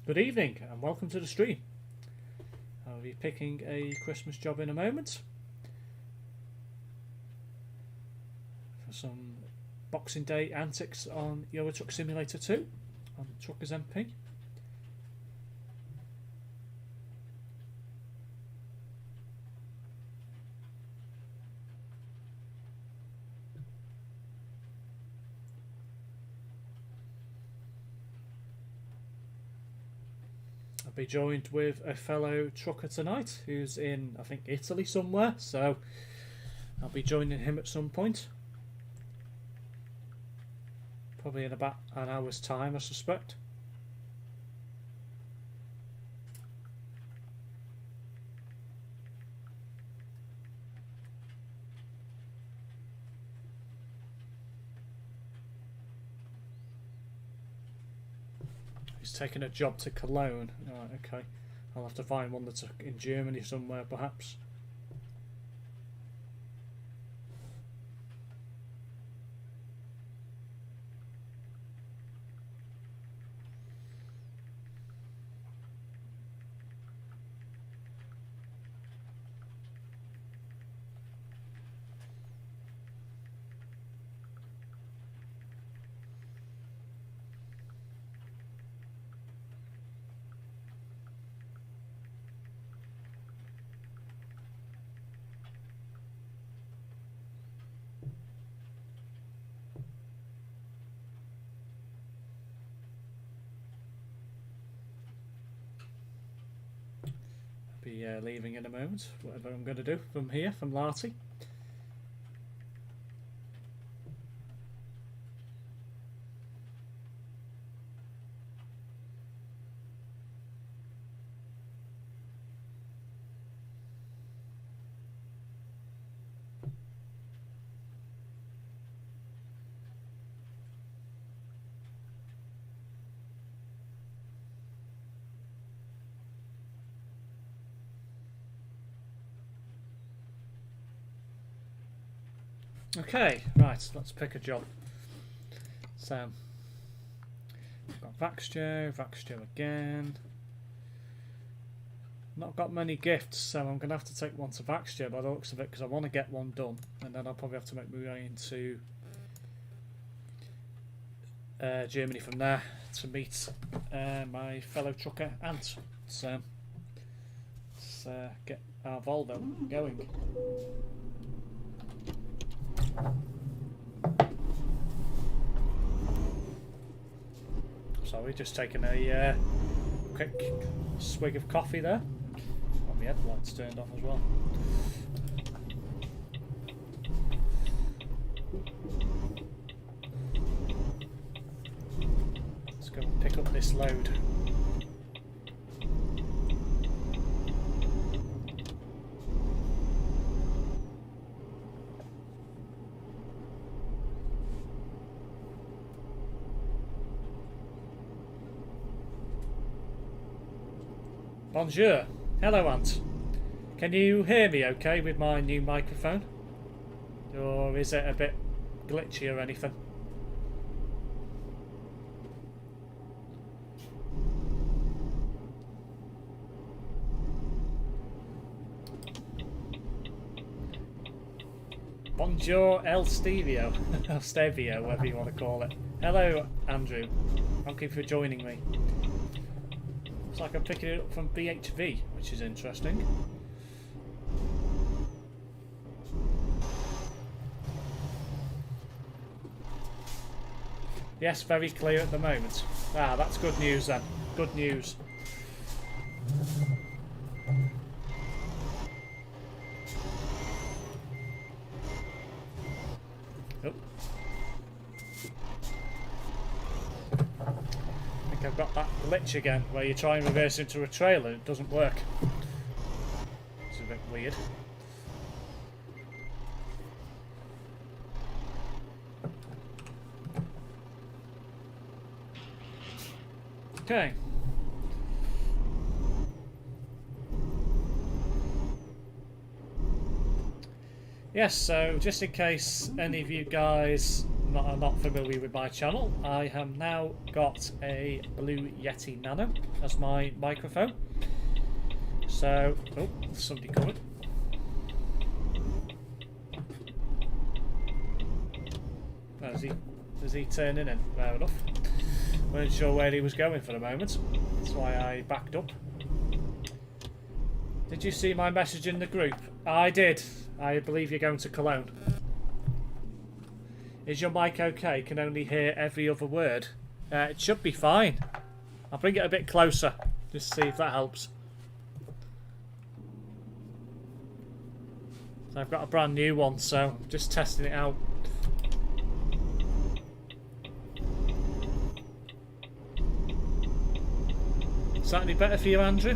Good evening and welcome to the stream. I'll be picking a Christmas job in a moment for some Boxing Day antics on Euro Truck Simulator 2 on TruckersMP. I'll be joined with a fellow trucker tonight who's in, I think, Italy somewhere, so I'll be joining him at some point. Probably in about an hour's time, I suspect. He's taking a job to Cologne. Right, okay. I'll have to find one that's in Germany somewhere, perhaps. Be leaving in a moment, whatever I'm going to do from here, from Larty. Okay, right, let's pick a job. So, I've got Vaxjo again. Not got many gifts, so I'm going to have to take one to Vaxjo by the looks of it, because I want to get one done, and then I'll probably have to make my way into Germany from there to meet my fellow trucker Ant. So, let's get our Volvo going. Sorry, just taking a quick swig of coffee there. Got my headlights turned off as well. Let's go and pick up this load. Bonjour. Hello, Ant. Can you hear me okay with my new microphone? Or is it a bit glitchy or anything? Bonjour El Stevio. El Stevio, whatever you want to call it. Hello, Andrew. Thank you for joining me. Looks like I'm picking it up from BHV, which is interesting. Yes, very clear at the moment. Ah, that's good news then. Good news. Oh. I've got that glitch again where you try and reverse into a trailer and it doesn't work. It's a bit weird. Okay. Yes, so just in case any of you guys are not familiar with my channel, I have now got a Blue Yeti Nano as my microphone. So, oh, there's somebody coming. Oh, is he turning in? Fair enough. Weren't sure where he was going for a moment. That's why I backed up. Did you see my message in the group? I did. I believe you're going to Cologne. Is your mic okay? Can only hear every other word. It should be fine. I'll bring it a bit closer. Just see if that helps. So I've got a brand new one, so I'm just testing it out. Is that any better for you, Andrew?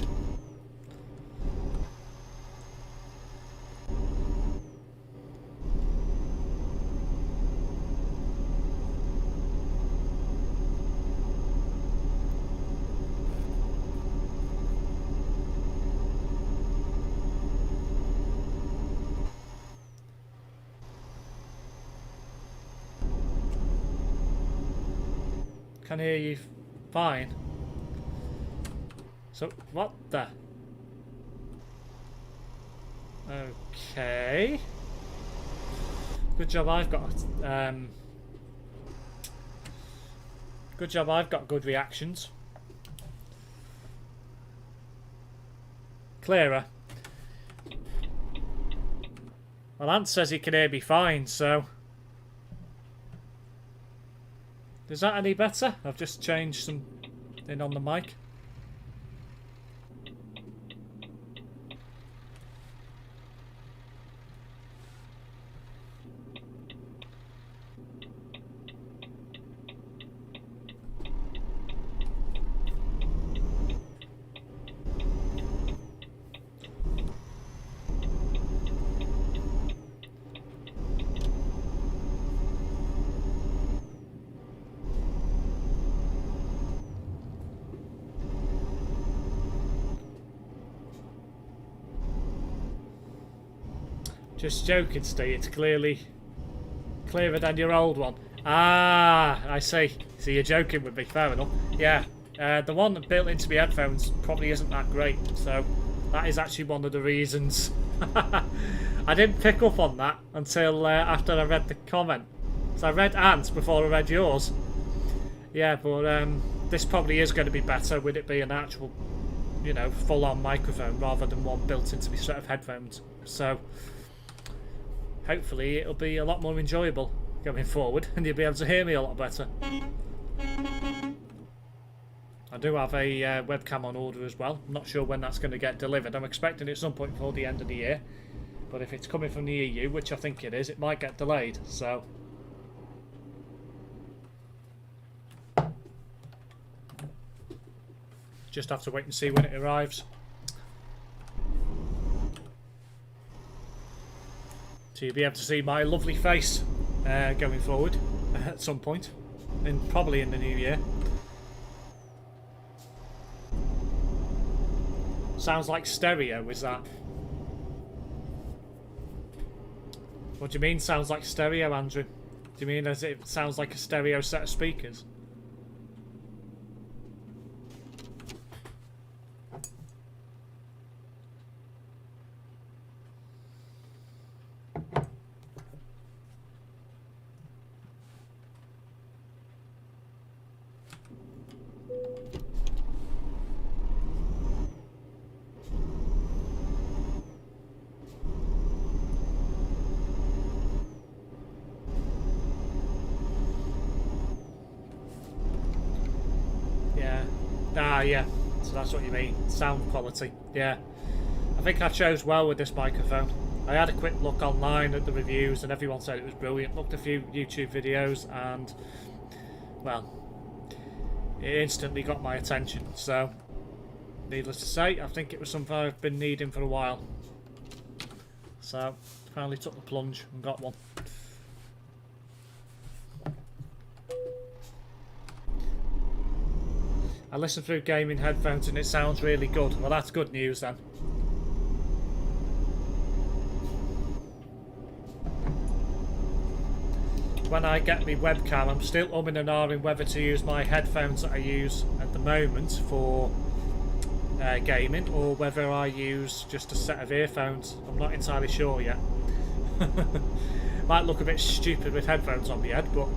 Can hear you fine. So, what the? Okay. Good job I've got good job I've got good reactions. Clearer. Well, Ant says he can hear me fine, so... Is that any better? I've just changed something on the mic. Just joking, Steve. It's clearly clearer than your old one. Ah, I see. So you're joking with me. Fair enough. Yeah, the one that built into my headphones probably isn't that great. So that is actually one of the reasons. I didn't pick up on that until after I read the comment. So I read Ant's before I read yours. Yeah, but this probably is going to be better with it being an actual, you know, full-on microphone rather than one built into my set of headphones. So... hopefully it'll be a lot more enjoyable going forward and you'll be able to hear me a lot better. I do have a webcam on order as well. I'm not sure when that's going to get delivered. I'm expecting it at some point before the end of the year. But if it's coming from the EU, which I think it is, it might get delayed. So just have to wait and see when it arrives. So you'll be able to see my lovely face going forward at some point, probably in the new year. Sounds like stereo, is that? What do you mean sounds like stereo, Andrew? Do you mean as it sounds like a stereo set of speakers? Yeah, so that's what you mean, sound quality. Yeah, I think I chose well with this microphone. I had a quick look online at the reviews and everyone said it was brilliant. Looked a few YouTube videos and, well, it instantly got my attention. So, needless to say, I think it was something I've been needing for a while. So, finally took the plunge and got one. I listen through gaming headphones and it sounds really good. Well, that's good news then. when I get my webcam, I'm still umming and ahhing whether to use my headphones that I use at the moment for gaming, or whether I use just a set of earphones. I'm not entirely sure yet. Might look a bit stupid with headphones on my head, but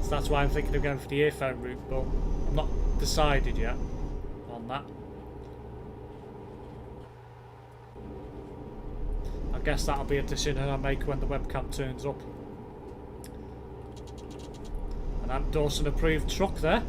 so that's why I'm thinking of going for the earphone route, but I'm not decided yet on that. I guess that'll be a decision I make when the webcam turns up. And that Dawson approved truck there.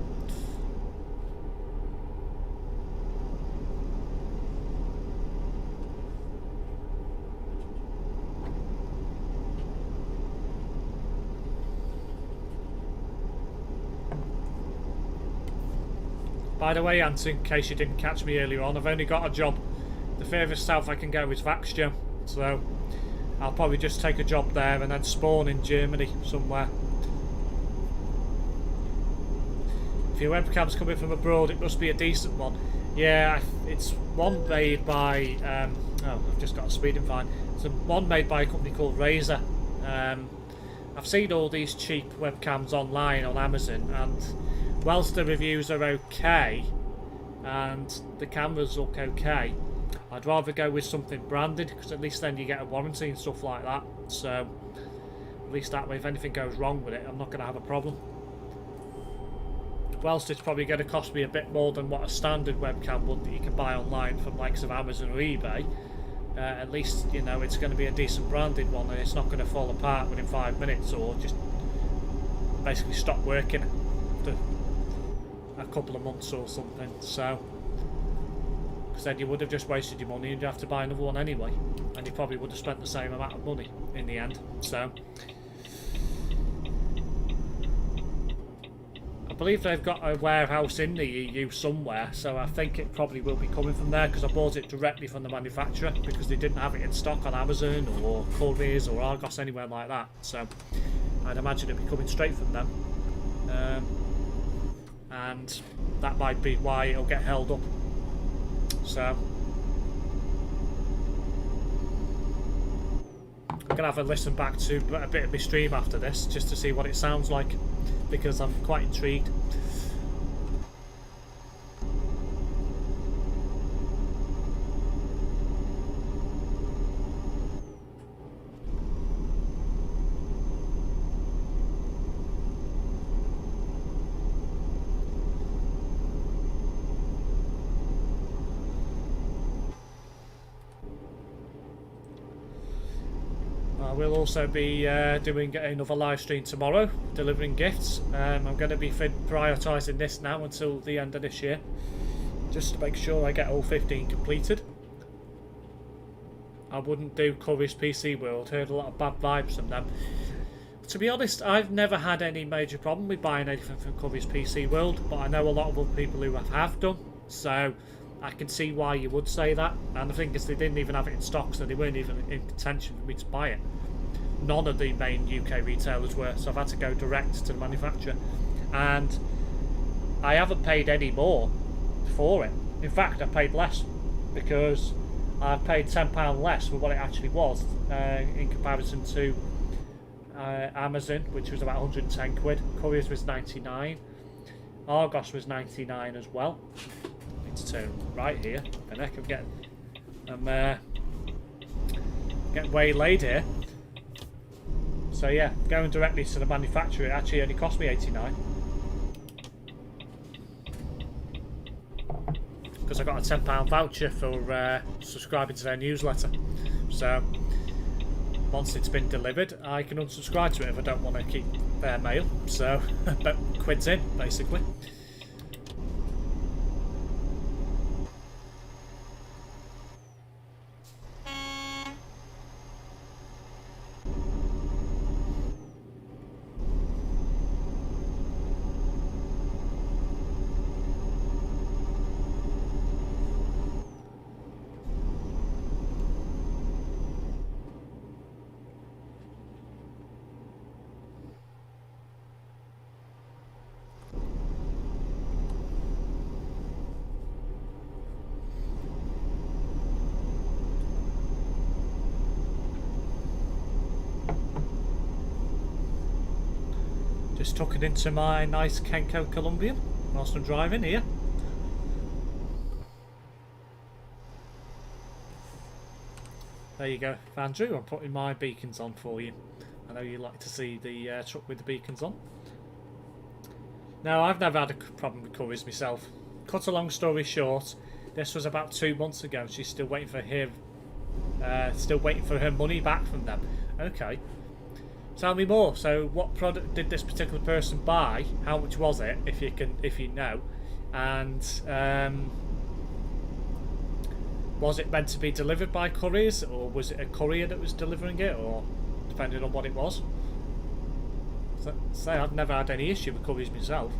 By the way, Ant, in case you didn't catch me earlier on, I've only got a job. The furthest south I can go is Vaxjam, so I'll probably just take a job there and then spawn in Germany somewhere. If your webcam's coming from abroad, it must be a decent one. Yeah, it's one made by... oh, I've just got a speeding fine. It's one made by a company called Razer. I've seen all these cheap webcams online on Amazon, and whilst the reviews are okay and the cameras look okay, I'd rather go with something branded, because at least then you get a warranty and stuff like that. So at least that way, if anything goes wrong with it, I'm not going to have a problem. Whilst it's probably going to cost me a bit more than what a standard webcam would that you can buy online from likes of Amazon or eBay, at least, you know, it's going to be a decent branded one, and it's not going to fall apart within 5 minutes or just basically stop working after a couple of months or something. So, because then you would have just wasted your money and you'd have to buy another one anyway, and you probably would have spent the same amount of money in the end. So I believe they've got a warehouse in the EU somewhere, so I think it probably will be coming from there, because I bought it directly from the manufacturer, because they didn't have it in stock on Amazon or Couriers or Argos, anywhere like that. So I'd imagine it'd be coming straight from them. And that might be why it'll get held up. So I'm gonna have a listen back to a bit of my stream after this, just to see what it sounds like, because I'm quite intrigued. We'll also be doing another live stream tomorrow, delivering gifts. I'm going to be prioritising this now until the end of this year, just to make sure I get all 15 completed. I wouldn't do Curry's PC World, heard a lot of bad vibes from them. To be honest, I've never had any major problem with buying anything from Curry's PC World, but I know a lot of other people who have done, so I can see why you would say that. And the thing is, they didn't even have it in stock, so they weren't even in contention for me to buy it. None of the main UK retailers were, so I've had to go direct to the manufacturer, and I haven't paid any more for it. In fact, I paid less, because I paid £10 less for what it actually was in comparison to Amazon, which was about 110 quid. Couriers was 99, Argos was 99 as well. I need to turn right here, and heck, I'm getting waylaid here. So yeah, going directly to the manufacturer, it actually only cost me 89. Because I got a £10 voucher for subscribing to their newsletter. So once it's been delivered, I can unsubscribe to it if I don't want to keep their mail. So, but quid's in, basically. Just tuck it into my nice Kenko Colombian whilst I'm driving here. There you go, Andrew. I'm putting my beacons on for you. I know you like to see the truck with the beacons on. Now, I've never had a problem with couriers myself. Cut a long story short, this was about 2 months ago. She's still waiting for her money back from them. Okay, tell me more. So, what product did this particular person buy? How much was it, if you know? And was it meant to be delivered by couriers, or was it a courier that was delivering it, or depending on what it was? So I've never had any issue with couriers myself.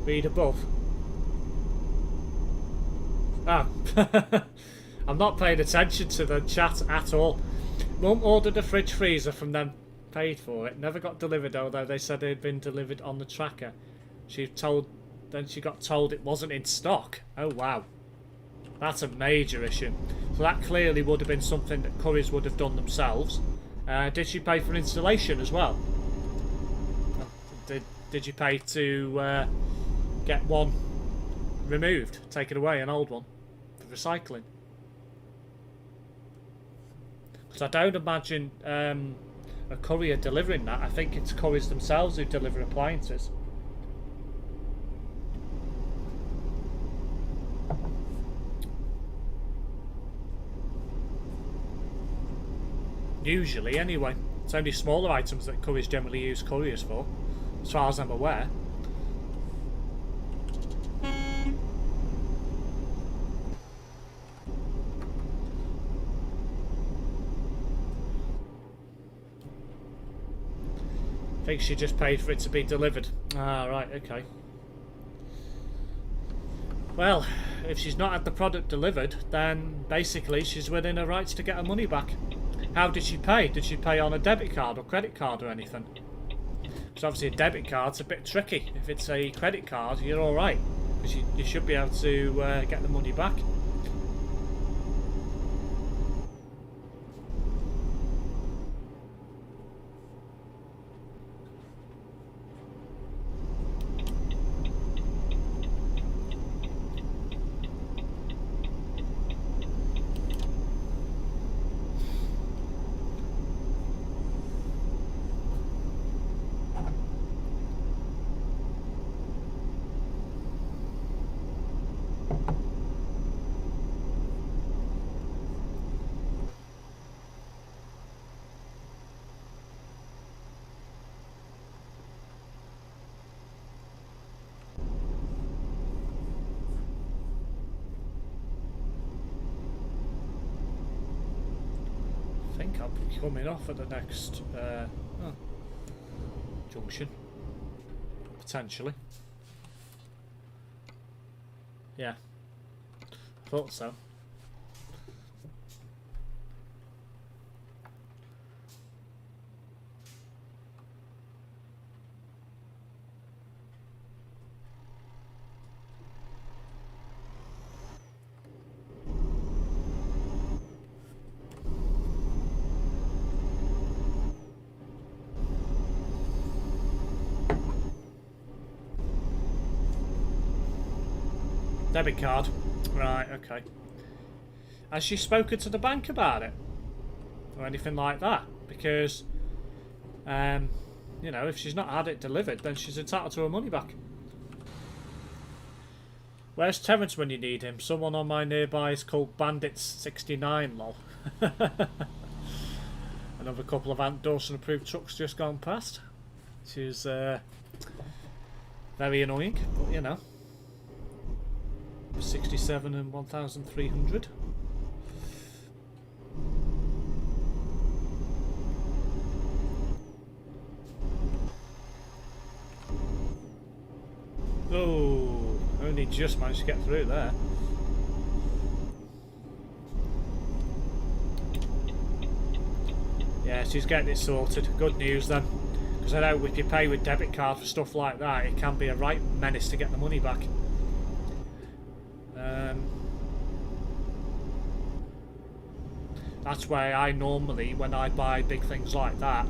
Read above. Ah, I'm not paying attention to the chat at all. Mum ordered a fridge freezer from them, paid for it, never got delivered, although they said it had been delivered on the tracker. Then she got told it wasn't in stock. Oh wow, that's a major issue. So that clearly would have been something that couriers would have done themselves. Did she pay for installation as well? Did you pay to get one removed, taken away, an old one, for recycling? Because I don't imagine a courier delivering that. I think it's couriers themselves who deliver appliances. Usually, anyway. It's only smaller items that couriers generally use couriers for, as far as I'm aware. I think she just paid for it to be delivered. Ah, right, okay. Well, if she's not had the product delivered, then basically she's within her rights to get her money back. How did she pay? Did she pay on a debit card or credit card or anything? Because obviously a debit card's a bit tricky. If it's a credit card, you're alright. Because you should be able to get the money back. I think I'll be coming off at the next junction, potentially. Yeah, thought so. Debit card. Right, okay. Has she spoken to the bank about it? Or anything like that? Because, you know, if she's not had it delivered, then she's entitled to her money back. Where's Terence when you need him? Someone on my nearby is called Bandits69, lol. Another couple of Ant Dawson approved trucks just gone past. Which is very annoying, but you know. 67 and 1,300. Oh, only just managed to get through there. Yeah, she's getting it sorted. Good news then. Because I know if you pay with debit card for stuff like that, it can be a right menace to get the money back. That's why I normally, when I buy big things like that,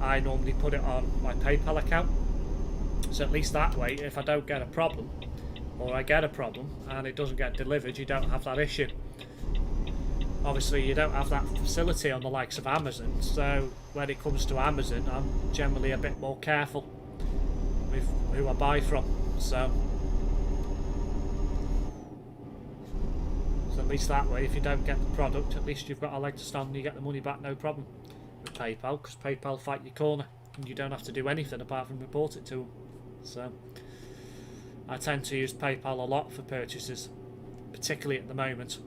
I normally put it on my PayPal account. So at least that way, if I don't get a problem, or I get a problem and it doesn't get delivered, you don't have that issue. Obviously you don't have that facility on the likes of Amazon, so when it comes to Amazon I'm generally a bit more careful with who I buy from. So at least that way, if you don't get the product, at least you've got a leg to stand and you get the money back, no problem. With PayPal, because PayPal fight your corner and you don't have to do anything apart from report it to them. So I tend to use PayPal a lot for purchases, particularly at the moment.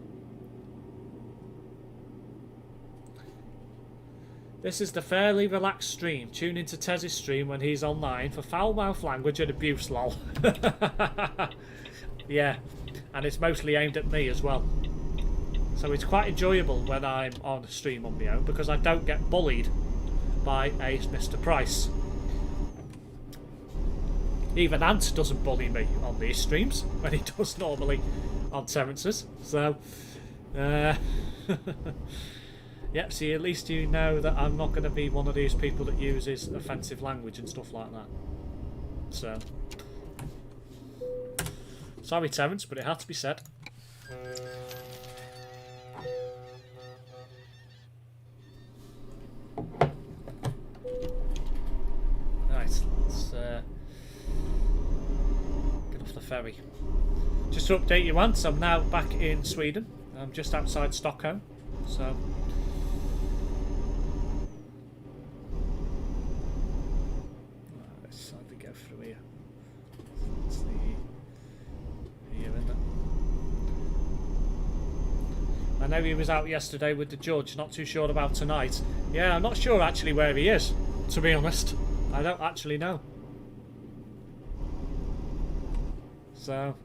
This is the fairly relaxed stream. Tune into Tez's stream when he's online for foul mouth language and abuse, lol. Yeah, and it's mostly aimed at me as well. So it's quite enjoyable when I'm on a stream on my own because I don't get bullied by a Mr. Price. Even Ant doesn't bully me on these streams when he does normally on Terence's. So, yep, see, at least you know that I'm not going to be one of these people that uses offensive language and stuff like that. So, sorry, Terence, but it had to be said. Right, let's get off the ferry. Just to update you once, I'm now back in Sweden. I'm just outside Stockholm, so let's have to go through here. That's the here, isn't it? I know he was out yesterday with the judge. Not too sure about tonight. Yeah, I'm not sure actually where he is, to be honest. I don't actually know. So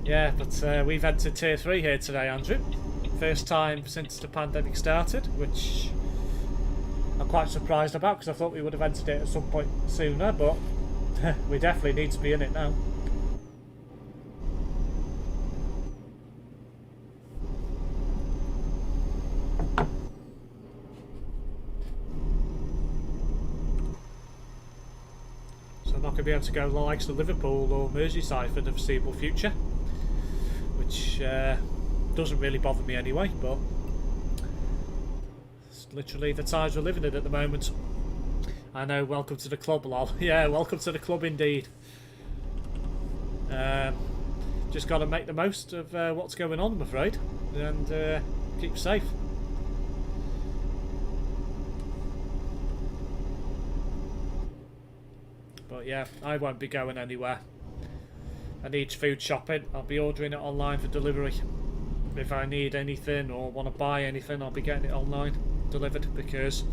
yeah, but we've entered Tier 3 here today, Andrew. First time since the pandemic started, which I'm quite surprised about because I thought we would have entered it at some point sooner, but we definitely need to be in it now. So I'm not going to be able to go the likes of Liverpool or Merseyside for the foreseeable future, which doesn't really bother me anyway, but it's literally the times we're living in at the moment. I know, welcome to the club, lol. Yeah, welcome to the club indeed. Just got to make the most of what's going on, I'm afraid, and keep safe. But yeah, I won't be going anywhere. I need food shopping. I'll be ordering it online for delivery. If I need anything or want to buy anything, I'll be getting it online delivered because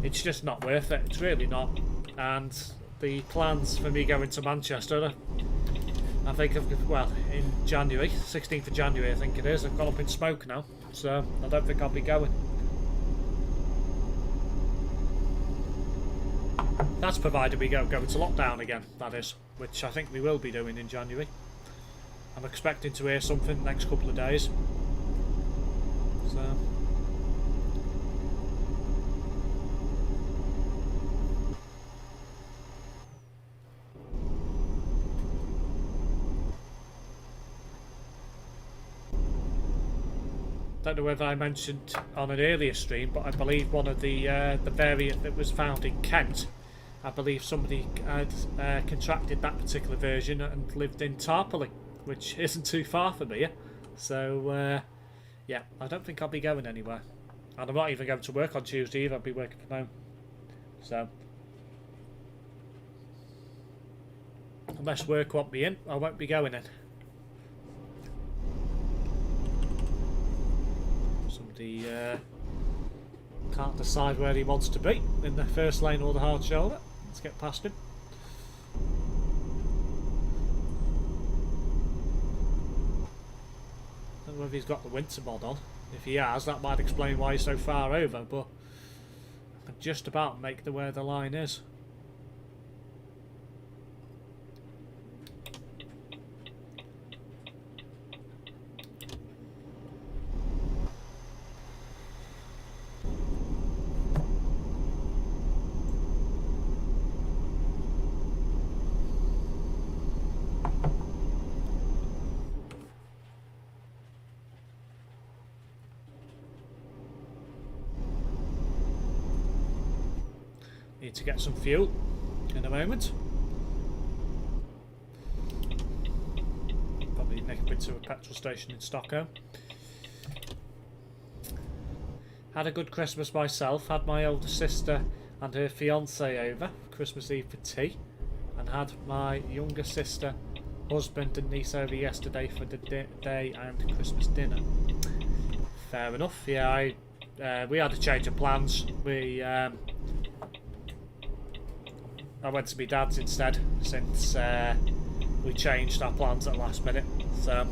it's just not worth it. It's really not. And the plans for me going to Manchester, I think, well, in January, 16th of January, I think it is. I've gone up in smoke now, so I don't think I'll be going. That's provided we go into lockdown again, that is, which I think we will be doing in January. I'm expecting to hear something the next couple of days. So don't know whether I mentioned on an earlier stream, but I believe one of the variant that was found in Kent, I believe somebody had contracted that particular version and lived in Tarporley, which isn't too far from here. So yeah, I don't think I'll be going anywhere, and I'm not even going to work on Tuesday either. I'll be working from home, so unless work want me in, I won't be going in. Somebody can't decide where he wants to be, in the first lane or the hard shoulder. Let's get past him. whether he's got the winter mod on. If he has, that might explain why he's so far over, but I can just about make the where the line is. Need to get some fuel in a moment. Probably make a bit to a petrol station in Stockholm. Had a good Christmas myself. Had my older sister and her fiance over Christmas Eve for tea, and had my younger sister, husband and niece over yesterday for the day and Christmas dinner. Fair enough. Yeah, we had a change of plans. I went to my dad's instead, since we changed our plans at the last minute. So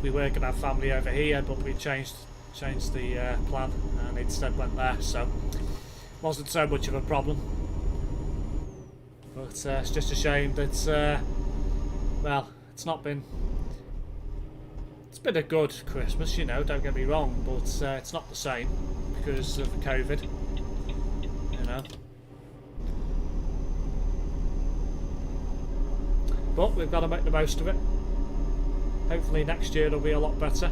we were going to have family over here, but we changed the plan and instead went there. So wasn't so much of a problem. But it's just a shame that well, it's been a good Christmas, you know. Don't get me wrong, but it's not the same because of COVID, you know. But we've got to make the most of it. Hopefully next year it'll be a lot better.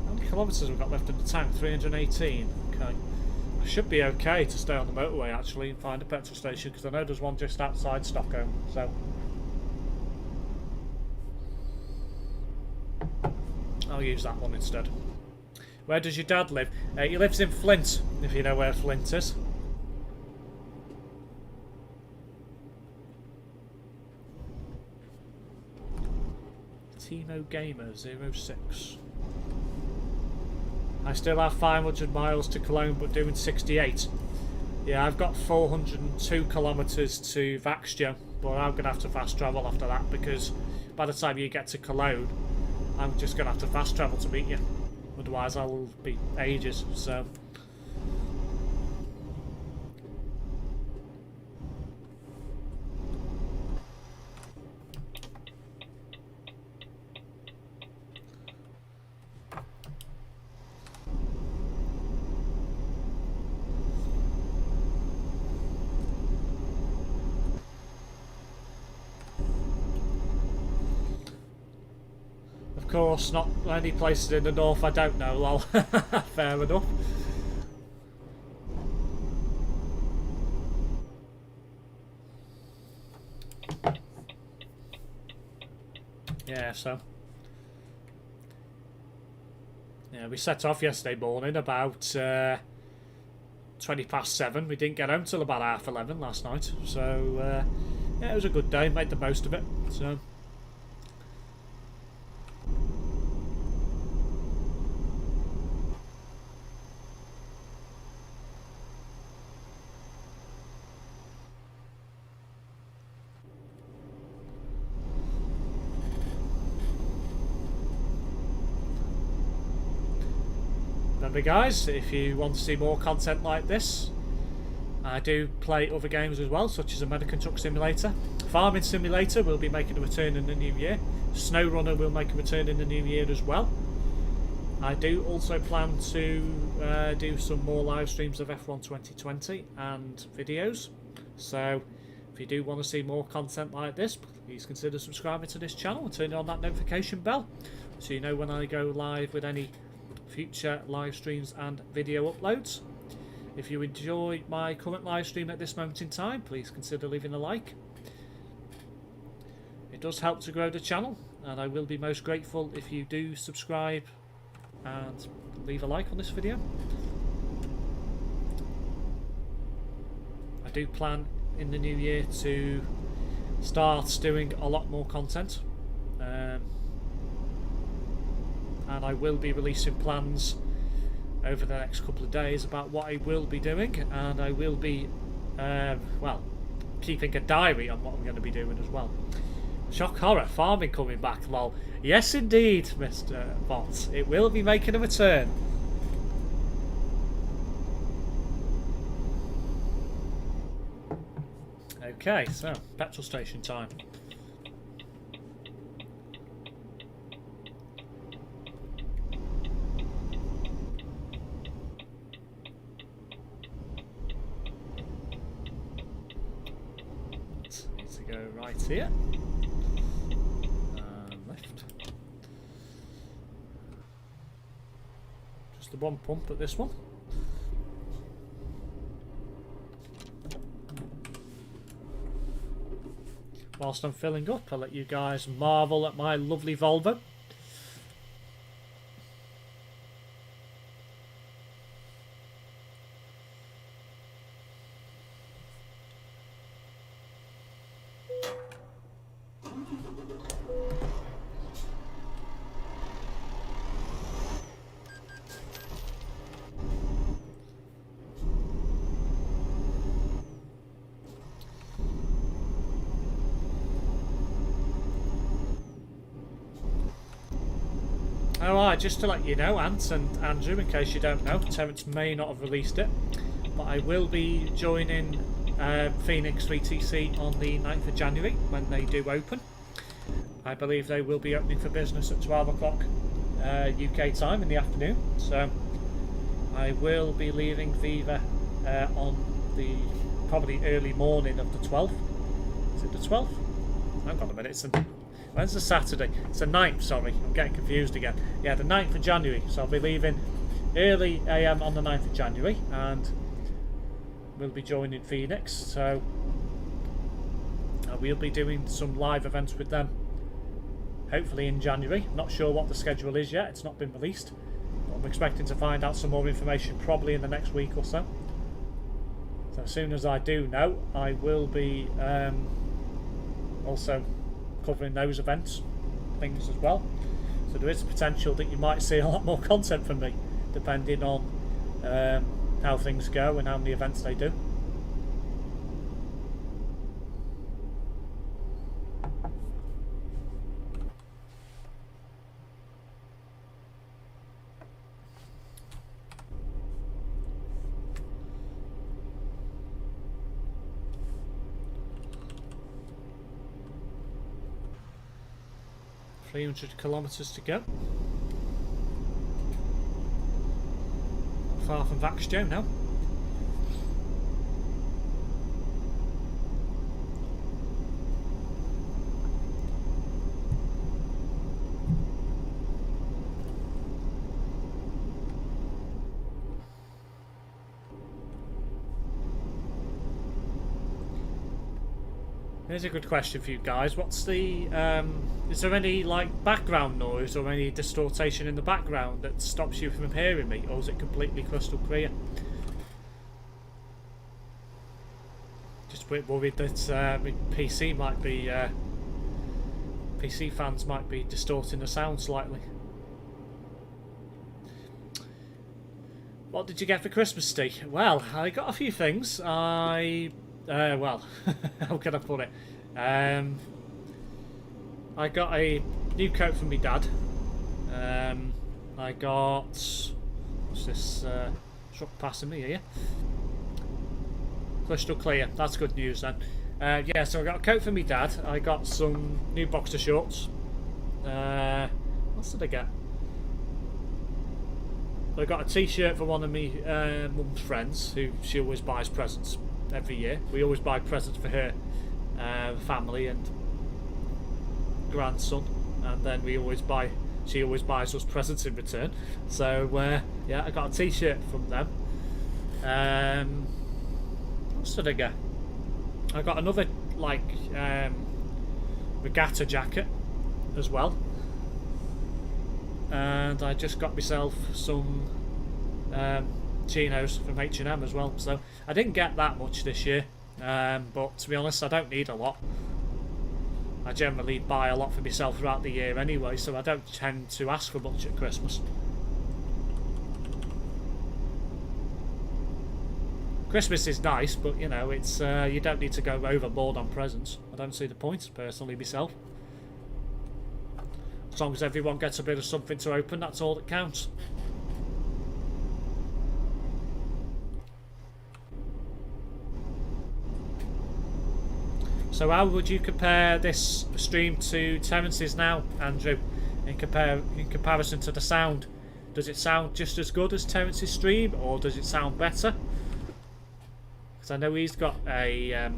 How many kilometres have we got left in the tank? 318. Okay. I should be okay to stay on the motorway actually and find a petrol station, because I know there's one just outside Stockholm. So I'll use that one instead. Where does your dad live? He lives in Flint, if you know where Flint is. Timo Gamer 06. I still have 500 miles to Cologne, but doing 68. Yeah, I've got 402 kilometres to Vaxjo, but I'm going to have to fast travel after that, because by the time you get to Cologne, I'm just going to have to fast travel to meet you. Otherwise I'll be ages, so... Of course, not any places in the north I don't know, lol. Fair enough. Yeah, so... yeah, we set off yesterday morning about 20 past 7. We didn't get home till about 11:30 last night. So, yeah, it was a good day. Made the most of it. So... remember guys, if you want to see more content like this, I do play other games as well, such as American Truck Simulator. Farming Simulator will be making a return in the new year. SnowRunner will make a return in the new year as well. I do also plan to do some more live streams of F1 2020 and videos. So if you do want to see more content like this, please consider subscribing to this channel and turning on that notification bell, so you know when I go live with any future live streams and video uploads. If you enjoy my current live stream at this moment in time, please consider leaving a like. It does help to grow the channel, and I will be most grateful if you do subscribe and leave a like on this video. I do plan in the new year to start doing a lot more content. And I will be releasing plans over the next couple of days about what I will be doing, and I will be well, keeping a diary on what I'm going to be doing as well. Shock horror farming coming back, lol. Yes, indeed, Mr. Bot. It will be making a return. Okay, so petrol station time. Need to go right here. And left. Just the one pump at this one. Whilst I'm filling up, I'll let you guys marvel at my lovely Volvo. Alright, just to let you know, Ant and Andrew, in case you don't know, Terence may not have released it, but I will be joining Phoenix 3TC on the 9th of January when they do open. I believe they will be opening for business at 12 o'clock UK time in the afternoon, so I will be leaving Viva on the probably early morning of the 12th. Is it the 12th? Hang on a minute, when's the Saturday? It's the 9th, sorry. I'm getting confused again. Yeah, the 9th of January. So I'll be leaving early AM on the 9th of January. And we'll be joining Phoenix. So we'll be doing some live events with them. Hopefully in January. Not sure what the schedule is yet. It's not been released. But I'm expecting to find out some more information probably in the next week or so. So as soon as I do know, I will be also covering those events things as well, so there is a potential that you might see a lot more content from me depending on how things go and how many events they do. Kilometres to go. Far from Vaxjo now. Here's a good question for you guys. What's the is there any like background noise or any distortion in the background that stops you from hearing me, or is it completely crystal clear? Just a bit worried that my PC might be PC fans might be distorting the sound slightly. What did you get for Christmas, Steve? Well, I got a few things. Well, how can I put it? I got a new coat from my dad. I got... What's this truck passing me here? Crystal clear. That's good news then. Yeah, so I got a coat from my dad. I got some new boxer shorts. What did I get? I got a t-shirt for one of my mum's friends, who she always buys presents every year. We always buy presents for her family and grandson, and then she always buys us presents in return. So yeah, I got a t-shirt from them. What did I get? I got another like regatta jacket as well, and I just got myself some chinos from H&M as well. So I didn't get that much this year, but to be honest, I don't need a lot. I generally buy a lot for myself throughout the year anyway, so I don't tend to ask for much at Christmas. Christmas is nice, but you know, it's you don't need to go overboard on presents. I don't see the point, personally, myself. As long as everyone gets a bit of something to open, that's all that counts. So how would you compare this stream to Terence's now, Andrew, in comparison to the sound? Does it sound just as good as Terence's stream, or does it sound better? Because I know he's got a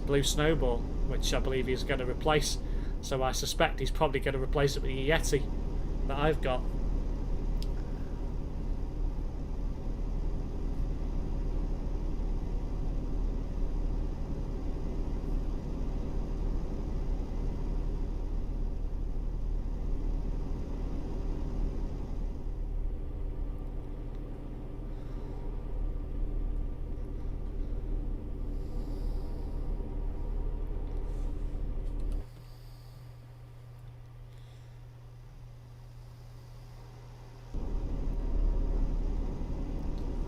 blue snowball, which I believe he's going to replace. So I suspect he's probably going to replace it with a Yeti that I've got.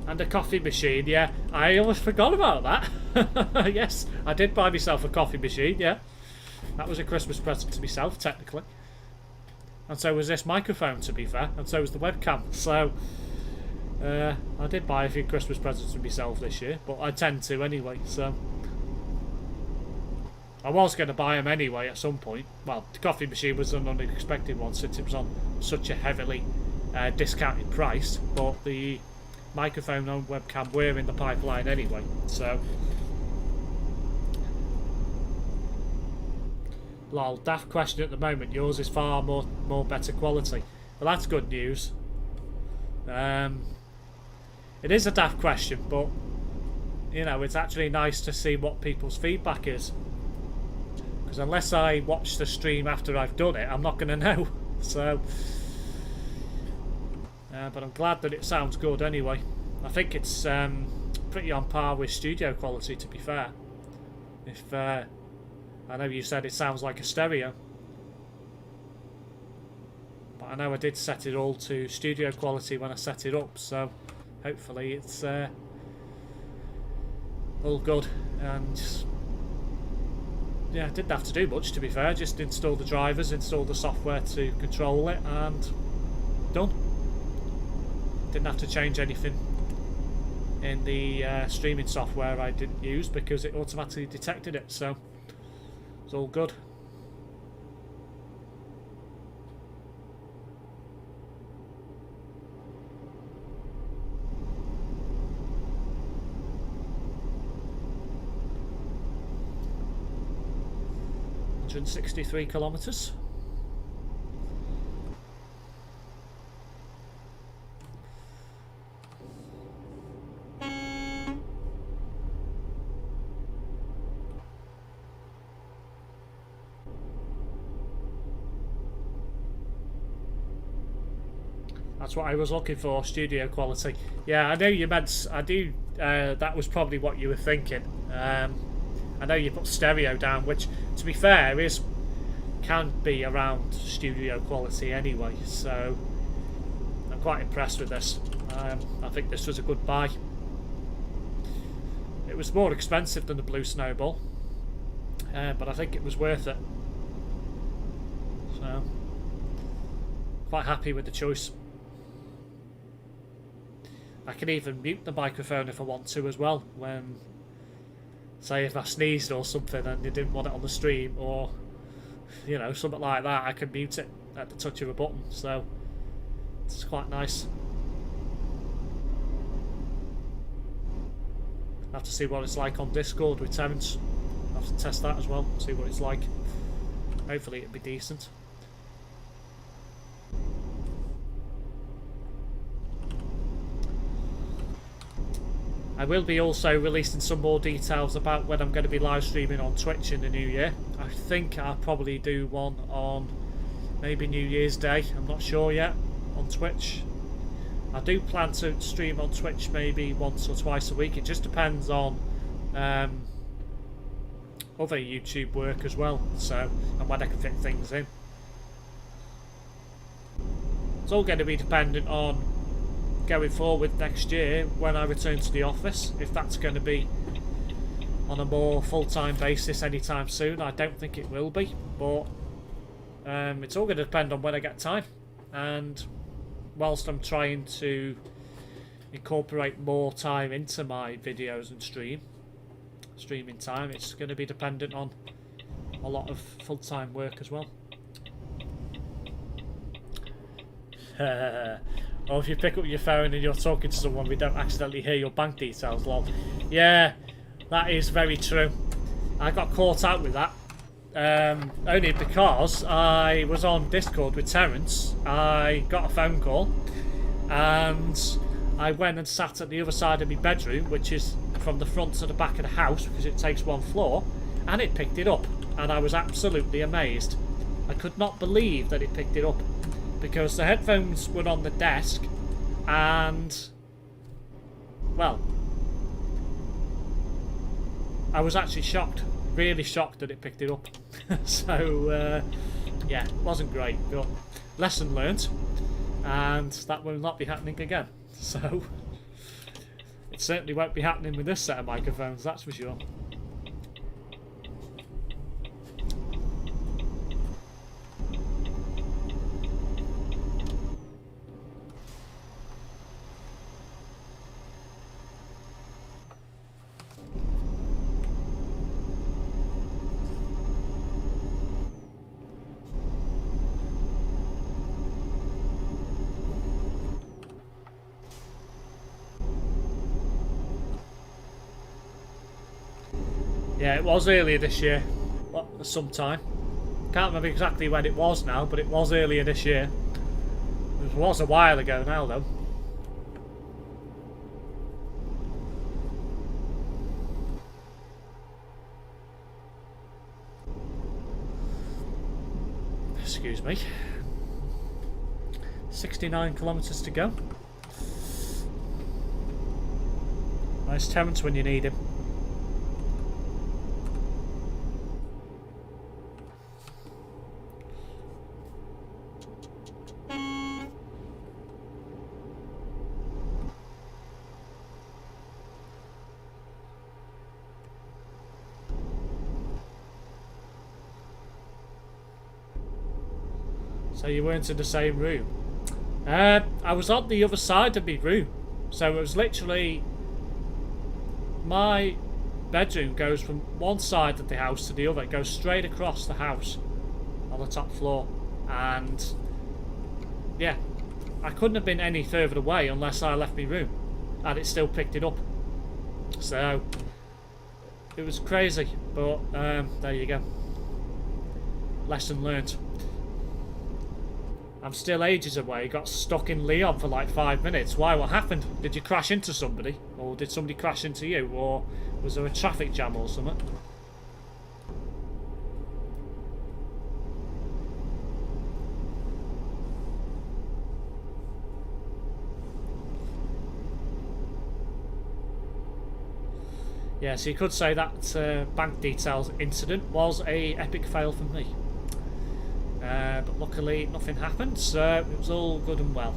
And a coffee machine, yeah. I almost forgot about that. Yes, I did buy myself a coffee machine, yeah. That was a Christmas present to myself, technically. And so was this microphone, to be fair. And so was the webcam. So, I did buy a few Christmas presents for myself this year. But I tend to anyway, so... I was going to buy them anyway at some point. Well, the coffee machine was an unexpected one since it was on such a heavily discounted price. But the microphone and webcam were in the pipeline anyway, so lol, daft question at the moment. Yours is far more better quality. Well, that's good news. It is a daft question, but you know, it's actually nice to see what people's feedback is, because unless I watch the stream after I've done it, I'm not going to know. So but I'm glad that it sounds good anyway. I think it's pretty on par with studio quality, to be fair. If I know you said it sounds like a stereo, but I know I did set it all to studio quality when I set it up, so hopefully it's all good. And yeah, I didn't have to do much, to be fair. Just install the drivers, install the software to control it, and done. Didn't have to change anything in the streaming software I didn't use, because it automatically detected it, so it's all good. $163 kilometers. That's what I was looking for, studio quality. Yeah, I know you meant, that was probably what you were thinking. I know you put stereo down, which, to be fair, can be around studio quality anyway, so I'm quite impressed with this. I think this was a good buy. It was more expensive than the Blue Snowball, but I think it was worth it. So, quite happy with the choice. I can even mute the microphone if I want to as well, when, say, if I sneezed or something and you didn't want it on the stream, or you know, something like that, I can mute it at the touch of a button, so it's quite nice. I have to see what it's like on Discord with Terence. I have to test that as well, see what it's like. Hopefully it'll be decent. I will be also releasing some more details about when I'm going to be live streaming on Twitch in the new year. I think I'll probably do one on maybe New Year's Day, I'm not sure yet, on Twitch. I do plan to stream on Twitch maybe once or twice a week. It just depends on other YouTube work as well, so, and when I can fit things in. It's all going to be dependent on going forward next year when I return to the office, if that's going to be on a more full-time basis anytime soon. I don't think it will be, but it's all going to depend on when I get time. And whilst I'm trying to incorporate more time into my videos and streaming time, it's going to be dependent on a lot of full-time work as well. Or if you pick up your phone and you're talking to someone, we don't accidentally hear your bank details, lol. Yeah, that is very true. I got caught out with that. Only because I was on Discord with Terence. I got a phone call and I went and sat at the other side of my bedroom, which is from the front to the back of the house because it takes one floor, and it picked it up, and I was absolutely amazed. I could not believe that it picked it up because the headphones were on the desk, and well, I was actually shocked, really shocked that it picked it up. So yeah, it wasn't great, but lesson learnt, and that will not be happening again. So it certainly won't be happening with this set of microphones, that's for sure. Yeah, it was earlier this year, sometime. Can't remember exactly when it was now, but it was earlier this year. It was a while ago now, though. Excuse me. 69 kilometres to go. Nice Terence when you need him. So you weren't in the same room? I was on the other side of my room. So it was literally... my bedroom goes from one side of the house to the other. It goes straight across the house on the top floor. And yeah, I couldn't have been any further away unless I left my room. And it still picked it up. So it was crazy. But there you go. Lesson learnt. I'm still ages away, got stuck in Leon for like 5 minutes. Why? What happened? Did you crash into somebody? Or did somebody crash into you? Or was there a traffic jam or something? Yeah, so you could say that bank details incident was a epic fail for me. But luckily nothing happened, so it was all good and well.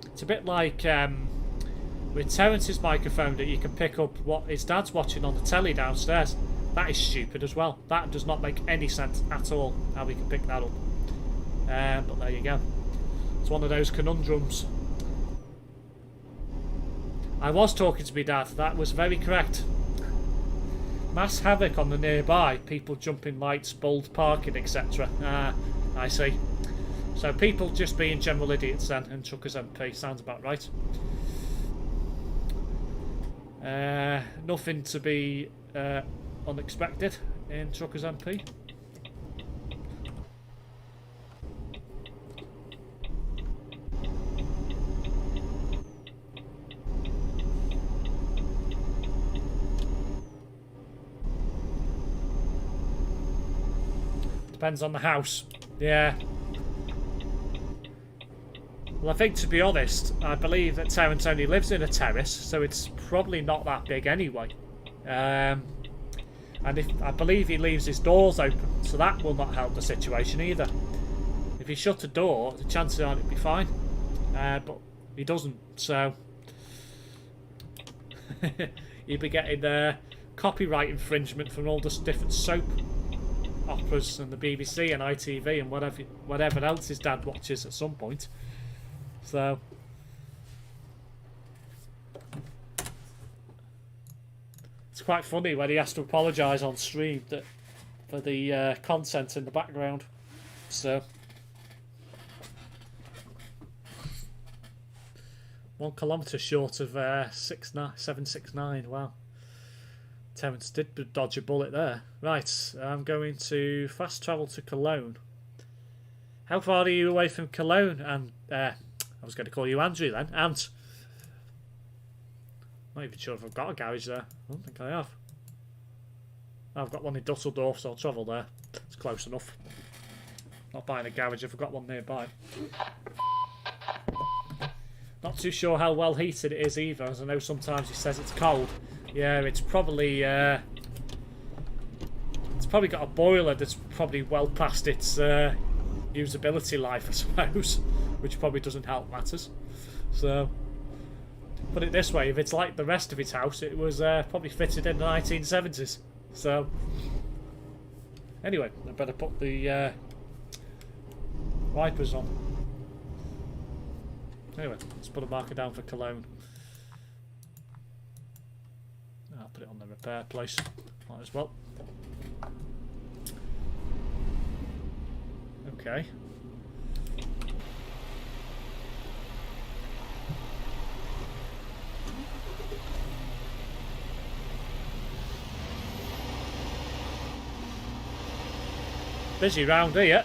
It's a bit like with Terence's microphone that you can pick up what his dad's watching on the telly downstairs. That is stupid as well. That does not make any sense at all, how we can pick that up. But there you go. It's one of those conundrums. I was talking to my dad. That was very correct. Mass havoc on the nearby. People jumping lights, bold parking, etc. I see. So people just being general idiots then, and TruckersMP. Sounds about right. Nothing to be unexpected in TruckersMP. Depends on the house. Yeah. Well, I think, to be honest, I believe that Terence only lives in a terrace, so it's probably not that big anyway. And I believe he leaves his doors open, so that will not help the situation either. If he shut a door, the chances are it'd be fine. But he doesn't, so you'd be getting copyright infringement from all the different soap operas and the BBC and ITV and whatever else his dad watches at some point. So it's quite funny when he has to apologise on stream for the content in the background. So 1 kilometre short of 769. Wow. Terence did dodge a bullet there. Right, I'm going to fast travel to Cologne. How far are you away from Cologne? And I was going to call you Andrew then. Ant. Not even sure if I've got a garage there. I don't think I have. I've got one in Dusseldorf, so I'll travel there. It's close enough. Not buying a garage if I've got one nearby. Not too sure how well heated it is either, as I know sometimes he says it's cold. Yeah, it's probably got a boiler that's probably well past its usability life, I suppose, which probably doesn't help matters. So, put it this way, if it's like the rest of its house, it was probably fitted in the 1970s. So, anyway, I better put the wipers on. Anyway, let's put a marker down for Cologne. I'll put it on the repair place. Might as well. Okay. Busy round here.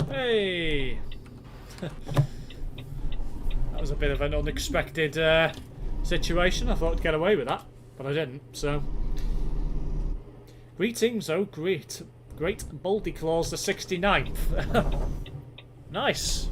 Hey! That was a bit of an unexpected situation. I thought I'd get away with that, but I didn't, so... Greetings, oh great Baldy Claus the 69th. Nice!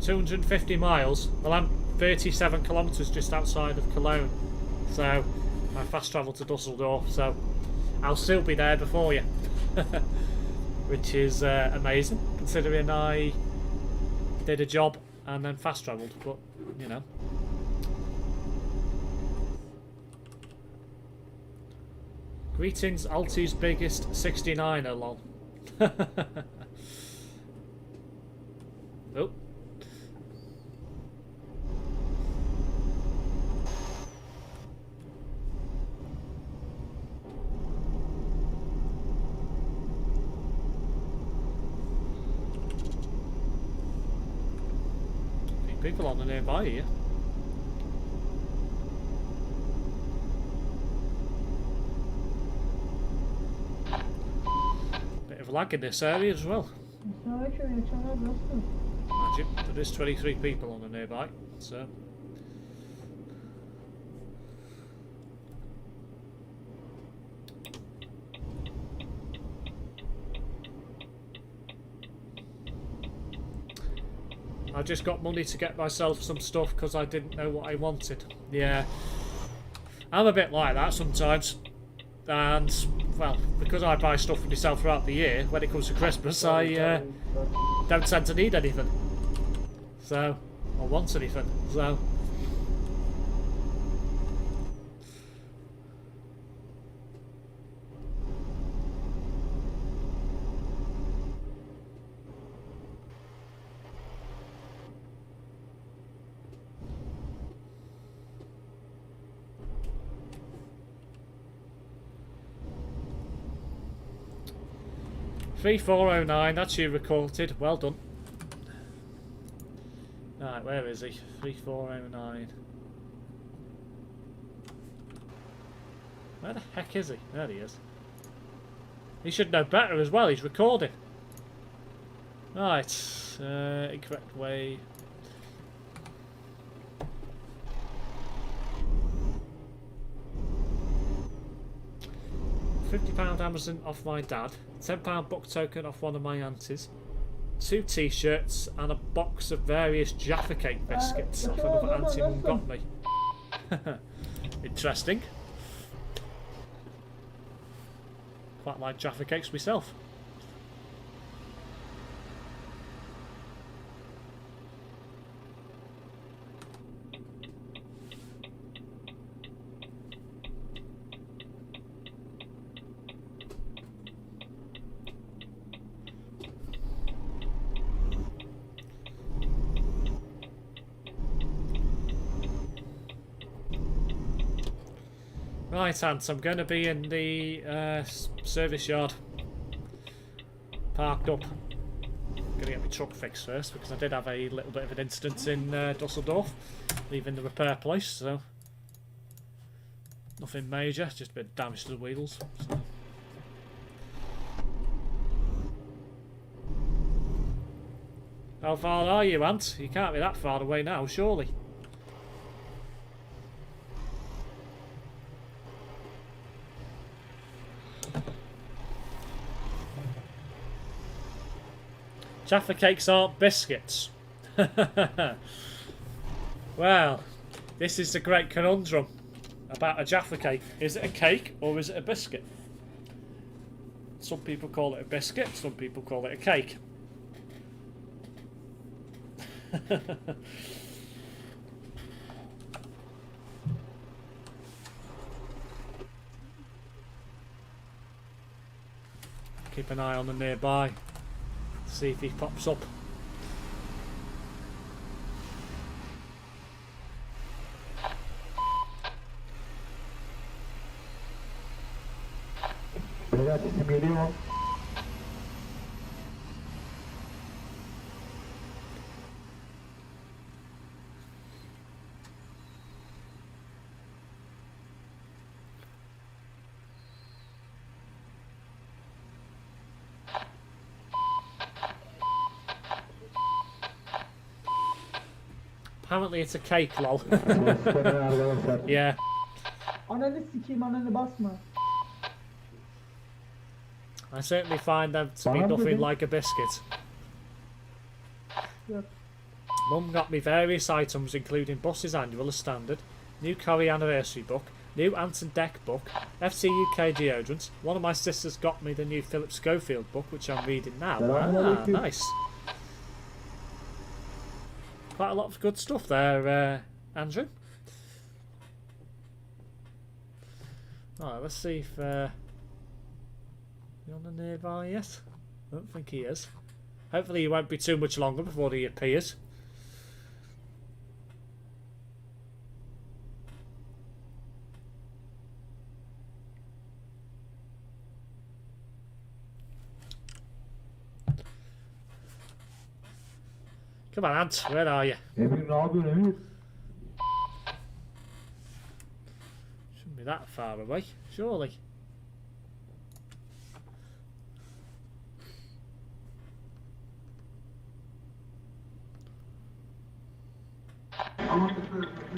$250 miles. Well, I'm 37 kilometres just outside of Cologne, so I fast travel to Dusseldorf, so I'll still be there before you. Which is amazing, considering I did a job and then fast travelled, but you know. Greetings, Alti's biggest 69er, lol. Oh. People on the nearby here. Bit of lag in this area as well. Imagine, there is 23 people on the nearby, so. I just got money to get myself some stuff because I didn't know what I wanted. Yeah, I'm a bit like that sometimes. And, well, because I buy stuff for myself throughout the year, when it comes to Christmas, I don't tend to need anything. So, or want anything. So. 3409, that's you recorded. Well done. Right, where is he? 3409. Where the heck is he? There he is. He should know better as well, he's recording. Right, incorrect way. £50 Amazon off my dad, £10 book token off one of my aunties, 2 t-shirts and a box of various Jaffa Cake biscuits off another auntie mum got me. Interesting. Quite like Jaffa Cakes myself. Right, Ant, I'm going to be in the service yard, parked up. I'm going to get my truck fixed first because I did have a little bit of an incident in Dusseldorf, leaving the repair place, so nothing major, just a bit of damage to the wheels. So. How far are you, Ant? You can't be that far away now, surely. Jaffa Cakes aren't biscuits. Well, this is the great conundrum about a Jaffa Cake. Is it a cake or is it a biscuit? Some people call it a biscuit, some people call it a cake. Keep an eye on the nearby. See if he pops up. Apparently it's a cake, lol. Yeah. Ananı sikeyim, ananı basma. I certainly find them to be nothing like a biscuit. Yep. Mum got me various items including Boss's Annual as standard, new Corrie anniversary book, new Ant and Deck book, FC UK deodorant. One of my sisters got me the new Philip Schofield book, which I'm reading now. Ah, nice. Quite a lot of good stuff there, Andrew. Alright, let's see if you're on the nearby yet. I don't think he is. Hopefully he won't be too much longer before he appears. Come on, Ant, where are you? Emir, ne yapıyorsun Emir? Shouldn't be that far away, surely.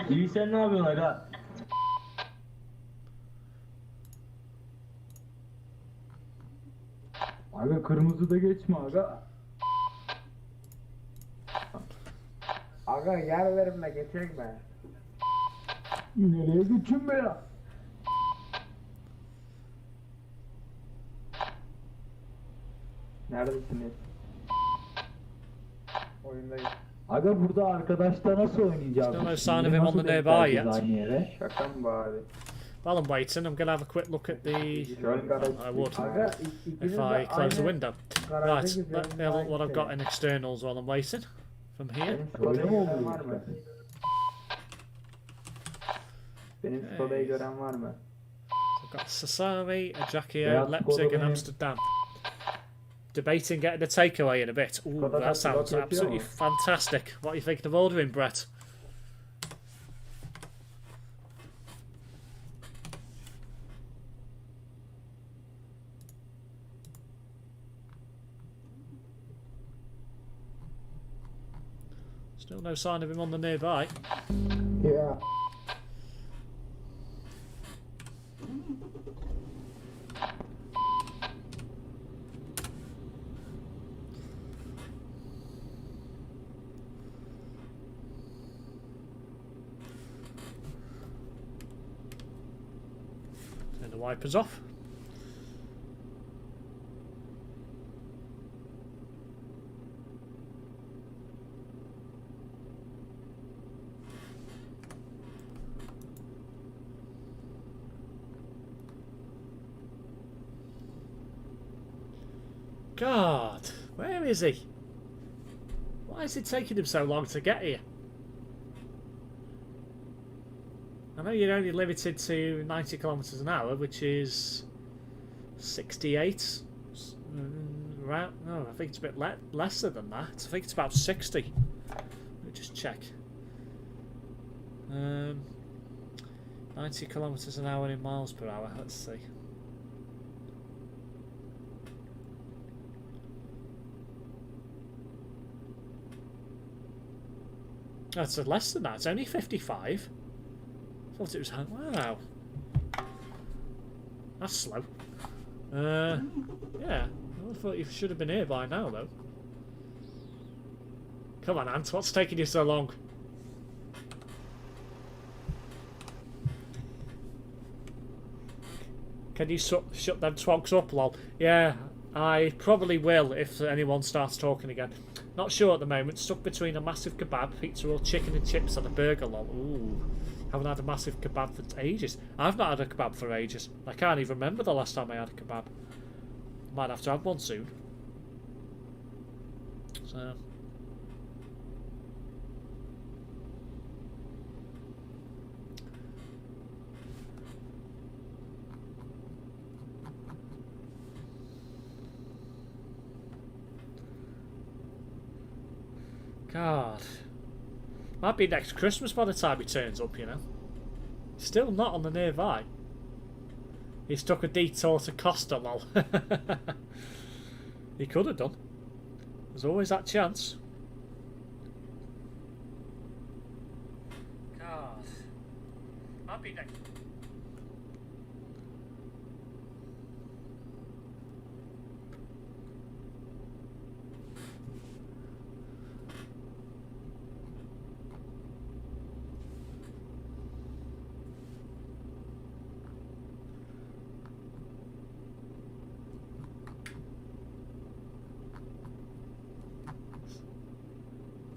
İyi, sen ne yapıyorsun aga? Aga kırmızıda geçme aga. Aga yer verimle geçecek be. Nereye geçeyim be ya? Neredesiniz? Oyundayım. Aga burada arkadaşla nasıl oynayacağız? Still no sign of him on the nearby yet. Aynı yere. Şaka mı bari? While I'm waiting, I'm going to have a quick look at the... I would, Aga if I close the window. Right, let me have a look what I've got in externals while I'm waiting. From here. Öyle mi oluyor? Benim Skoda'yı gören var mı? I've got Sassari, Ajaccio, Beyaz Leipzig Skoda and benim. Amsterdam. debating getting a takeaway in a bit. Ooh, that sounds absolutely fantastic. What are you thinking of ordering, Brett? Still no sign of him on the nearby. Yeah. Turn the wipers off. God, where is he? Why is it taking him so long to get here? I know you're only limited to 90 kilometers an hour, which is 68. Right? No, I think it's a bit lesser than that. I think it's about 60. Let me just check. 90 kilometers an hour in miles per hour. Let's see. That's less than that. It's only 55. I thought it was... Wow. That's slow. Yeah. I thought you should have been here by now, though. Come on, Ant. What's taking you so long? Can you shut them twogs up, lol? Yeah, I probably will if anyone starts talking again. Not sure at the moment. Stuck between a massive kebab, pizza roll, chicken and chips, and a burger, lol. Ooh. Haven't had a massive kebab for ages. I've not had a kebab for ages. I can't even remember the last time I had a kebab. Might have to have one soon. So... God. Might be next Christmas by the time he turns up, you know. Still not on the nearby. He's took a detour to Costa, lol. He could have done. There's always that chance. God. Might be next...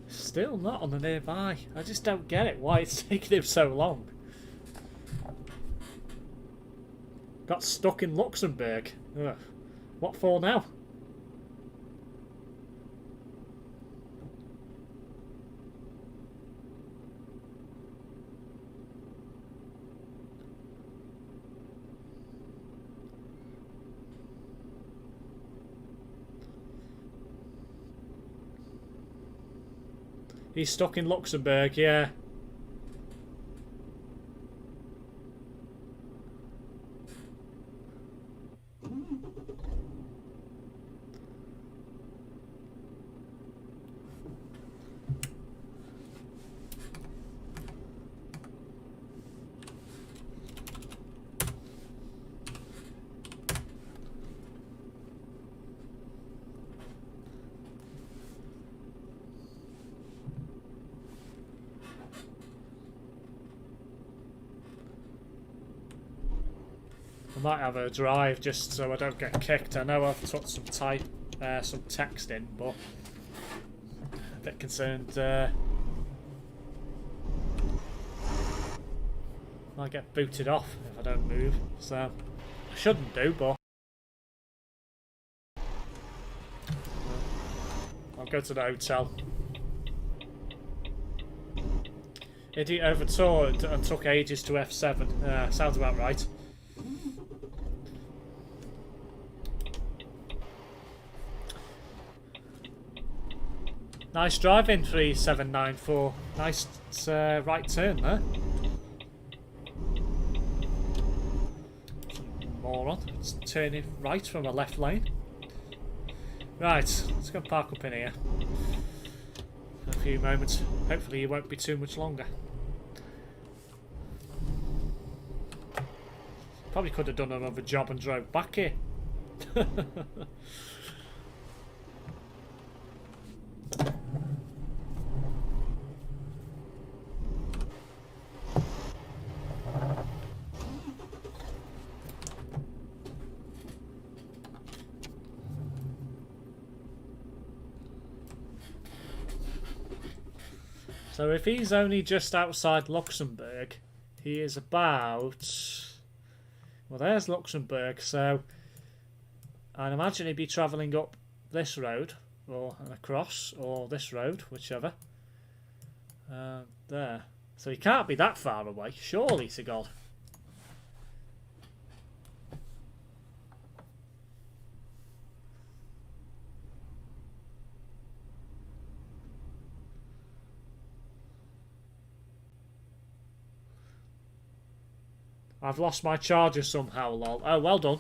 Still not on the nearby. I just don't get it. Why it's taking him so long. Got stuck in Luxembourg. Ugh. What for now? He's stuck in Luxembourg, yeah. I might have a drive just so I don't get kicked. I know I've put some text in, but a bit concerned. Might get booted off if I don't move. So I shouldn't do, but I'll go to the hotel. Idiot overtoured and took ages to F7. Sounds about right. Nice driving, 3794. Nice right turn there. Moron. It's turning right from a left lane. Right, let's go park up in here. For a few moments. Hopefully it won't be too much longer. Probably could have done another job and drove back here. So if he's only just outside Luxembourg, he is about... Well, there's Luxembourg, so I'd imagine he'd be travelling up this road, or across, or this road, whichever. There. So he can't be that far away, surely, to God. I've lost my charger somehow, lol. Oh, well done.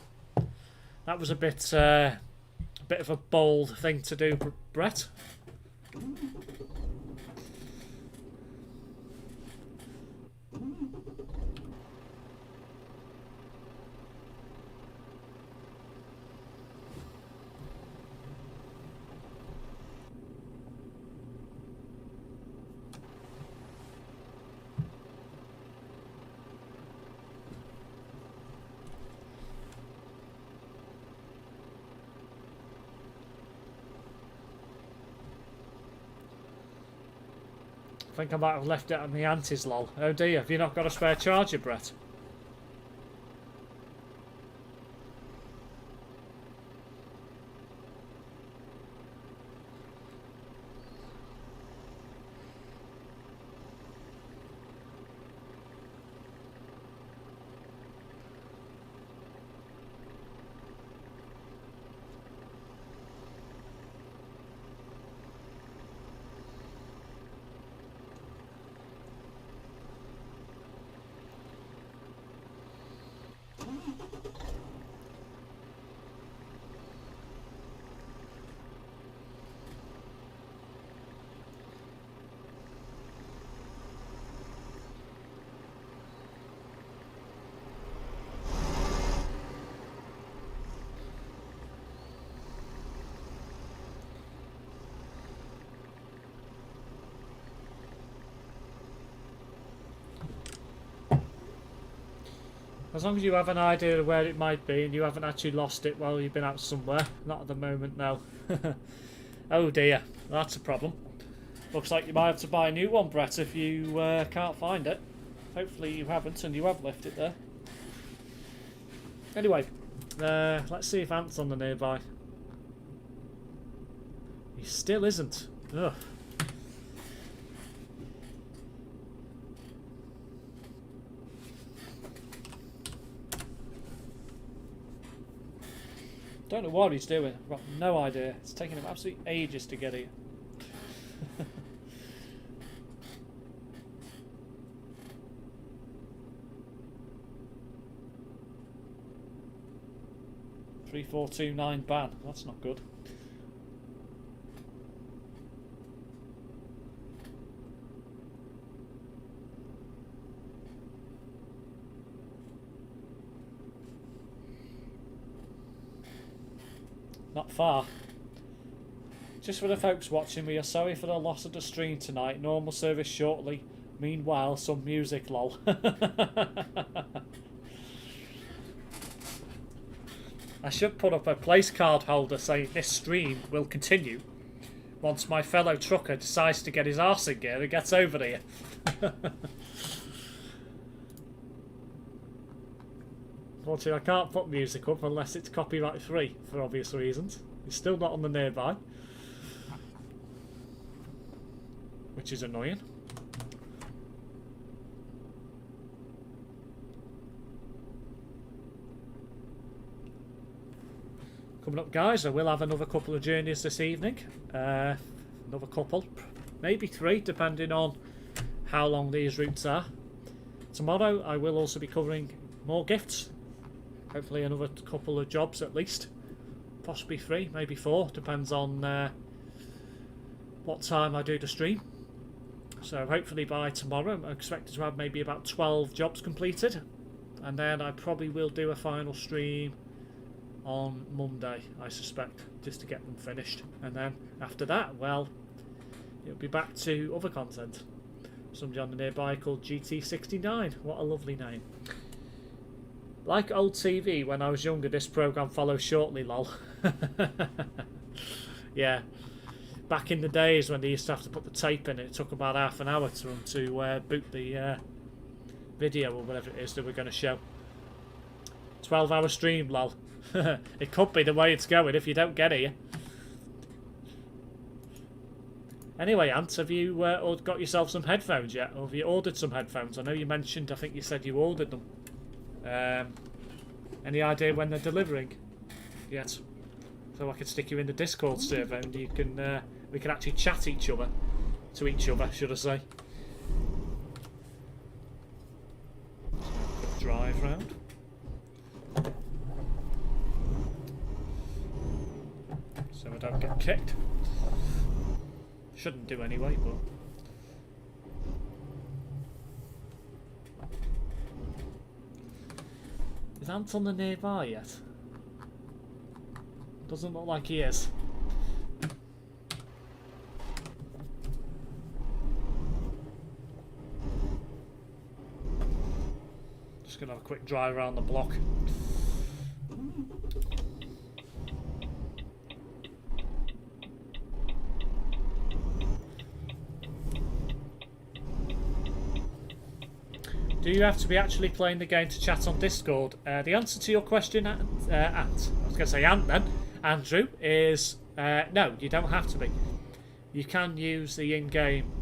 That was a bit of a bold thing to do, Brett. I think I might have left it on the antis, lol. Oh dear, have you not got a spare charger, Brett? As long as you have an idea of where it might be and you haven't actually lost it while you've been out somewhere. Not at the moment, no. Oh dear, that's a problem. Looks like you might have to buy a new one, Brett, if you can't find it. Hopefully you haven't and you have left it there. Anyway, let's see if Ant's on the nearby. He still isn't. Ugh. Don't know what he's doing. I've got no idea. It's taking him absolutely ages to get here. 3429 ban. That's not good. Not far. Just for the folks watching, we are sorry for the loss of the stream tonight. Normal service shortly. Meanwhile, some music, lol. I should put up a place card holder saying this stream will continue once my fellow trucker decides to get his arse in gear and gets over here. Unfortunately, I can't put music up unless it's copyright free for obvious reasons. It's still not on the nearby, which is annoying. Coming up, guys, I will have another couple of journeys this evening. No another couple, maybe 3, depending on how long these routes are. Tomorrow I will also be covering more gifts, hopefully another couple of jobs at least, possibly 3, maybe 4, depends on what time I do the stream. So hopefully by tomorrow I'm expected to have maybe about 12 jobs completed, and then I probably will do a final stream on Monday, I suspect, just to get them finished. And then after that, well, it'll be back to other content. Somebody on the nearby called GT69. What a lovely name. Like old TV, when I was younger, this programme follows shortly, lol. Yeah. Back in the days when they used to have to put the tape in, it took about half an hour to boot the video or whatever it is that we're going to show. 12-hour stream, lol. It could be the way it's going if you don't get here. Anyway, Ant, have you got yourself some headphones yet? Or have you ordered some headphones? I know you mentioned, I think you said you ordered them. Any idea when they're delivering yet? So I can stick you in the Discord server and you can we can actually chat to each other, should I say. Quick drive round. So I don't get kicked. Shouldn't do anyway, but... Is Ant on the nearby yet? Doesn't look like he is. Just gonna have a quick drive around the block. Do you have to be actually playing the game to chat on Discord? The answer to your question, Ant, I was going to say Ant then, Andrew, is no, you don't have to be. You can use the in-game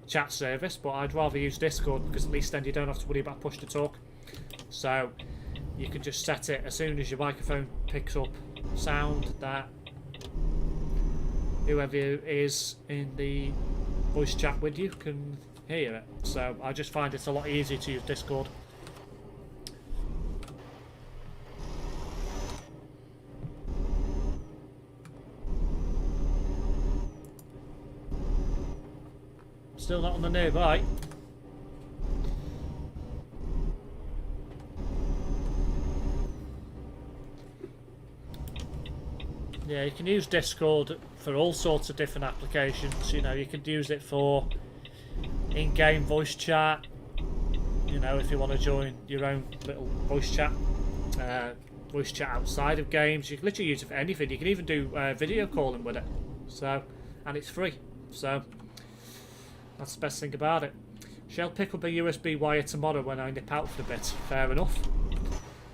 chat service, but I'd rather use Discord because at least then you don't have to worry about push to talk. So you can just set it as soon as your microphone picks up sound that whoever is in the voice chat with you can hear it. So I just find it a lot easier to use Discord. Still not on the nearby. Yeah, you can use Discord for all sorts of different applications. You know, you can use it for in-game voice chat, you know, if you want to join your own little voice chat outside of games. You can literally use it for anything. You can even do video calling with it, so, and it's free, so that's the best thing about it. Shall pick up a USB wire tomorrow when I nip out for a bit. Fair enough.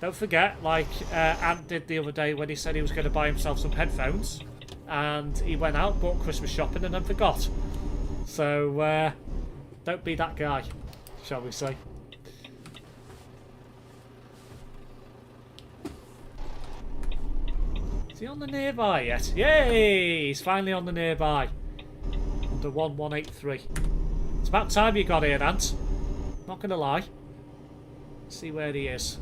Don't forget, like Ant did the other day when he said he was going to buy himself some headphones, and he went out, bought Christmas shopping, and then forgot. So don't be that guy, shall we say. Is he on the nearby yet? Yay! He's finally on the nearby. Under 1183. It's about time you got here, Ant. Not gonna lie. Let's see where he is.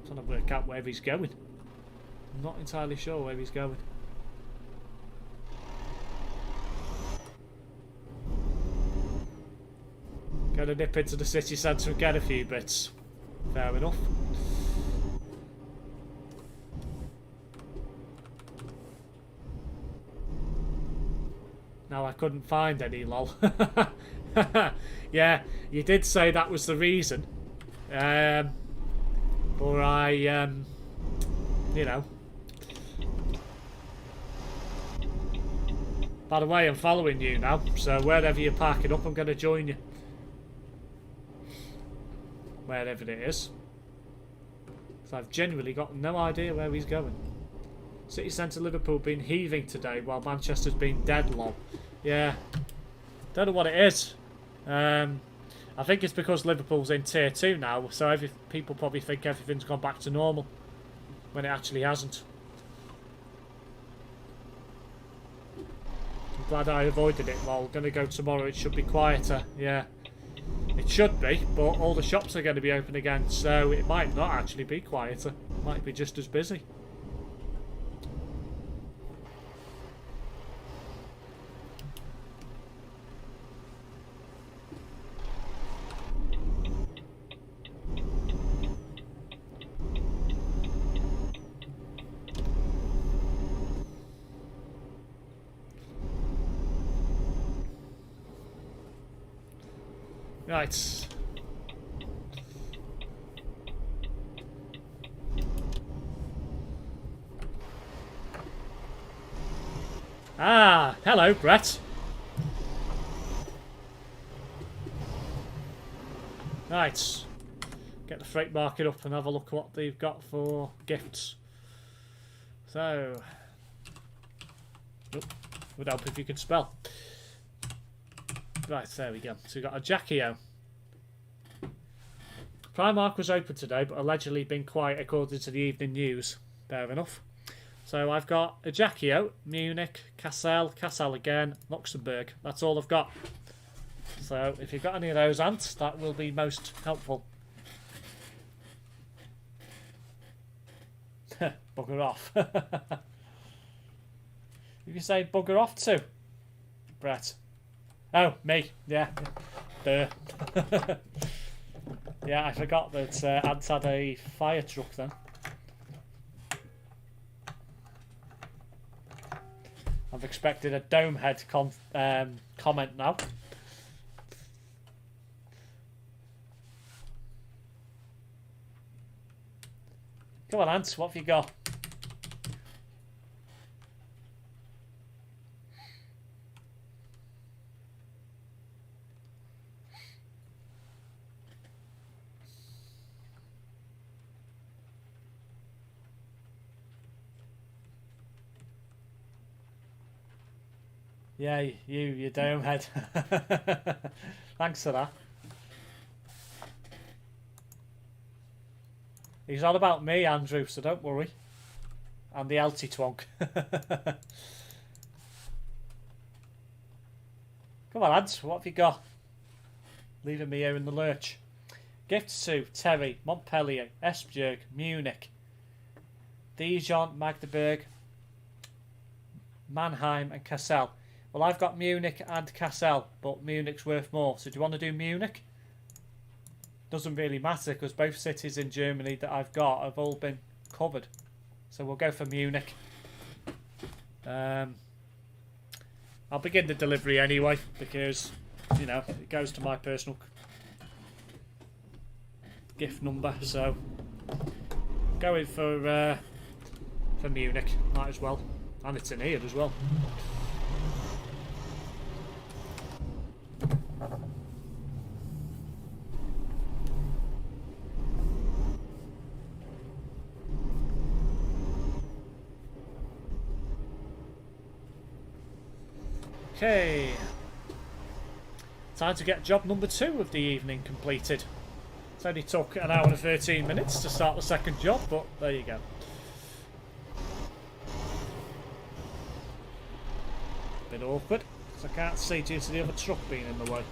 I'm trying to work out where he's going. I'm not entirely sure where he's going. Gonna nip into the city centre and get a few bits. Fair enough. No, I couldn't find any, lol. Yeah, you did say that was the reason. But I, you know. By the way, I'm following you now, so wherever you're parking up, I'm going to join you. Wherever it is. So I've genuinely got no idea where he's going. City Centre Liverpool been heaving today while Manchester's been dead, lol. Yeah. Don't know what it is. I think it's because Liverpool's in Tier 2 now, so people probably think everything's gone back to normal, when it actually hasn't. I'm glad I avoided it. Well, going to go tomorrow. It should be quieter. Yeah. It should be, but all the shops are going to be open again, so it might not actually be quieter. It might be just as busy. Right. Ah, hello, Brett. Right. Get the freight market up and have a look at what they've got for gifts. So, would help if you could spell. Right, there we go. So we've got a Jackie-O. Primark was open today, but allegedly been quiet according to the evening news. Fair enough. So I've got a Jackie-O, Munich, Kassel, Kassel again, Luxembourg. That's all I've got. So if you've got any of those, ants, that will be most helpful. Bugger off. You can say bugger off too, Brett. Oh, me. Yeah. Duh. Yeah, I forgot that Ant had a fire truck then. I've expected a Domehead comment now. Come on, Ant, what have you got? Yeah, you Domehead. Thanks for that. He's all about me, Andrew, so don't worry. And the LT twonk. Come on, lads, what have you got? Leaving me here in the lurch. Gifts to Terry, Montpellier, Esbjerg, Munich, Dijon, Magdeburg, Mannheim and Kassel. Well, I've got Munich and Kassel, but Munich's worth more. So do you want to do Munich? Doesn't really matter because both cities in Germany that I've got have all been covered. So we'll go for Munich. I'll begin the delivery anyway because, you know, it goes to my personal gift number. So going for Munich, might as well. And it's in here as well. Okay, time to get job number 2 of the evening completed. It only took an hour and 13 minutes to start the second job, but there you go. Bit awkward, because I can't see due to the other truck being in the way.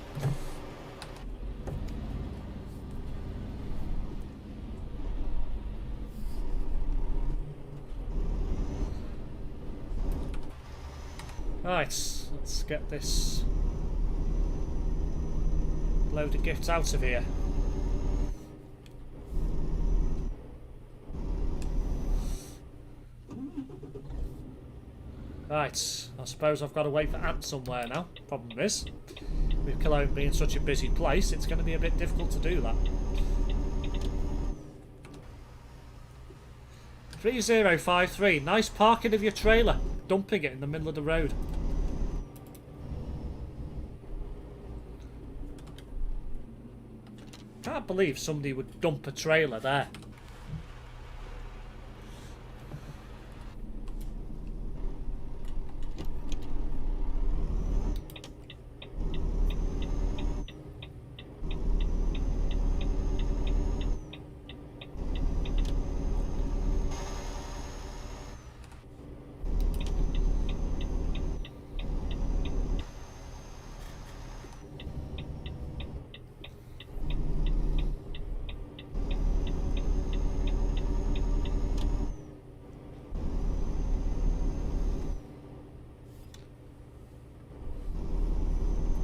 Right, let's get this load of gifts out of here. Right, I suppose I've got to wait for Ant somewhere now. Problem is, with Cologne being such a busy place, it's going to be a bit difficult to do that. 3053, nice parking of your trailer, dumping it in the middle of the road. Can't believe somebody would dump a trailer there.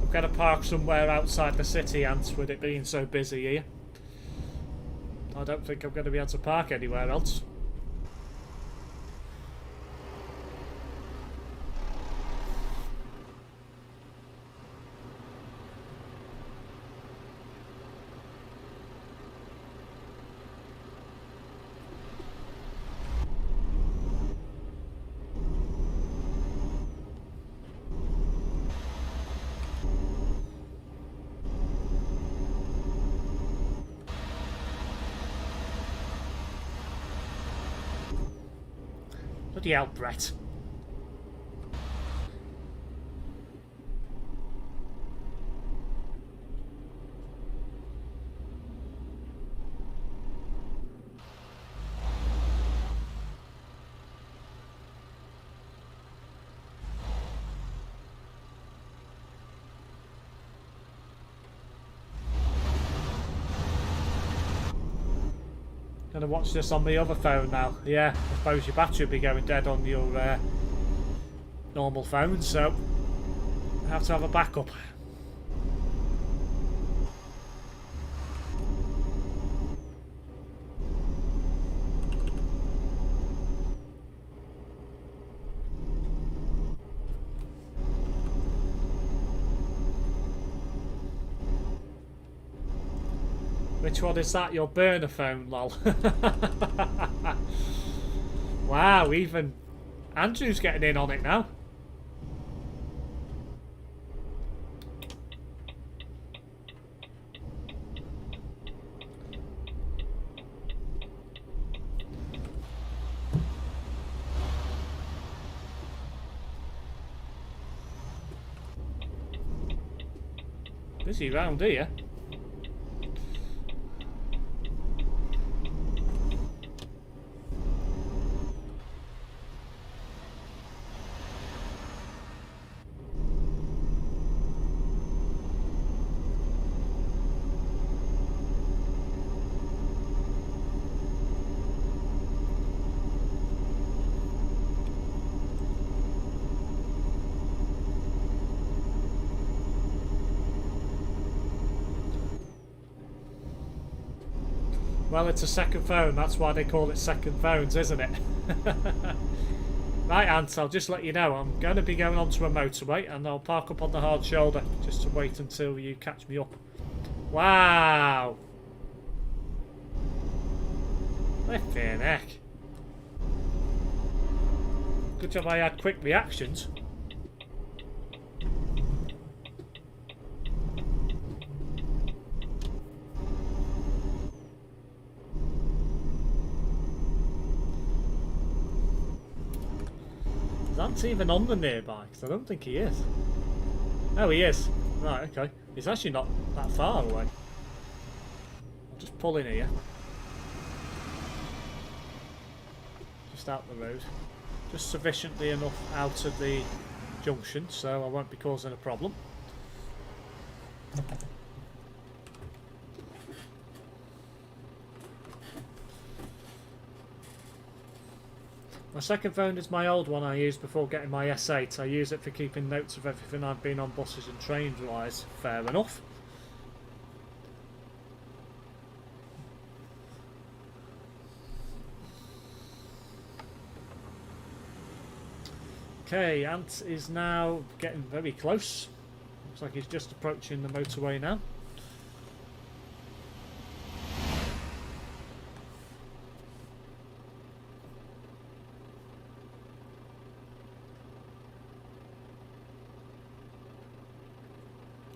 I'm going to park somewhere outside the city, Ant, with it being so busy here. I don't think I'm going to be able to park anywhere else. Bloody hell, Brett. Gonna watch this on the other phone now. Yeah, I suppose your battery will be going dead on your normal phone, so I have to have a backup. Which one is that? Your burner phone, lol. Wow, even Andrew's getting in on it now. Busy round here. Well, it's a second phone, that's why they call it second phones, isn't it? Right, Ant, I'll just let you know, I'm going to be going onto a motorway and I'll park up on the hard shoulder just to wait until you catch me up. Wow! Flippin' heck. Good job I had quick reactions. That's even on the nearby, because I don't think he is. Oh, he is. Right, okay. He's actually not that far away. I'll just pull in here. Just out the road. Just sufficiently enough out of the junction, so I won't be causing a problem. My second phone is my old one I used before getting my S8. I use it for keeping notes of everything I've been on buses and trains wise. Fair enough. Okay, Ant is now getting very close. Looks like he's just approaching the motorway now.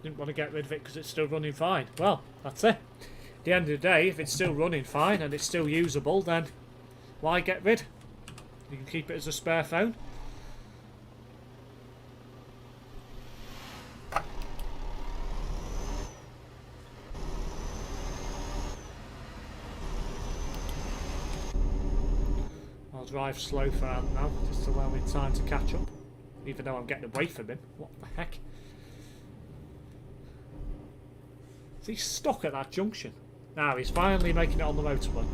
Didn't want to get rid of it because it's still running fine. Well, that's it. At the end of the day, if it's still running fine and it's still usable, then why get rid? You can keep it as a spare phone. I'll drive slow for Ant now, just to allow me time to catch up. Even though I'm getting away from him. What the heck? Is he stuck at that junction? Now he's finally making it on the motorway.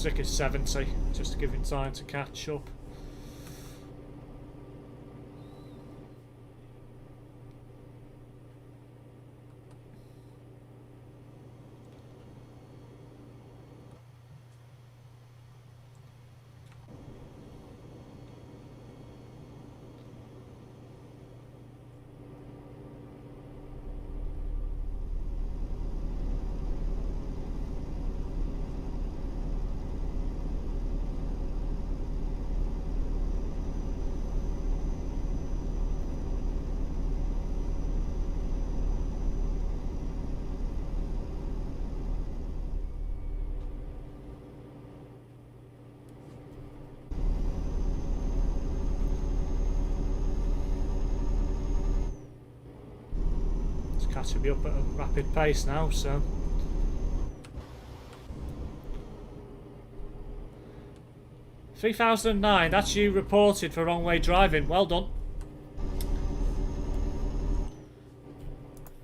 stick at 70, just to give him time to catch up. Catching me up at a rapid pace now, so 3009, that's you reported for wrong way driving. Well done.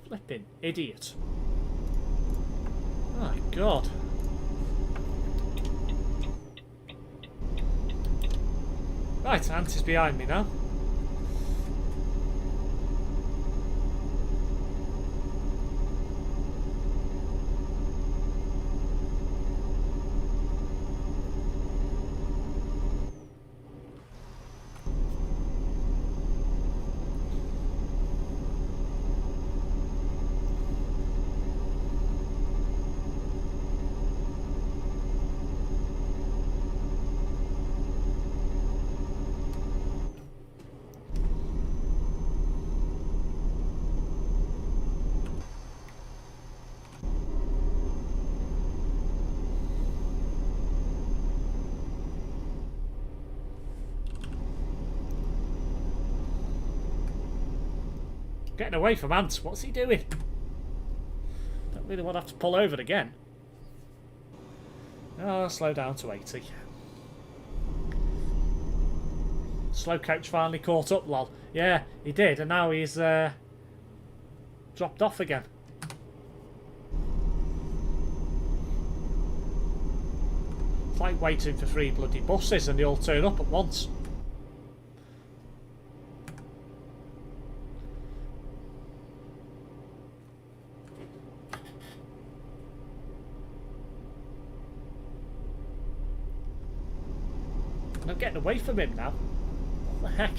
Flipping idiot. My God. Right, Ant behind me now. Getting away from Ant. What's he doing? Don't really want to have to pull over again. Oh, slow down to 80. Slow coach finally caught up, lol. Yeah, he did, and now he's dropped off again. It's like waiting for 3 bloody buses and they all turn up at once. I'm getting away from him now. What the heck?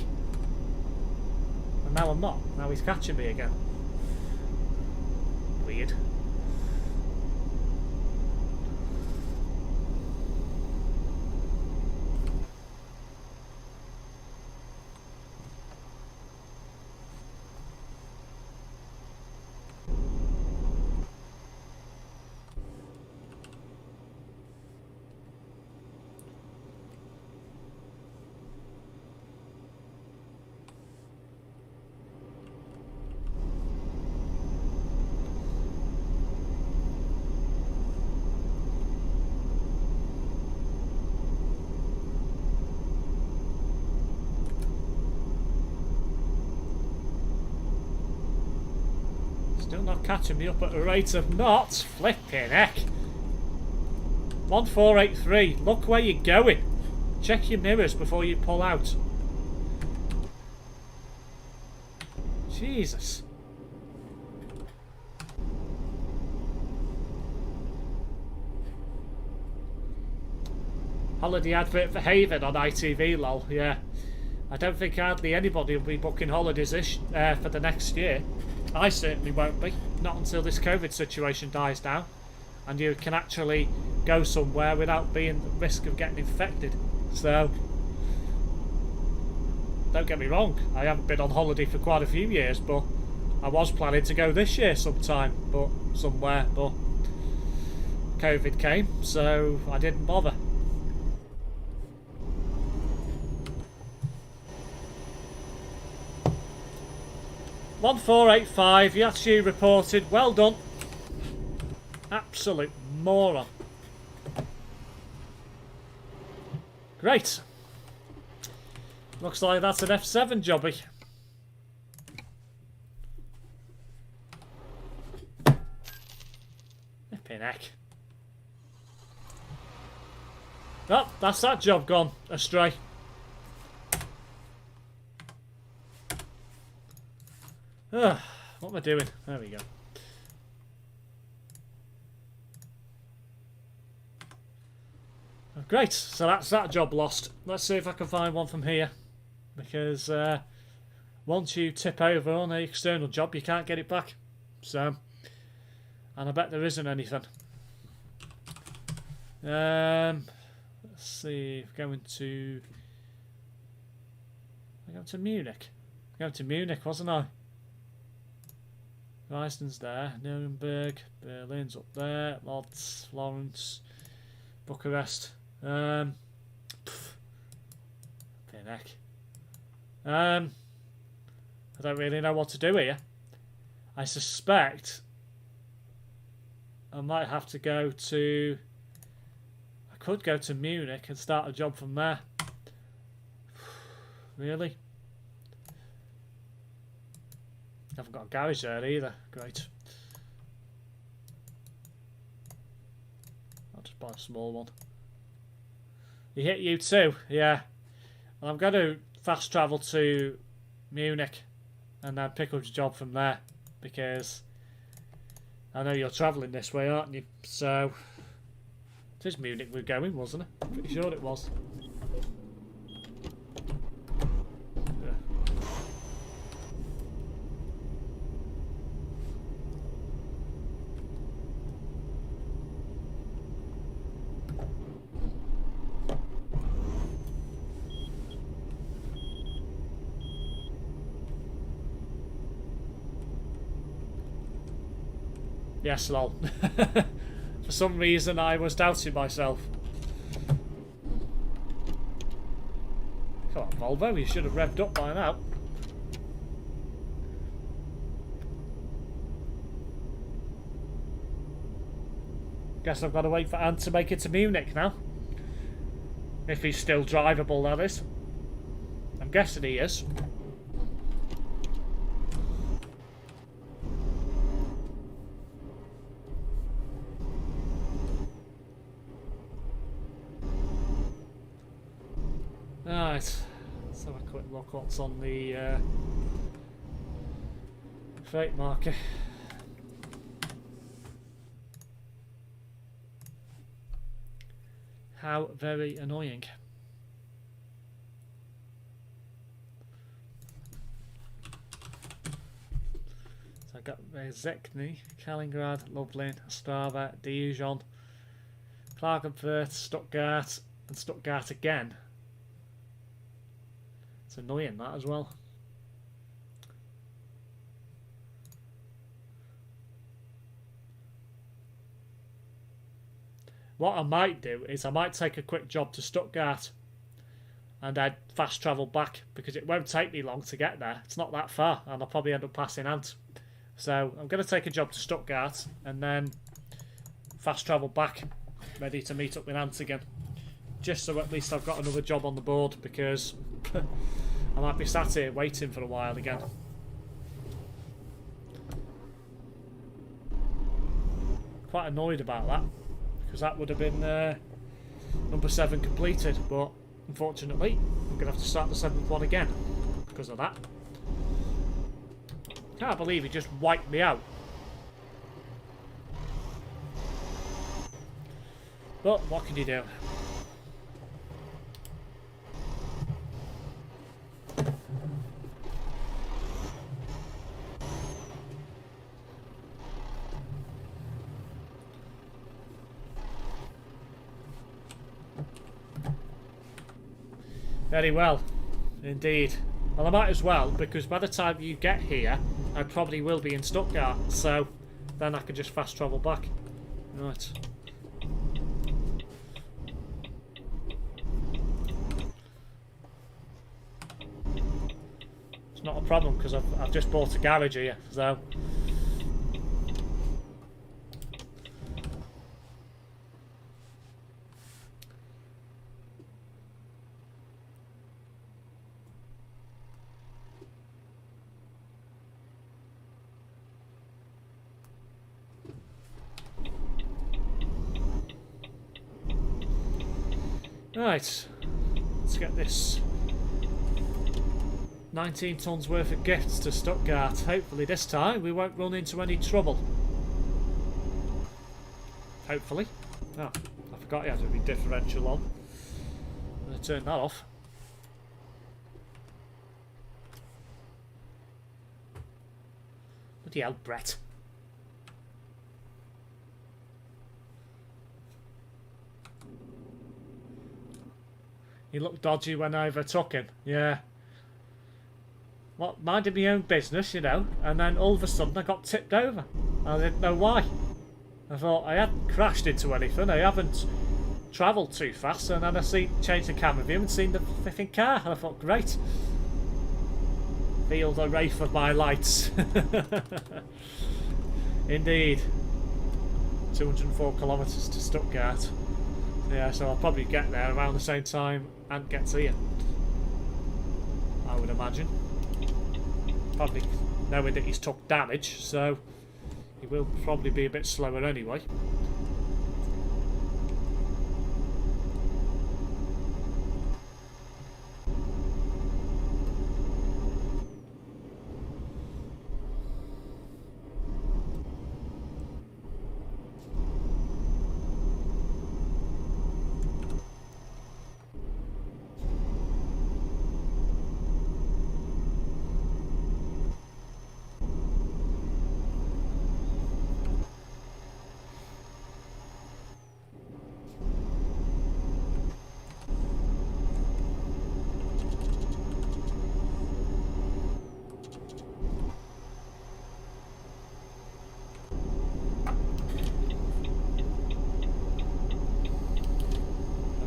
And now I'm not. Now he's catching me again. Weird. Still not catching me up at a rate of knots. Flipping heck. 1483. Look where you're going. Check your mirrors before you pull out. Jesus. Holiday advert for Haven on ITV, lol. Yeah. I don't think hardly anybody will be booking holidays for the next year. I certainly won't be. Not until this COVID situation dies down and you can actually go somewhere without being at risk of getting infected. So, don't get me wrong, I haven't been on holiday for quite a few years, but I was planning to go this year sometime, but somewhere, but COVID came, so I didn't bother. One 1485, yes, you reported. Well done. Absolute moron. Great. Looks like that's an F7 jobby. Flipping heck. that's that job gone astray. Ugh, what am I doing? There we go. Oh, great, so that's that job lost. Let's see if I can find one from here. Because once you tip over on an external job, you can't get it back. So, and I bet there isn't anything. Let's see, going to Munich. Going to Munich, wasn't I? Dresden's there, Nuremberg, Berlin's up there, Lodz, Florence, Bucharest. Heck. I don't really know what to do here. I suspect I might have to go to... I could go to Munich and start a job from there. Really? I haven't got a garage there either. Great. I'll just buy a small one. You hit you too? Yeah. Well, I'm going to fast travel to Munich and then pick up your job from there, because I know you're travelling this way, aren't you? So it is Munich we're going, wasn't it? Pretty sure it was. Yes, lol. For some reason I was doubting myself. Come on, Volvo, you should have revved up by now. Guess I've got to wait for Ant to make it to Munich now. If he's still drivable, that is. I'm guessing he is. Right, let's have a quick look what's on the freight marker. How very annoying. So I got Rezekny, Kaliningrad, Lublin, Ostrava, Dijon, Klagenfurt, Stuttgart, and Stuttgart again. It's annoying, that as well. What I might do is I might take a quick job to Stuttgart and I'd fast travel back, because it won't take me long to get there. It's not that far and I'll probably end up passing Ant. So I'm going to take a job to Stuttgart and then fast travel back, ready to meet up with Ant again. Just so at least I've got another job on the board, because I might be sat here waiting for a while again. Quite annoyed about that, because that would have been number 7 completed, but unfortunately I'm going to have to start the 7th one again because of that. Can't believe he just wiped me out. But what can you do? Very well, indeed. Well, I might as well, because by the time you get here, I probably will be in Stuttgart, so then I can just fast travel back. Right. It's not a problem, because I've just bought a garage here, so... Right, let's get this 19 tons worth of gifts to Stuttgart. Hopefully this time we won't run into any trouble. Hopefully. Oh, I forgot you had to be differential on. I'm going to turn that off. Bloody hell, Brett. He looked dodgy when I overtook him. Yeah. Well, minding my own business, you know, and then all of a sudden I got tipped over. I didn't know why. I thought I hadn't crashed into anything, I haven't travelled too fast, and then I changed the camera view and seen the flipping car, and I thought, great. Feel the wraith of my lights. Indeed. 204 kilometres to Stuttgart. Yeah, so I'll probably get there around the same time and get to you. I would imagine. Probably knowing that he's took damage, so he will probably be a bit slower anyway.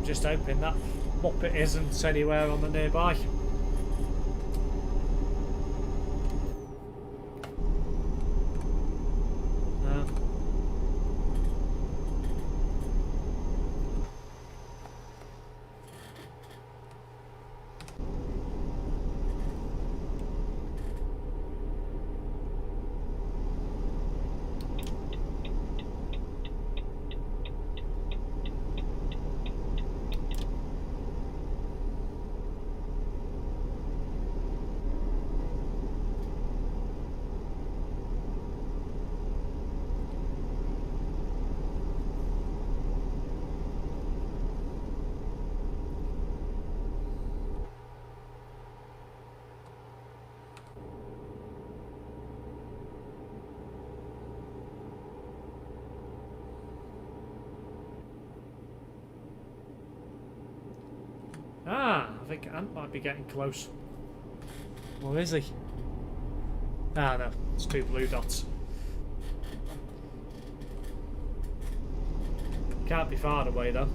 Just hoping that Muppet isn't anywhere on the nearby. No. Ah, I think Ant might be getting close. Or is he? Ah, no, it's two blue dots. Can't be far away though.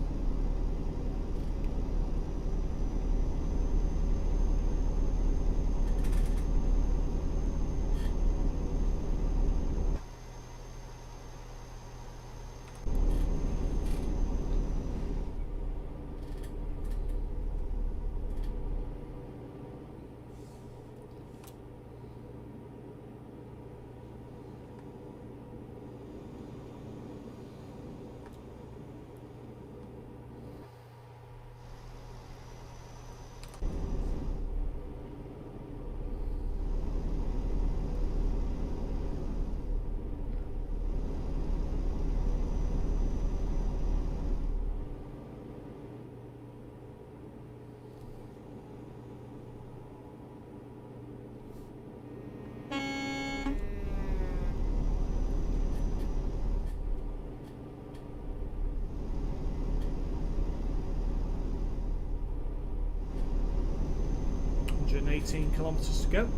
And 18 kilometres to go.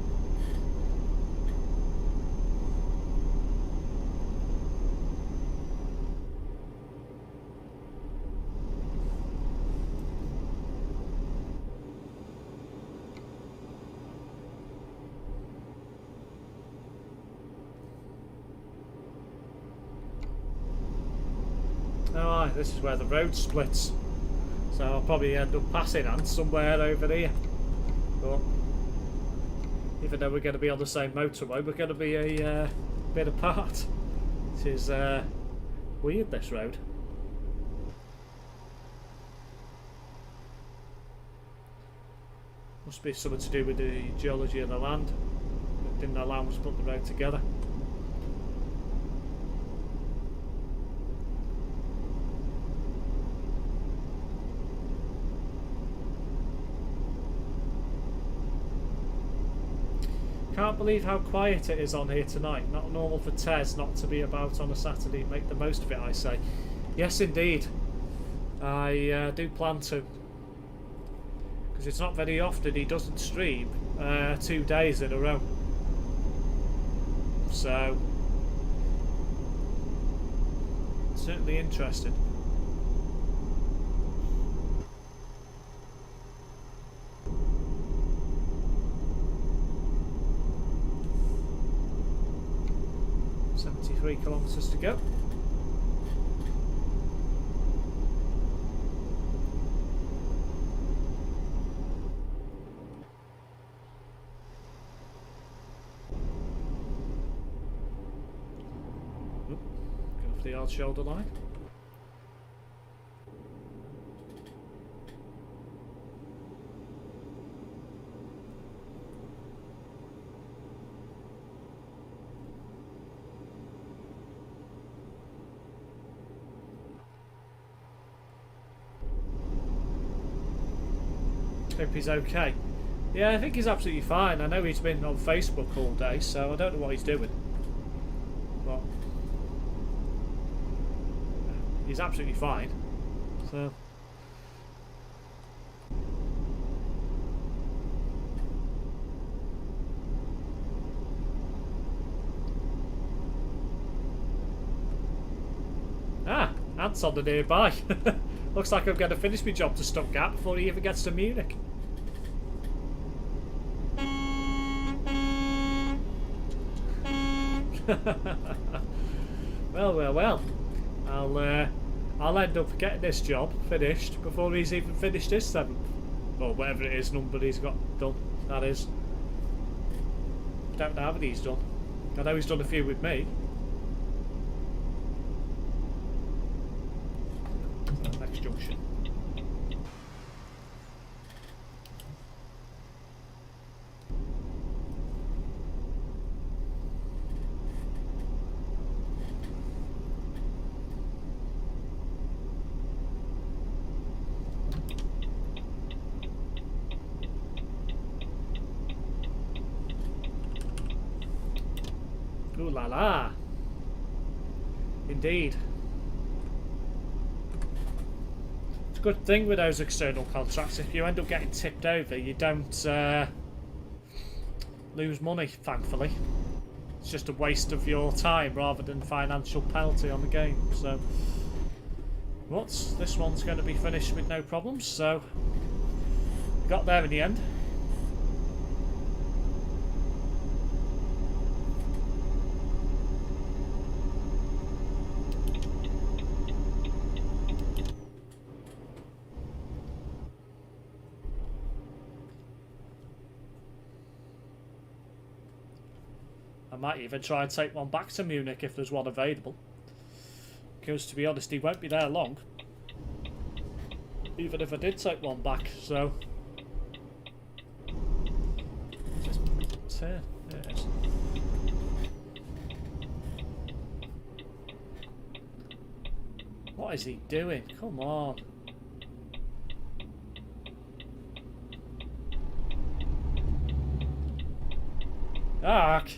Oh, this is where the road splits, so I'll probably end up passing Ant somewhere over here. But even though we're going to be on the same motorway, we're going to be a bit apart. This is weird, this road. Must be something to do with the geology of the land. It didn't allow us to put the road together. Can't believe how quiet it is on here tonight. Not normal for Tez not to be about on a Saturday. Make the most of it, I say. Yes, indeed. I do plan to. Because it's not very often he doesn't stream 2 days in a row. So, certainly interesting. Kilometres to go. Go off the odd shoulder line. Hope he's okay. Yeah, I think he's absolutely fine. I know he's been on Facebook all day, so I don't know what he's doing. But he's absolutely fine. So Ant's on the nearby. Looks like I'm going to finish my job to Stuttgart before he even gets to Munich. Well. I'll end up getting this job finished before he's even finished his 7th. Or whatever it is number he's got done, that is. Don't know how many he's done. I know he's done a few with me. So, next junction. Ooh la la. Indeed. It's a good thing with those external contracts. If you end up getting tipped over, you don't lose money, thankfully. It's just a waste of your time rather than financial penalty on the game. So, this one's going to be finished with no problems. So, got there in the end. I might even try and take one back to Munich if there's one available. Because to be honest, he won't be there long. Even if I did take one back, so... It's here. There it is. What is he doing? Come on. Ark!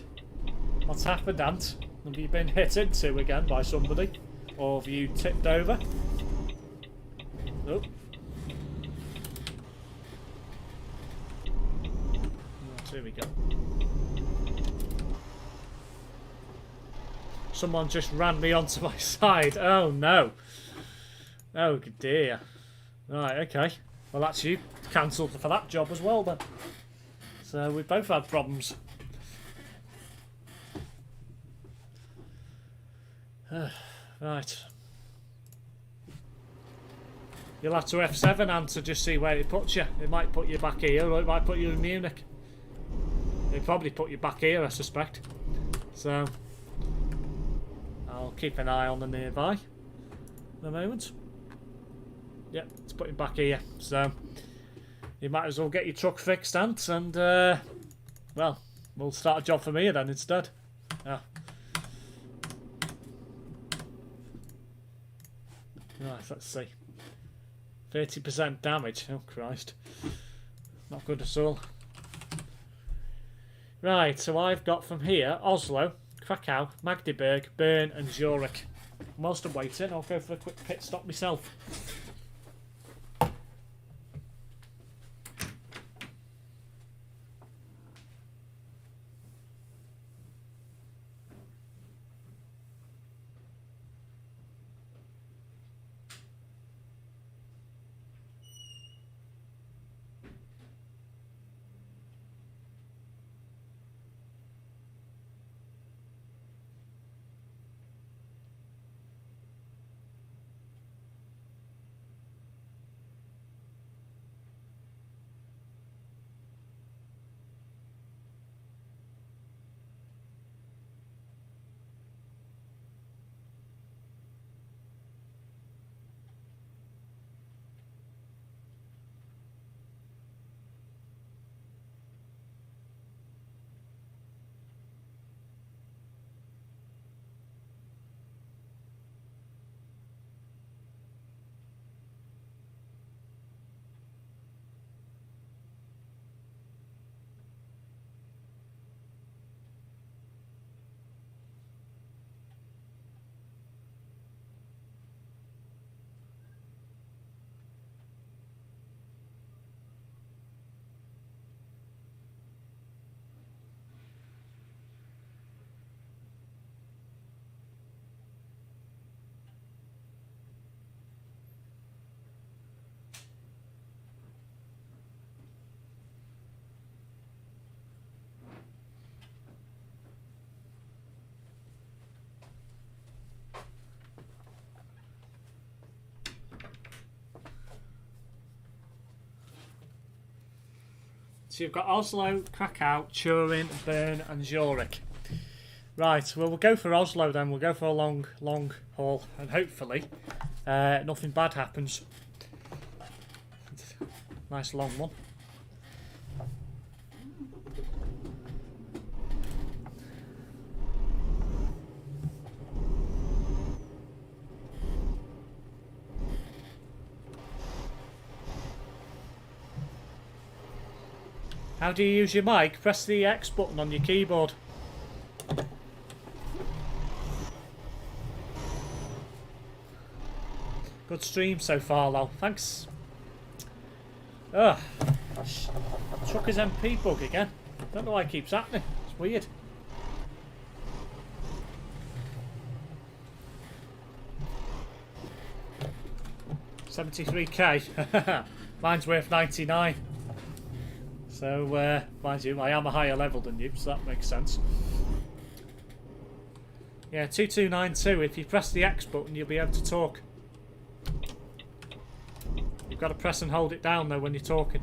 What's happened, Ant? Have you been hit into again by somebody? Or have you tipped over? Nope. Here we go. Someone just ran me onto my side. Oh no. Oh dear. Right, okay. Well, that's you cancelled for that job as well then. So we've both had problems. Right. You'll have to F7 and to just see where it puts you. It might put you back here, or it might put you in Munich. It'll probably put you back here, I suspect. So I'll keep an eye on the nearby at the moment. Yep, it's putting back here. So You might as well get your truck fixed, Ant, and well, we'll start a job from here then instead. Yeah. Right, let's see. 30% damage. Oh Christ. Not good at all. Right, so I've got from here Oslo, Krakow, Magdeburg, Bern and Zurich. Whilst I'm waiting, I'll go for a quick pit stop myself. So you've got Oslo, Krakow, Turin, Bern and Zurich. Right, well we'll go for Oslo then. We'll go for a long haul and hopefully nothing bad happens. Nice long one. How do you use your mic? Press the X button on your keyboard. Good stream so far, lol. Thanks. Ugh. TruckersMP bug again. Don't know why it keeps happening. It's weird. $73k. Mine's worth 99. So, mind you, I am a higher level than you, so that makes sense. Yeah, 2292. If you press the X button, you'll be able to talk. You've got to press and hold it down, though, when you're talking.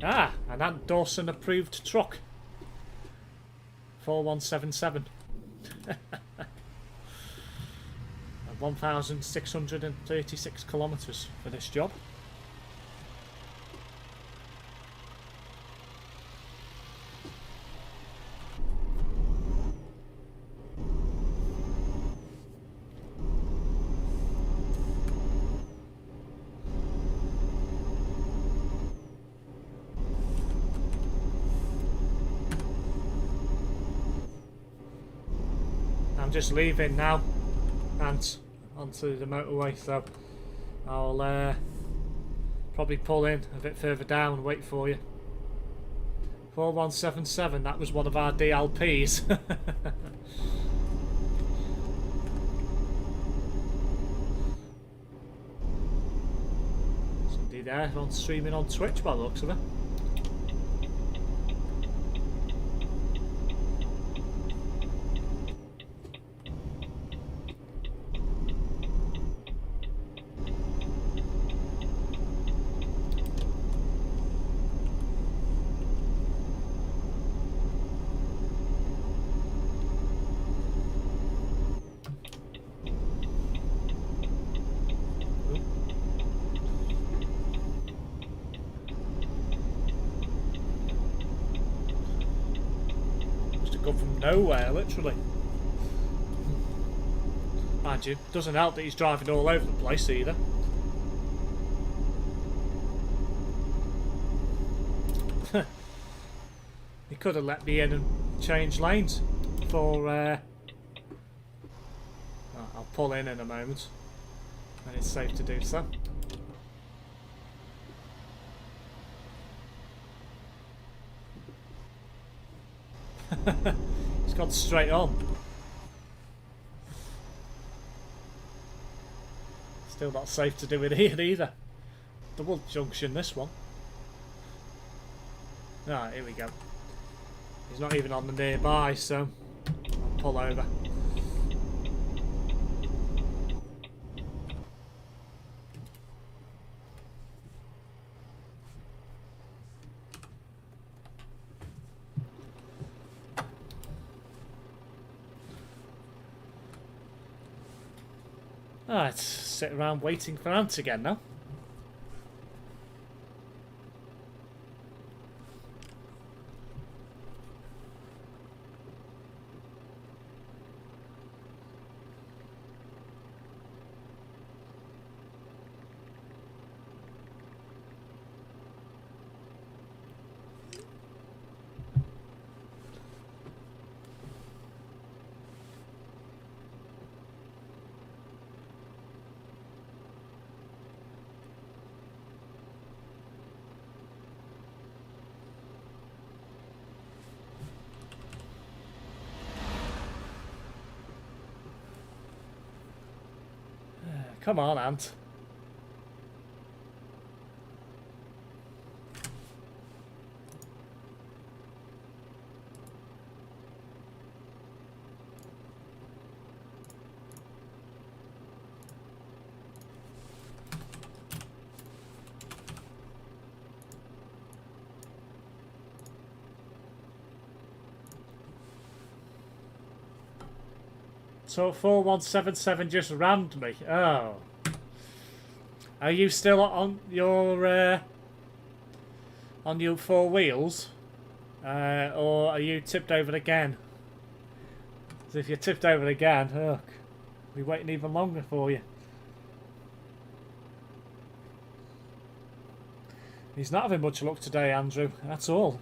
Ah, an Ant Dawson approved truck. 4177. 1,636 kilometres for this job. I'm just leaving now and onto the motorway, so I'll probably pull in a bit further down and wait for you. 4177, that was one of our DLPs. Somebody there on streaming on Twitch by the looks of it. to come from nowhere, literally. Mind you, doesn't help that he's driving all over the place either. He could have let me in and change lanes for... I'll pull in a moment when it's safe to do so. He's gone straight on. Still not safe to do it here either. Double junction this one. Ah, here we go. He's not even on the nearby, so I'll pull over. Let's sit around waiting for Ant again now. Come on, Ant. So 4177 just rammed me. Oh. Are you still on your four wheels? Or are you tipped over again? Because if you're tipped over again, look, we're waiting even longer for you. He's not having much luck today, Andrew. That's all.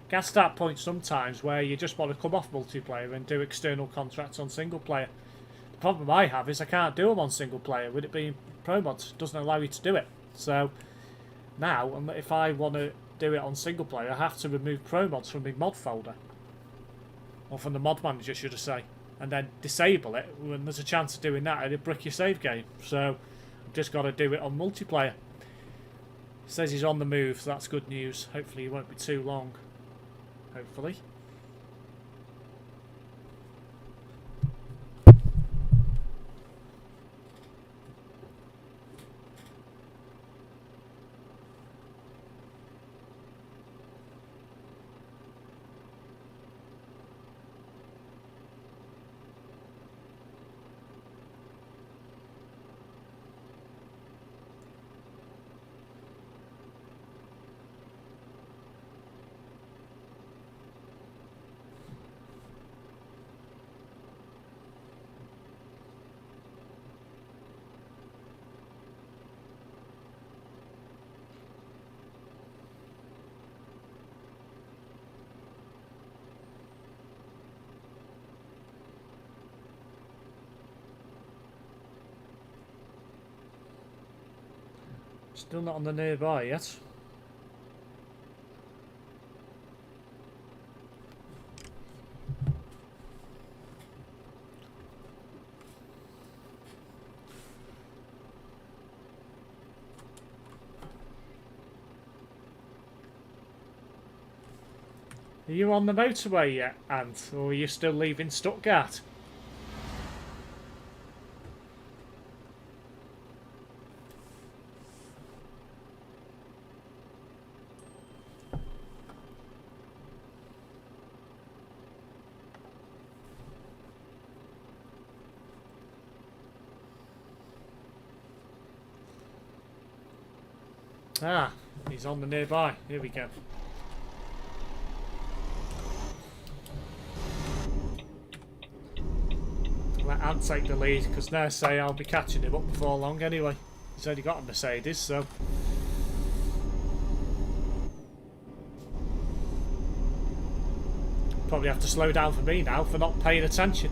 Gets to that point sometimes where you just want to come off multiplayer and do external contracts on single player. The problem I have is I can't do them on single player. With it being pro mods, it doesn't allow you to do it. So now, if I want to do it on single player, I have to remove pro mods from my mod folder, or from the mod manager, should I say, and then disable it. When there's a chance of doing that, it'll brick your save game. So I've just got to do it on multiplayer. He says he's on the move, so that's good news. Hopefully he won't be too long. Hopefully. Still not on the nearby yet. Are you on the motorway yet, Ant, or are you still leaving Stuttgart? Ah, he's on the nearby. Here we go. Let Ant take the lead, because they say I'll be catching him up before long anyway. He's only got a Mercedes, so... Probably have to slow down for me now for not paying attention.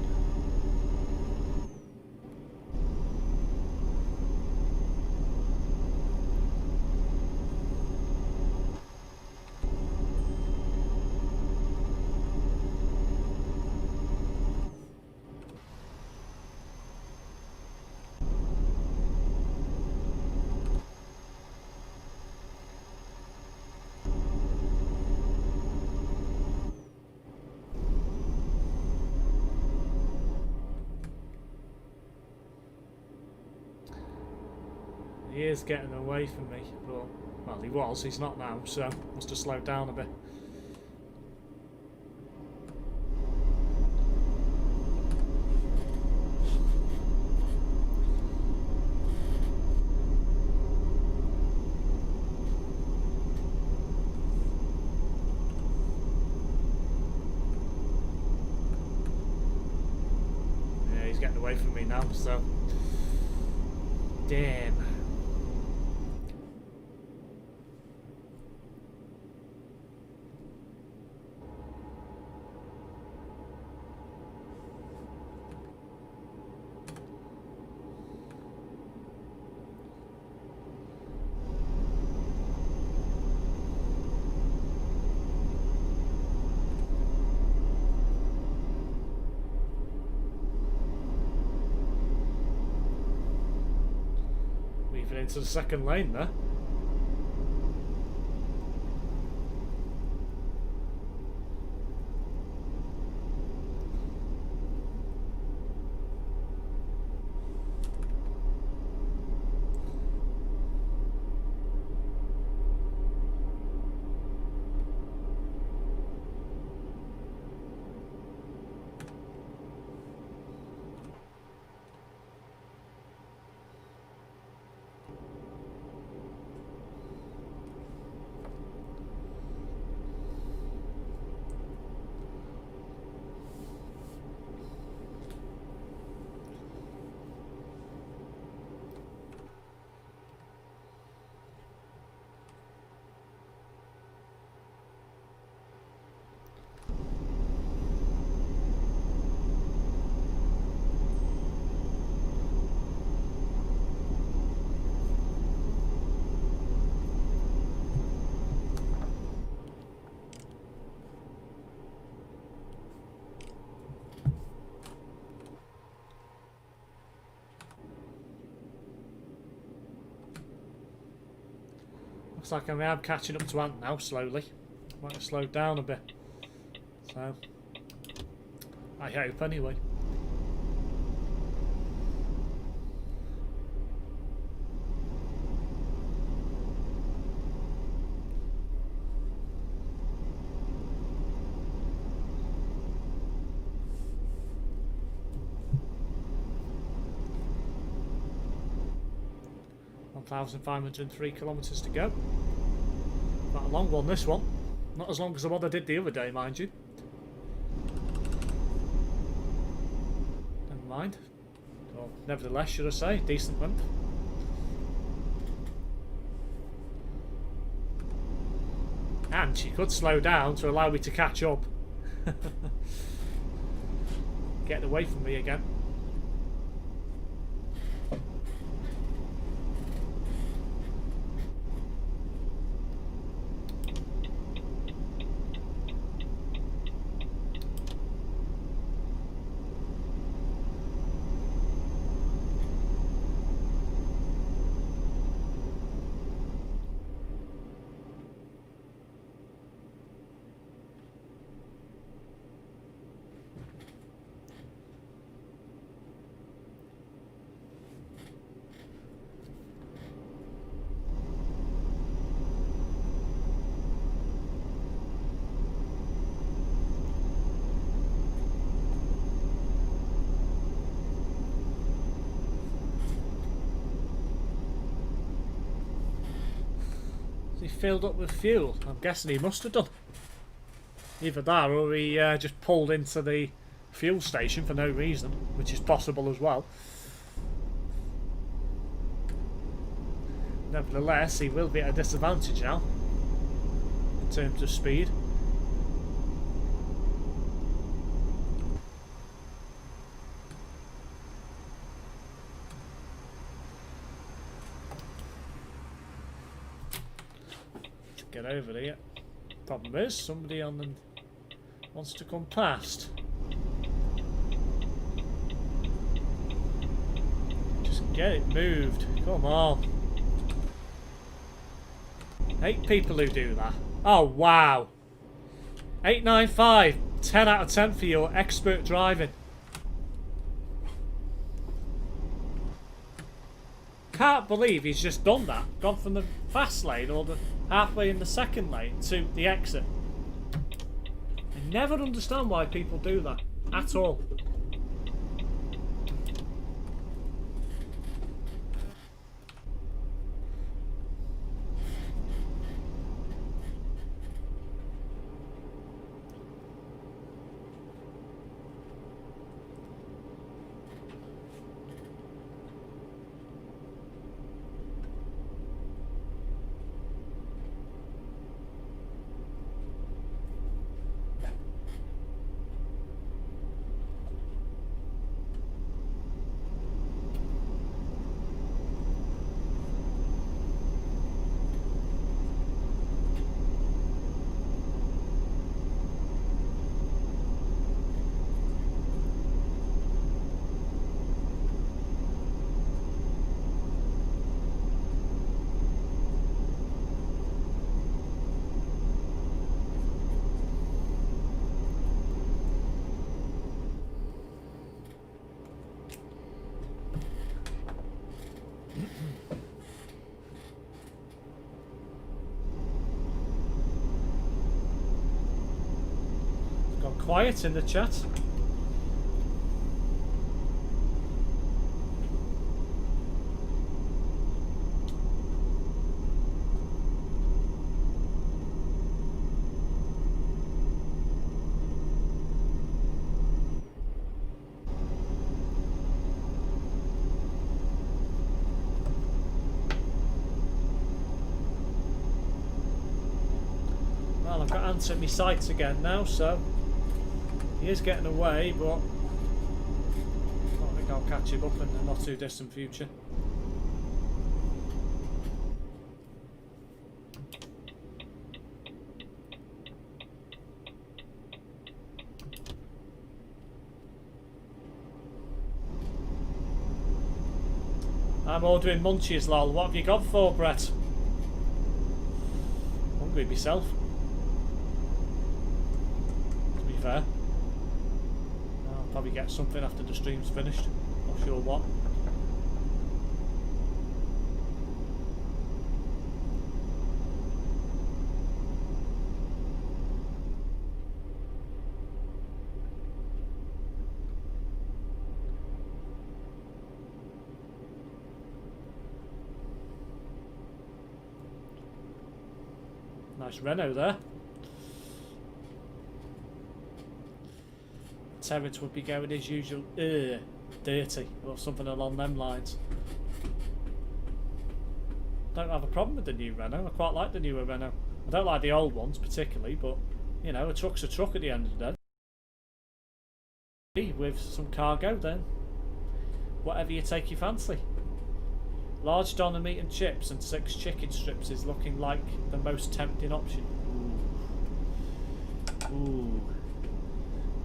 He is getting away from me, but, well, he was, he's not now, so must have slowed down a bit. Yeah, he's getting away from me now, so... Damn. Weaving into the second lane there. Looks like I am catching up to Ant now, slowly. Might have slowed down a bit. So, I hope anyway. £1,503 to go. Quite a long one, this one. Not as long as the one I did the other day, mind you. Never mind. Or nevertheless, should I say, decent length. And she could slow down to allow me to catch up. Getting away from me again. filled up with fuel? I'm guessing he must have done. Either that or he just pulled into the fuel station for no reason, which is possible as well. Nevertheless, he will be at a disadvantage now in terms of speed. Get over here. Problem is, somebody on them wants to come past. Just get it moved. Come on. 8 people who do that. Oh, wow. 895. 10 out of 10 for your expert driving. Can't believe he's just done that. Gone from the fast lane or the halfway in the second lane to the exit. I never understand why people do that at all. Quiet in the chat. Well, I've got Ant at my sights again now, so he is getting away, but I think I'll catch him up in the not too distant future. I'm ordering munchies, lol. What have you gone for, Brett? Hungry myself. To be fair. I'll probably get something after the stream's finished. Not sure what. Nice Renault there. Terrence would be going as usual, dirty, or something along them lines. Don't have a problem with the new Renault. I quite like the newer Renault. I don't like the old ones particularly, but you know, a truck's a truck at the end of the day. With some cargo, then whatever you take your fancy. Large doner meat and chips and 6 chicken strips is looking like the most tempting option. Ooh. Ooh.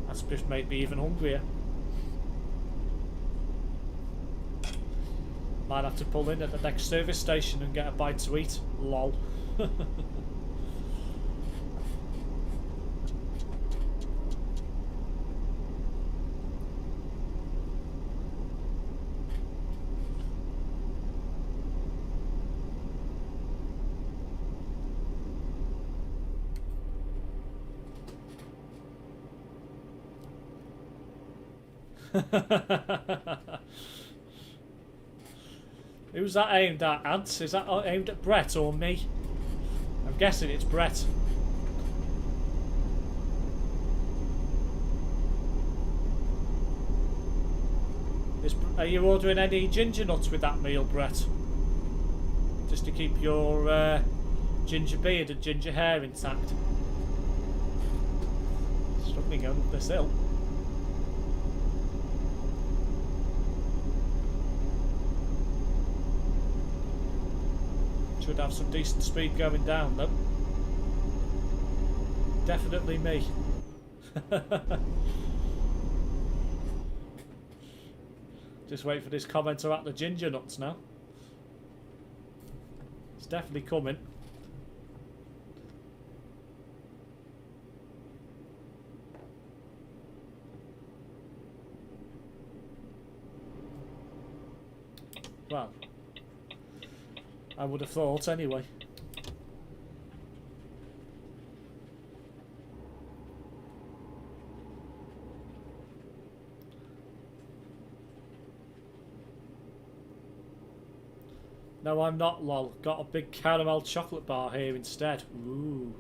That's just made me even hungrier. Might have to pull in at the next service station and get a bite to eat. Lol. Who's that aimed at, Ants? Is that aimed at Brett or me? I guessing it's Brett. Are you ordering any ginger nuts with that meal, Brett? Just to keep your ginger beard and ginger hair intact. Struggling going up this hill. Should have some decent speed going down though. Definitely me. Just wait for this commenter at the ginger nuts now. It's definitely coming. Well, I would have thought anyway. No, I'm not, lol. Got a big caramel chocolate bar here instead. Ooh.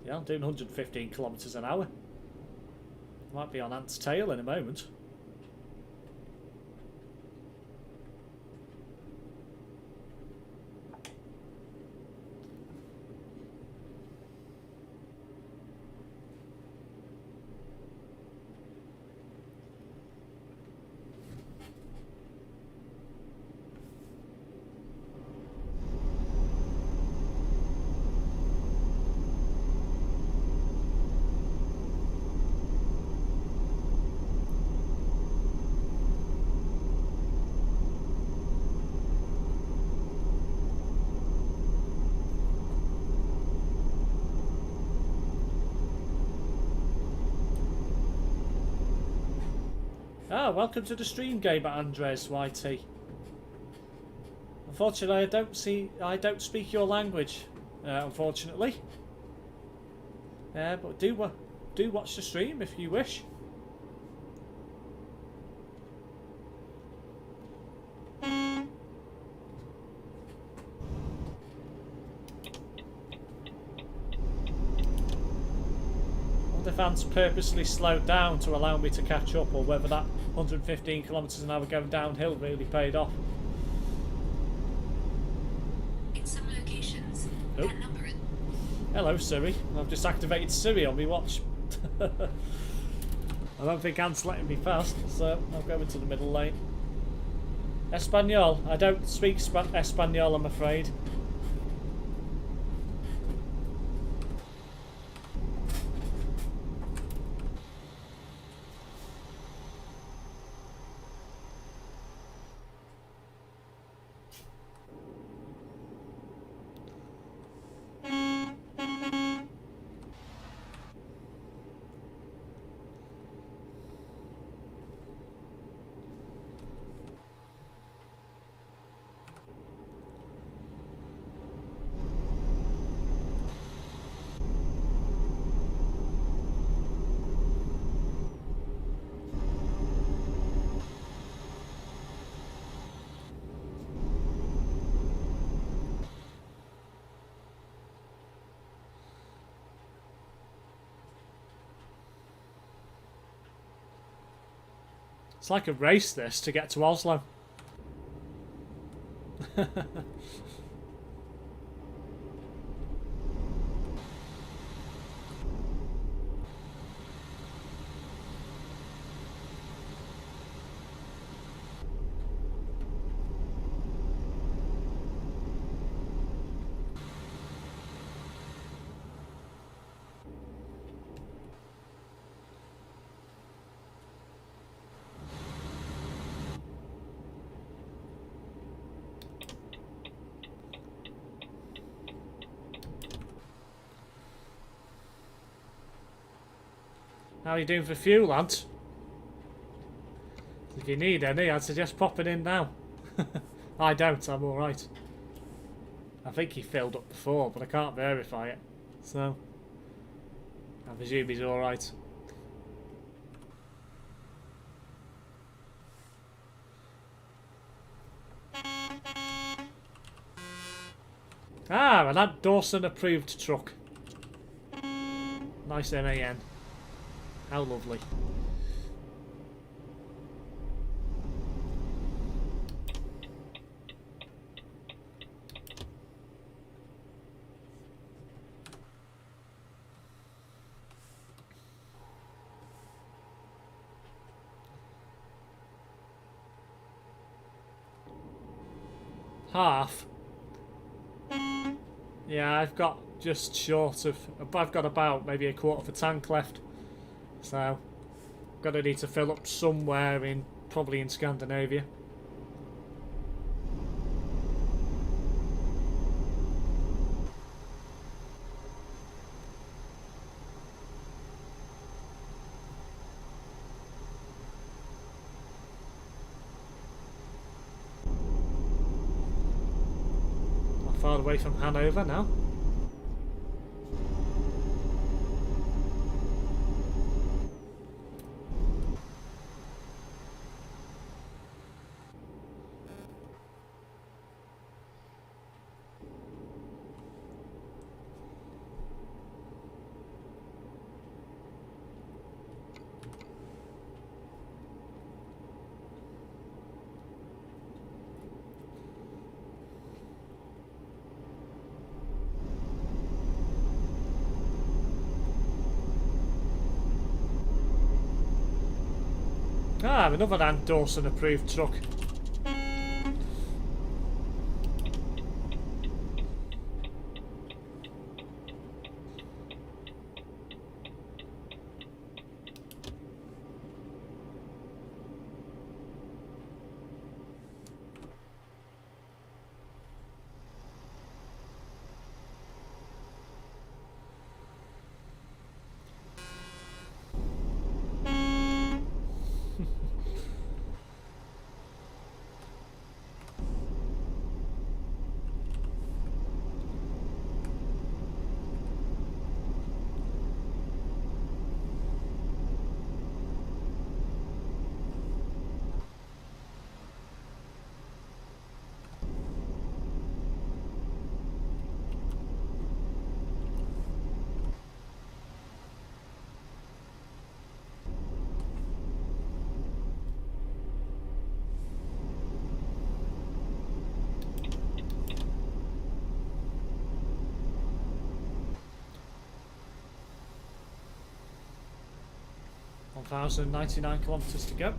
Yeah, I'm doing 115 kilometers an hour. Might be on Ant's tail in a moment. Ah, welcome to the stream, gamer Andres YT. Unfortunately, I don't speak your language. Unfortunately, but do watch the stream if you wish. The fans purposely slowed down to allow me to catch up, or whether that 115 kilometers an hour going downhill really paid off. In some locations, Oh. that number. Hello Siri. I've just activated Siri on my watch. I don't think Ant's letting me past, so I'll go into the middle lane. Espanol. I don't speak Espanol, I'm afraid. It's like a race this to get to Oslo. How are you doing for fuel, Ant? If you need any, I'd suggest popping in now. I don't, I'm alright. I think he filled up before, but I can't verify it. So, I presume he's alright. Ah, an Ant Dawson approved truck. Nice MAN. How lovely. Half. Yeah, I've got just short of. I've got about maybe a quarter of a tank left. So, I'm gonna need to fill up somewhere in, probably in Scandinavia. Not far away from Hanover now. Ah, another Ant Dawson approved truck. $1,099 kilometers to go.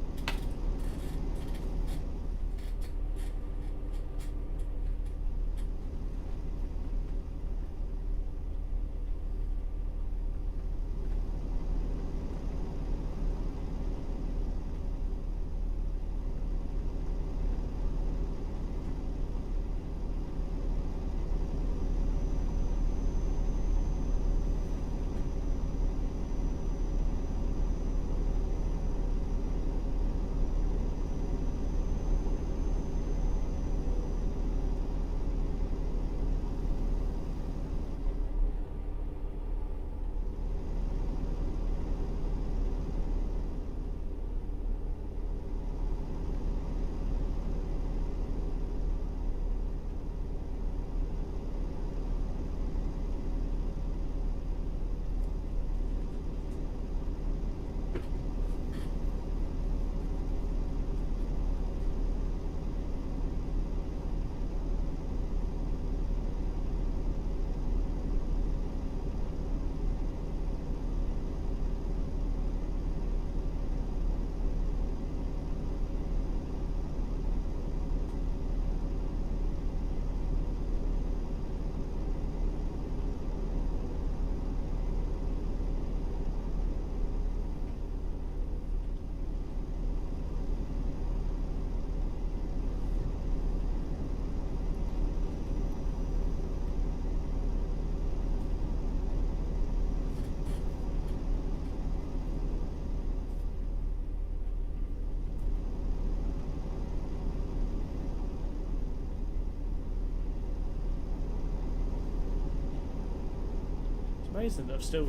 Amazing that I've still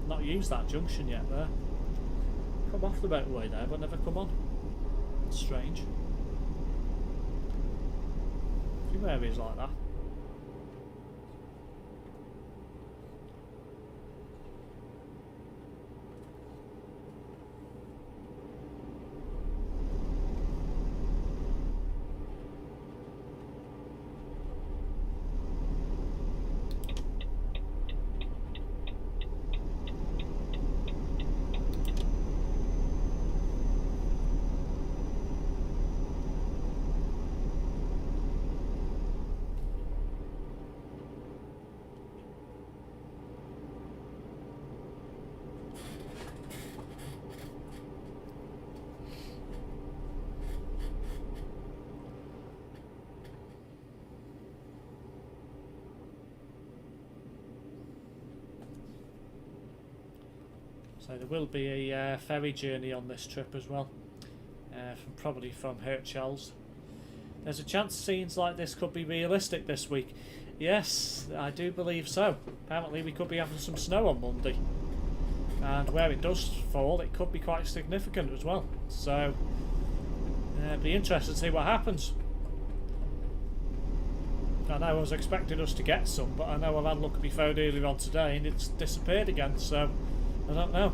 not used that junction yet there. Come off the motorway there, but never come on. It's strange. A few areas like that. So there will be a ferry journey on this trip as well, probably from Hirtshals. There's a chance scenes like this could be realistic this week. Yes, I do believe so. Apparently we could be having some snow on Monday. And where it does fall, it could be quite significant as well. So, be interested to see what happens. I know I was expecting us to get some, but I know I've had a look at my phone earlier on today and it's disappeared again, so I don't know.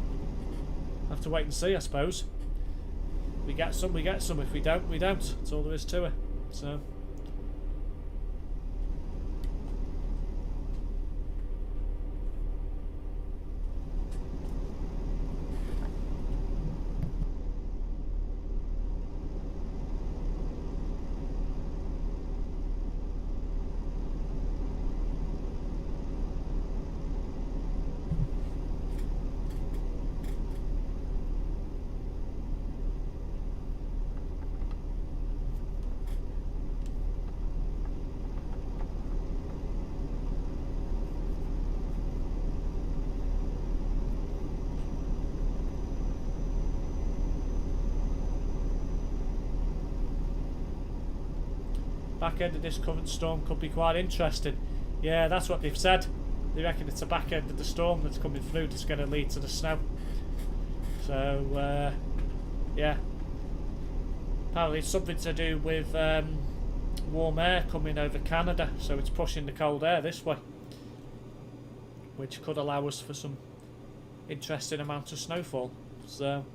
I'll have to wait and see, I suppose. We get some, we get some. If we don't, we don't. That's all there is to it. So. Back end of this current storm could be quite interesting. Yeah, that's what they've said. They reckon it's the back end of the storm that's coming through that's going to lead to the snow. So, yeah. Apparently it's something to do with warm air coming over Canada, so it's pushing the cold air this way, which could allow us for some interesting amount of snowfall. So,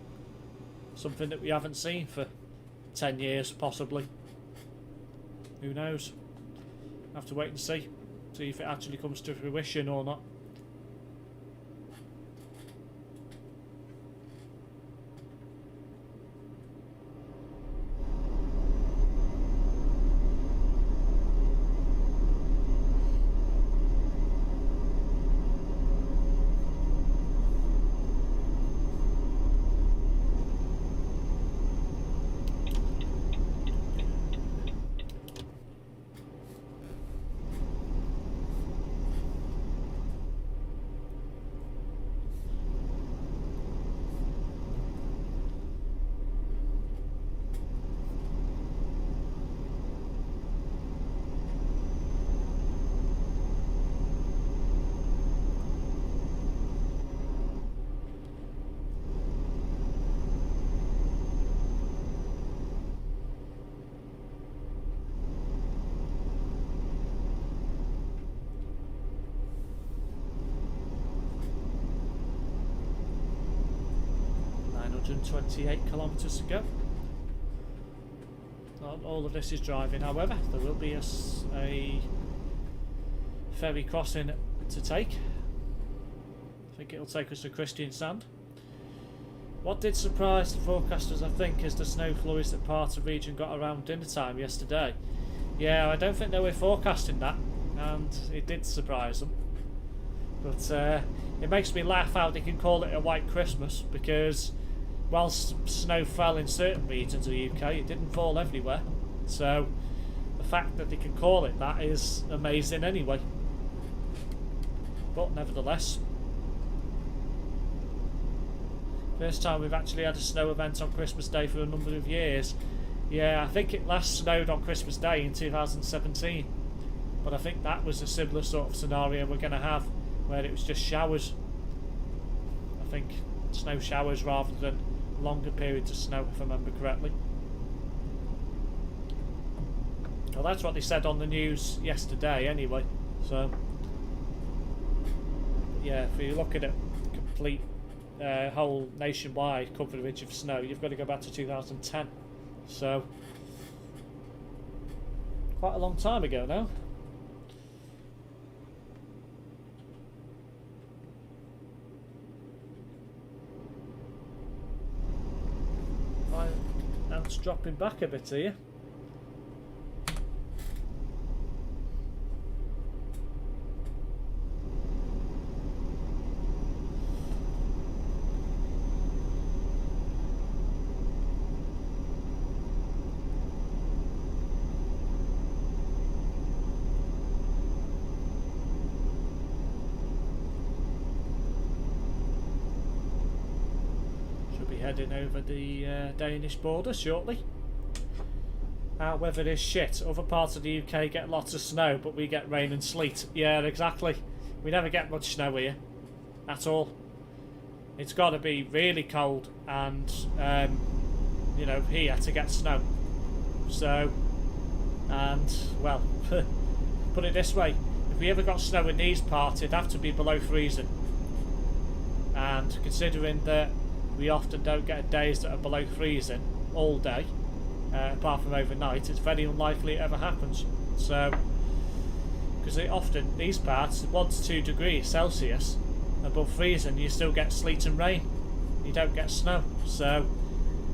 something that we haven't seen for 10 years, possibly. Who knows? I'll have to wait and see if it actually comes to fruition or not. .28 kilometres to go. Not all of this is driving, however. There will be a ferry crossing to take. I think it'll take us to Kristiansand. What did surprise the forecasters, I think, is the snow flurries that part of the region got around dinner time yesterday. Yeah, I don't think they were forecasting that, and it did surprise them. But it makes me laugh how they can call it a white Christmas, because whilst snow fell in certain regions of the UK, it didn't fall everywhere. So the fact that they can call it that is amazing anyway. But nevertheless, first time we've actually had a snow event on Christmas Day for a number of years. Yeah, I think it last snowed on Christmas Day in 2017. But I think that was a similar sort of scenario we're going to have, where it was just showers. I think snow showers rather than longer periods of snow, if I remember correctly. Well, that's what they said on the news yesterday anyway. So yeah, if you're looking at complete whole nationwide coverage of snow, you've got to go back to 2010. So quite a long time ago now. Now it's dropping back a bit here. heading over the Danish border shortly. Our weather is shit. Other parts of the UK get lots of snow, but we get rain and sleet. Yeah, exactly. We never get much snow here. At all. It's got to be really cold and, you know, here to get snow. So, and, well, put it this way. If we ever got snow in these parts, it'd have to be below freezing. And considering that we often don't get days that are below freezing all day, apart from overnight, it's very unlikely it ever happens. So, because often these parts, 1 to 2 degrees Celsius above freezing, you still get sleet and rain. You don't get snow. So,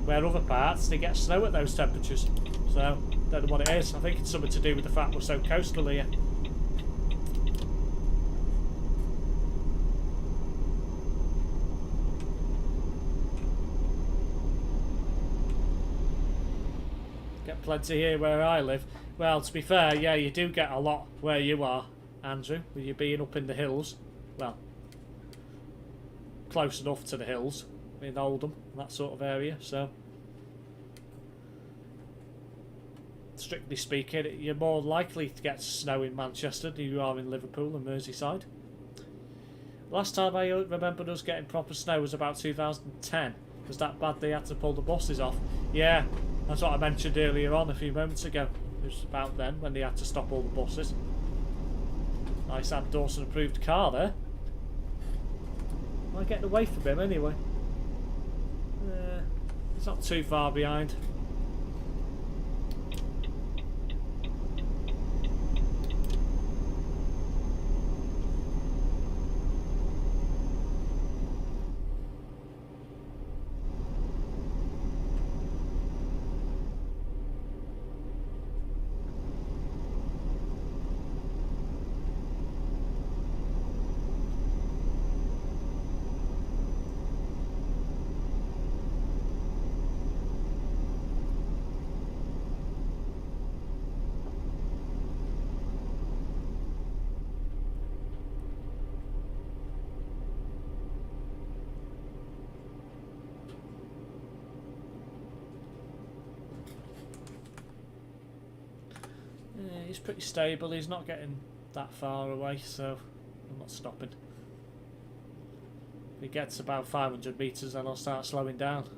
where other parts, they get snow at those temperatures. So, don't know what it is. I think it's something to do with the fact we're so coastal here. Get plenty here where I live. Well, to be fair, yeah, you do get a lot where you are, Andrew, with you being up in the hills. Well, close enough to the hills in Oldham, that sort of area. So, strictly speaking, you're more likely to get snow in Manchester than you are in Liverpool and Merseyside. Last time I remembered us getting proper snow was about 2010. It was that bad they had to pull the buses off. Yeah, that's what I mentioned earlier on a few moments ago. It was about then when they had to stop all the buses. Nice Ann Dawson approved car there. Am I getting away from him anyway? It's not too far behind. He's pretty stable, he's not getting that far away, so I'm not stopping. If he gets about 500 metres, then I'll start slowing down.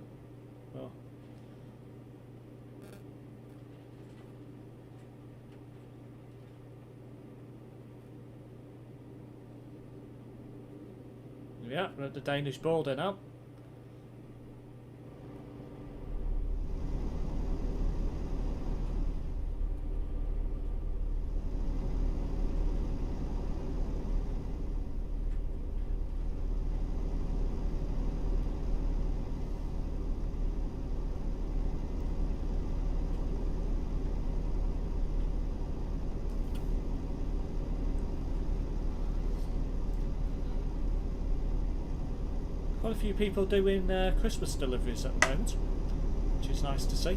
Well, yeah, we're at the Danish border now. Quite a few people doing Christmas deliveries at the moment, which is nice to see.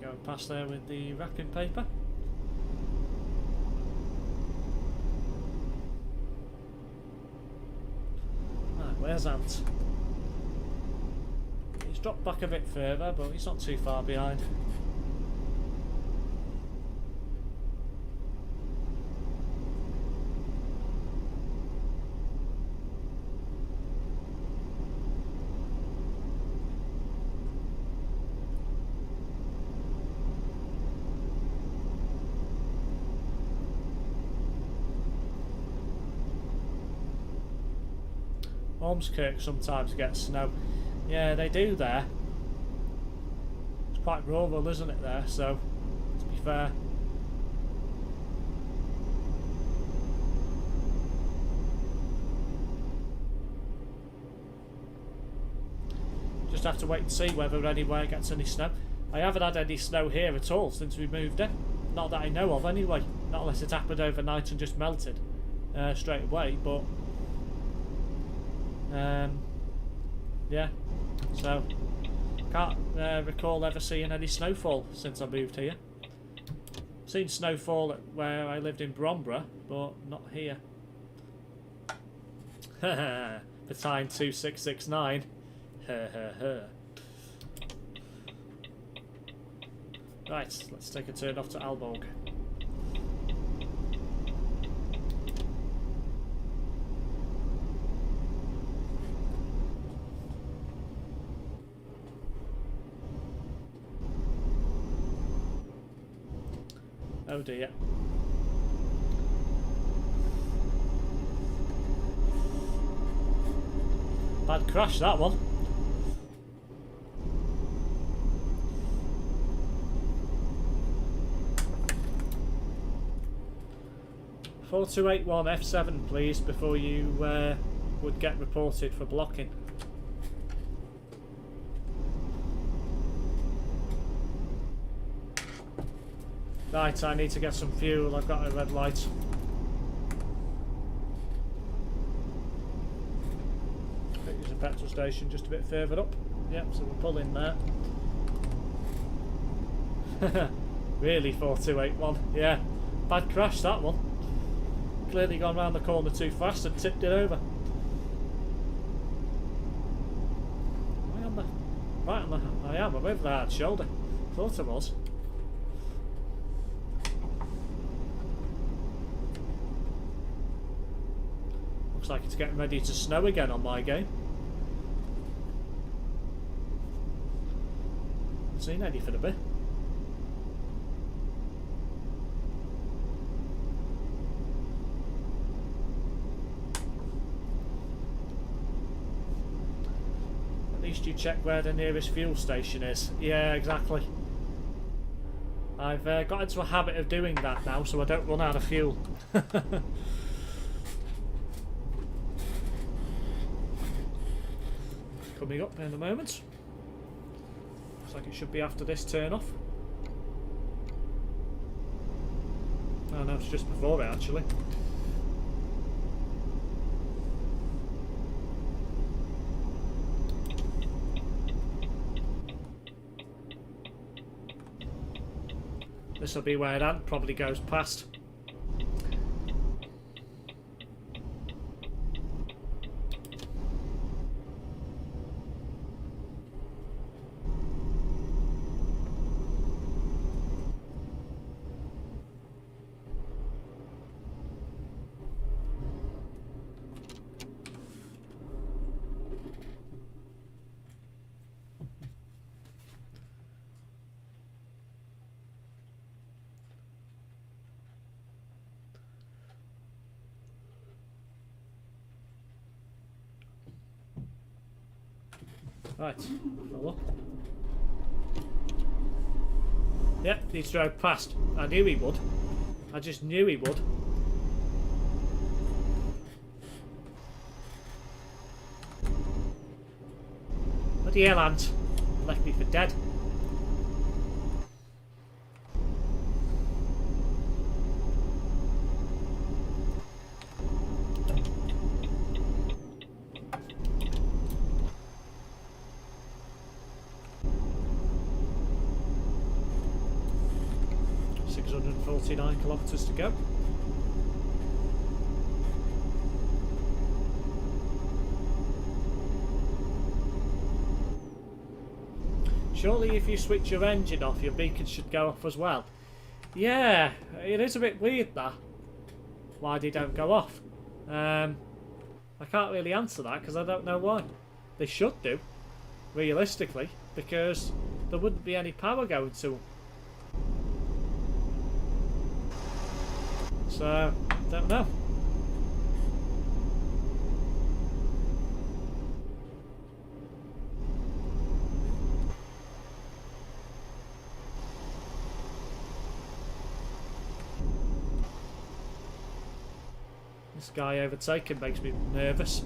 Going past there with the wrapping paper. Right, where's Ant? He's dropped back a bit further, but he's not too far behind. Ormskirk sometimes gets snow. Yeah, they do there. It's quite rural, isn't it, there? So, to be fair. Just have to wait and see whether anywhere gets any snow. I haven't had any snow here at all since we moved in. Not that I know of anyway. Not unless it happened overnight and just melted straight away, but yeah. So can't recall ever seeing any snowfall since I moved here. Seen snowfall at where I lived in Bromborough, but not here. The time 2669. Right, let's take a turn off to Alborg. Oh dear. Bad crash, that one. (4281) F7 please, before you would get reported for blocking. Right, I need to get some fuel. I've got a red light. There's a petrol station just a bit further up. Yep, so we'll pull in there. Really, 4281. Yeah, bad crash that one. Clearly gone round the corner too fast and tipped it over. Am I on the... Right on the... I am, I'm over the hard shoulder. Thought I was. Looks like it's getting ready to snow again on my game. Haven't seen any for a bit. At least you check where the nearest fuel station is. Yeah, exactly. I've got into a habit of doing that now, so I don't run out of fuel. Coming up in a moment. Looks like it should be after this turn off. Oh no, it's just before it actually. This will be where that probably goes past. Right, have a look. Yep, he drove past. I knew he would. I just knew he would. Bloody hell, Ant. Left me for dead. Kilometres to go. Surely if you switch your engine off, your beacon should go off as well. Yeah, it is a bit weird that. Why they don't go off. I can't really answer that because I don't know why. They should do, realistically, because there wouldn't be any power going to them. So, don't know. This guy overtaking makes me nervous.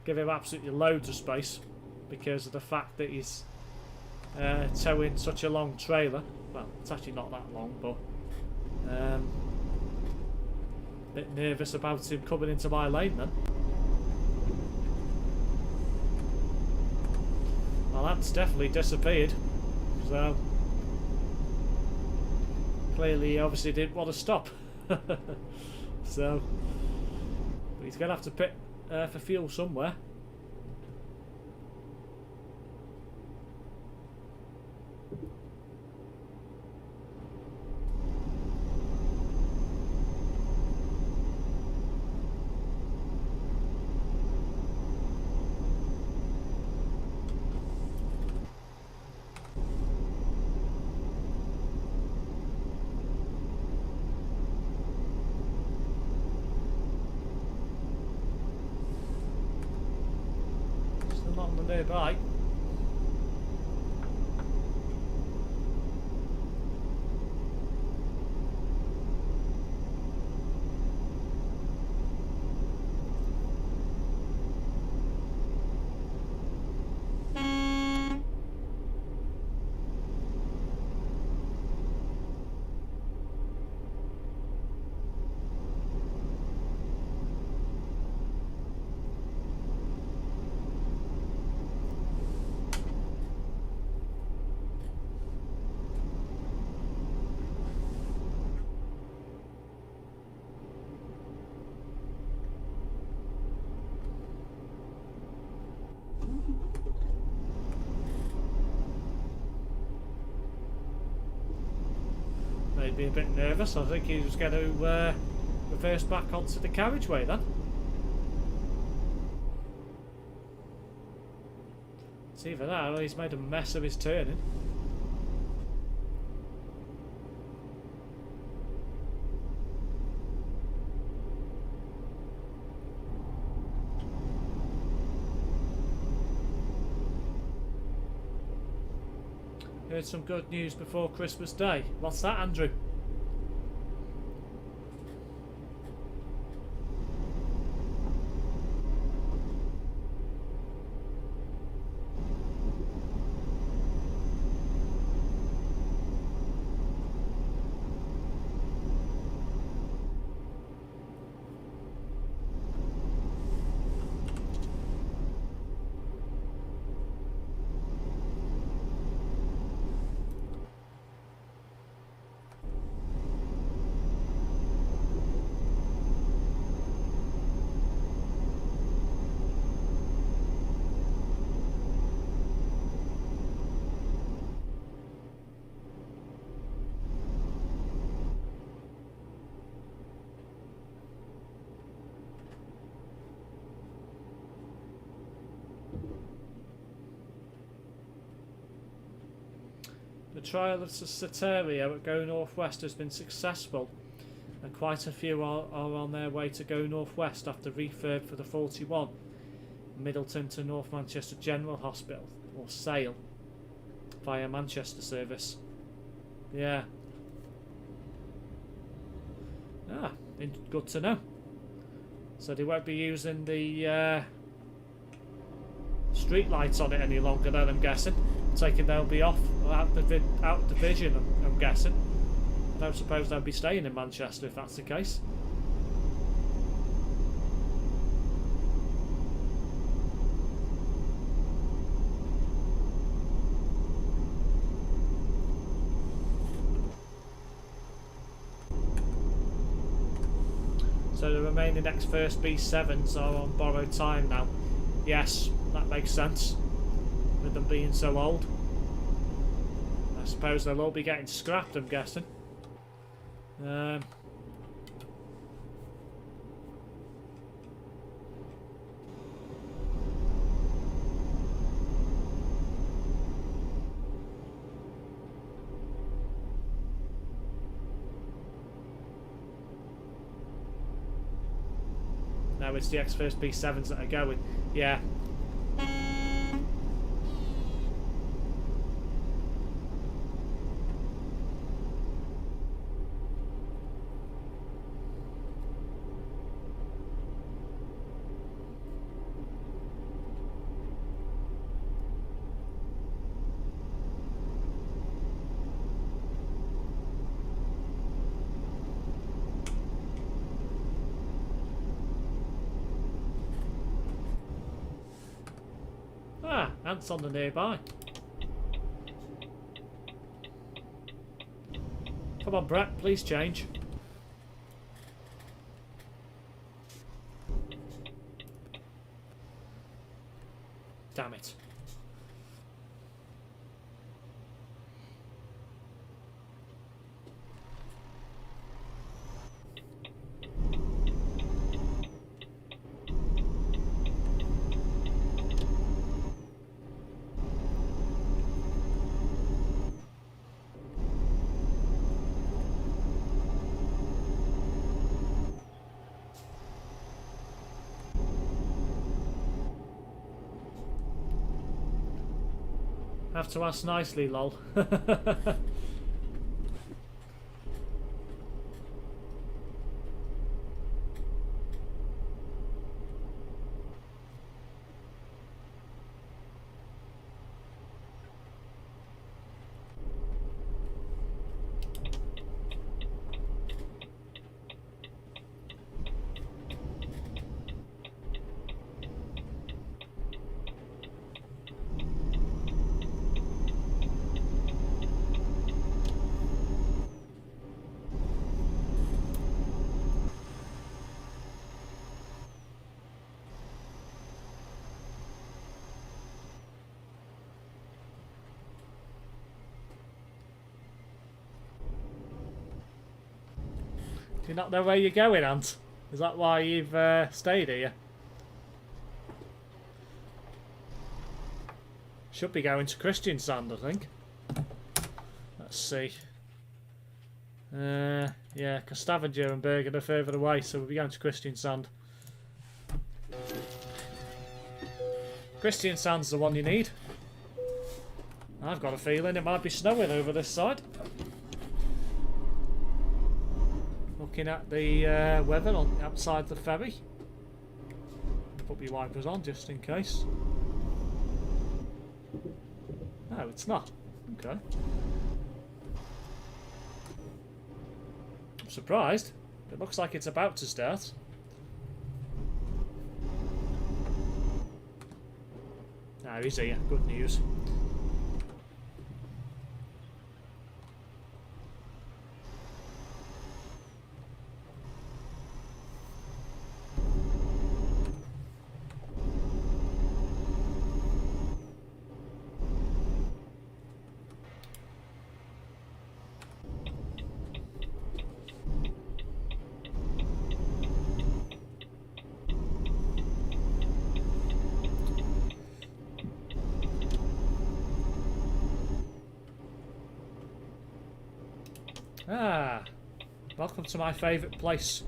Give him absolutely loads of space because of the fact that he's towing such a long trailer. Well, it's actually not that long, but a bit nervous about him coming into my lane then. Well, that's definitely disappeared, so clearly he obviously didn't want to stop. So, but he's going to have to pit for fuel somewhere. Not on the nearby. Maybe a bit nervous. I think he was going to reverse back onto the carriageway then. It's either that or he's made a mess of his turning. Heard some good news before Christmas Day. What's that, Andrew? The trial of Soteria at Go Northwest has been successful, and quite a few are on their way to Go Northwest after refurb for the 41 Middleton to North Manchester General Hospital, or SAIL, via Manchester service. Yeah. Ah, good to know. So they won't be using the street lights on it any longer then, I'm guessing. Taking they'll be off out the vision, I'm guessing. I don't suppose they'll be staying in Manchester if that's the case. So the remaining X-First B7s are on borrowed time now. Yes, that makes sense. With them being so old, I suppose they'll all be getting scrapped, I'm guessing. Now it's the X-First B7s that are going. Yeah. Ants on the nearby. Come on, Brett, please change. Damn it. Have to ask nicely, lol. Do you not know where you're going, Ant? Is that why you've stayed here? Should be going to Christian Sand, I think. Let's see. Yeah, because Stavanger and Bergen are further away, so we'll be going to Christian Sand. Christian Sand's the one you need. I've got a feeling it might be snowing over this side. Looking at the weather on outside the ferry. Put my wipers on just in case. No, it's not. Okay. I'm surprised. It looks like it's about to start. No, he's here. Good news. Ah, welcome to my favourite place.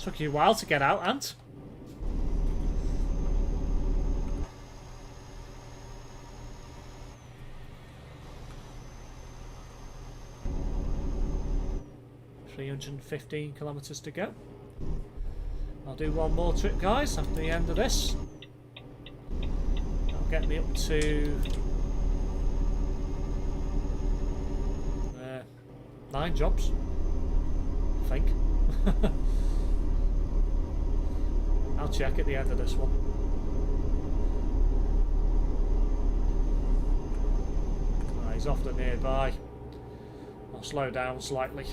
Took you a while to get out, Ant. $315 kilometres to go. I'll do one more trip, guys, after the end of this. That'll get me up to 9 jobs, I think. I'll check at the end of this one. He's off the nearby. I'll slow down slightly.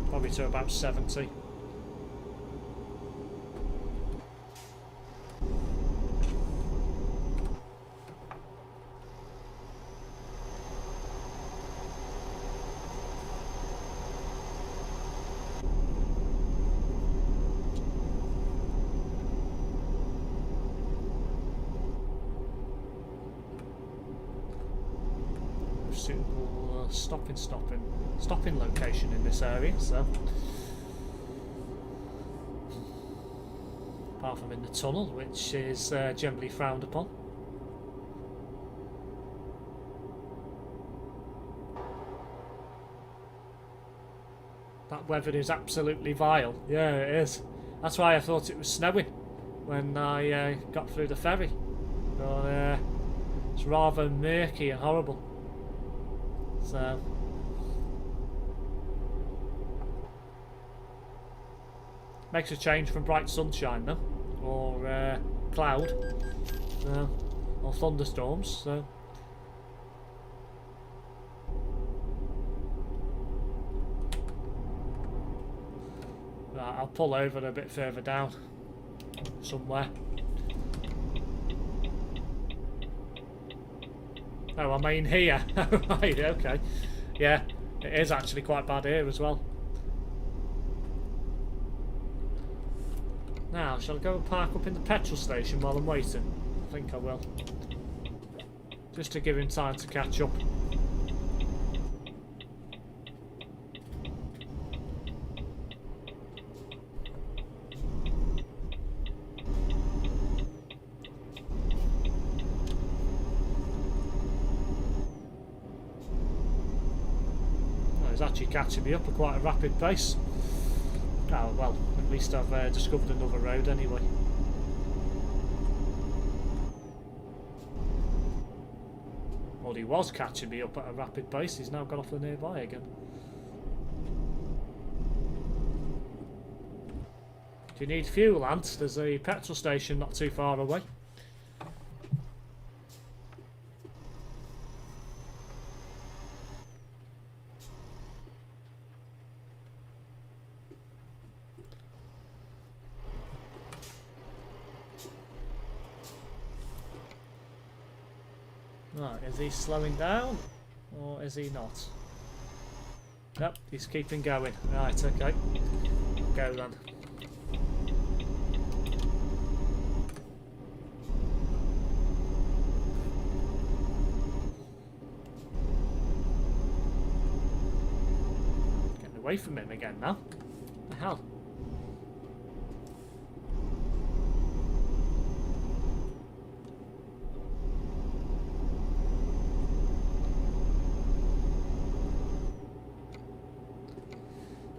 Probably to about 70. suitable stopping location in this area. So, apart from in the tunnel, which is generally frowned upon. That weather is absolutely vile. Yeah, it is. That's why I thought it was snowing when I got through the ferry. But it's rather murky and horrible. So makes a change from bright sunshine though, or cloud, or thunderstorms. So. Right, I'll pull over a bit further down somewhere. Oh, I mean here. Right, okay. Yeah, it is actually quite bad here as well. Now, shall I go and park up in the petrol station while I'm waiting? I think I will. Just to give him time to catch up. Actually catching me up at quite a rapid pace. Oh well, at least I've discovered another road anyway. Well, he was catching me up at a rapid pace, he's now gone off the nearby again. Do you need fuel, Ant? There's a petrol station not too far away. Right, is he slowing down or is he not? Yep, he's keeping going. Right, okay. Go then. Getting away from him again now. What the hell?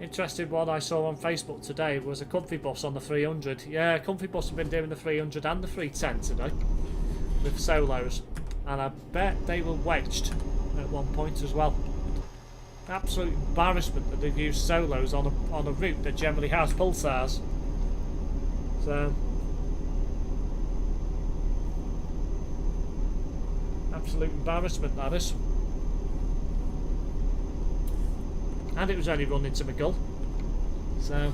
Interesting one I saw on Facebook today was a comfy bus on the 300. Yeah, comfy bus have been doing the 300 and the 310 today with solos, and I bet they were wedged at one point as well. Absolute embarrassment that they've used solos on a route that generally has pulsars. So absolute embarrassment that is. And it was only run into McGull, so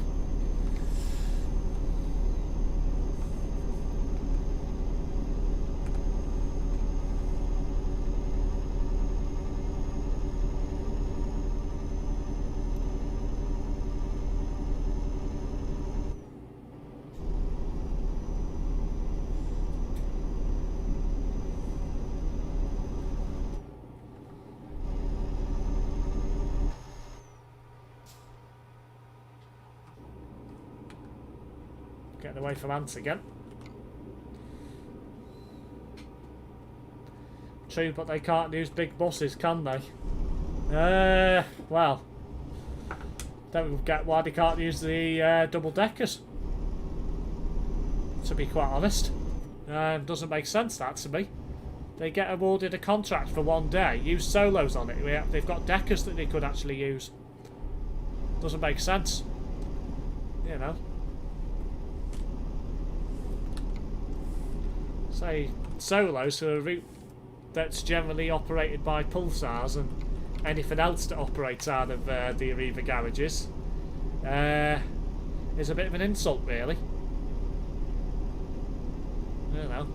getting away from Ants again. True, but they can't use big buses, can they? Well, don't get why they can't use the double deckers. To be quite honest, doesn't make sense that to me. They get awarded a contract for one day, use solos on it. They've got deckers that they could actually use. Doesn't make sense, you know. Say solos for a route that's generally operated by pulsars and anything else that operates out of the Arriva garages is a bit of an insult, really. I don't know.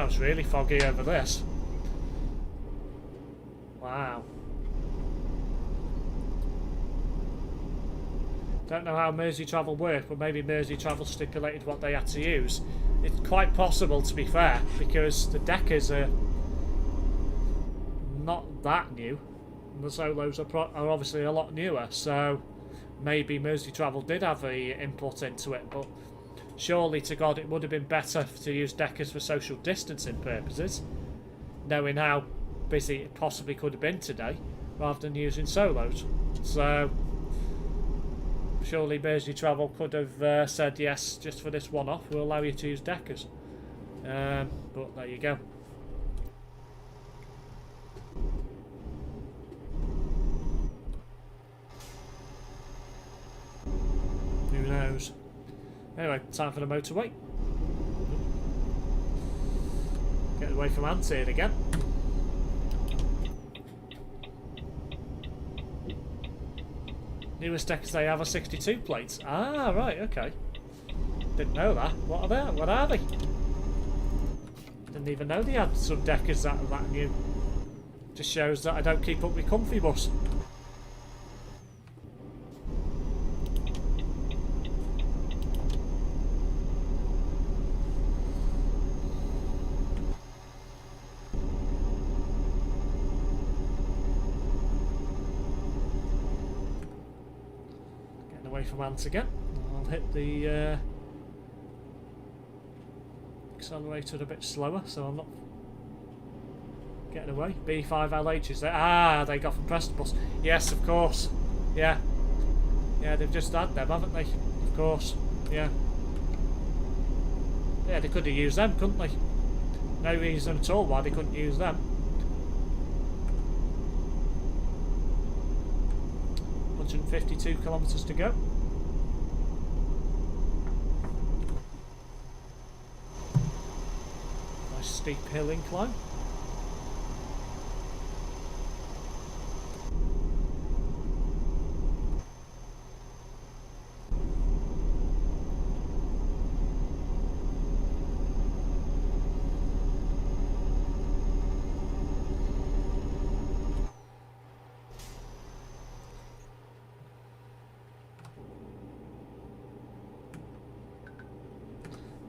Wow, it's really foggy over this. Wow. Don't know how Mersey Travel worked, but maybe Mersey Travel stipulated what they had to use. It's quite possible, to be fair, because the deckers are not that new. And the solos are obviously a lot newer, so maybe Mersey Travel did have a input into it, but surely to God it would have been better to use deckers for social distancing purposes, knowing how busy it possibly could have been today, rather than using solos. So surely Mersey Travel could have said yes, just for this one-off, we'll allow you to use deckers. But there you go. Who knows? Anyway, time for the motorway. Get away from ants here again. Newest deckers they have are 62 plates. Ah, right, okay. Didn't know that. What are they? What are they? Didn't even know they had some deckers that are that new. Just shows that I don't keep up with Comfy Bus. Away from ants again. I'll hit the accelerator a bit slower so I'm not getting away. B5LH is there. Ah, they got from Prestibus. Yes, of course. Yeah. Yeah, they've just had them, haven't they? Of course. Yeah. Yeah, they could have used them, couldn't they? No reason at all why they couldn't use them. 152 kilometres to go. Nice steep hill incline.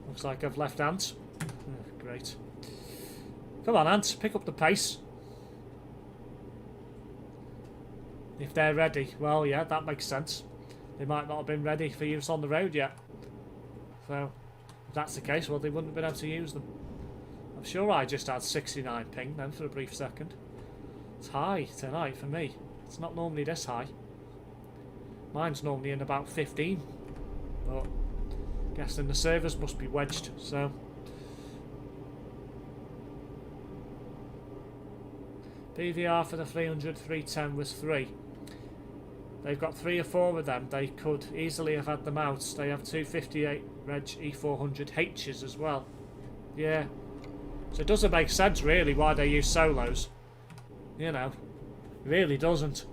Looks like I've left ants. Oh, great. Come on, ants, pick up the pace. If they're ready, well, yeah, that makes sense. They might not have been ready for use on the road yet. So, if that's the case, well, they wouldn't have been able to use them. I'm sure I just had 69 ping then for a brief second. It's high tonight for me. It's not normally this high. Mine's normally in about 15. But guessing the servers must be wedged, so. PVR for the 300, 310 was 3. They've got 3 or 4 of them. They could easily have had them out. They have 258 Reg E400Hs as well. Yeah. So it doesn't make sense really why they use solos. You know, it really doesn't.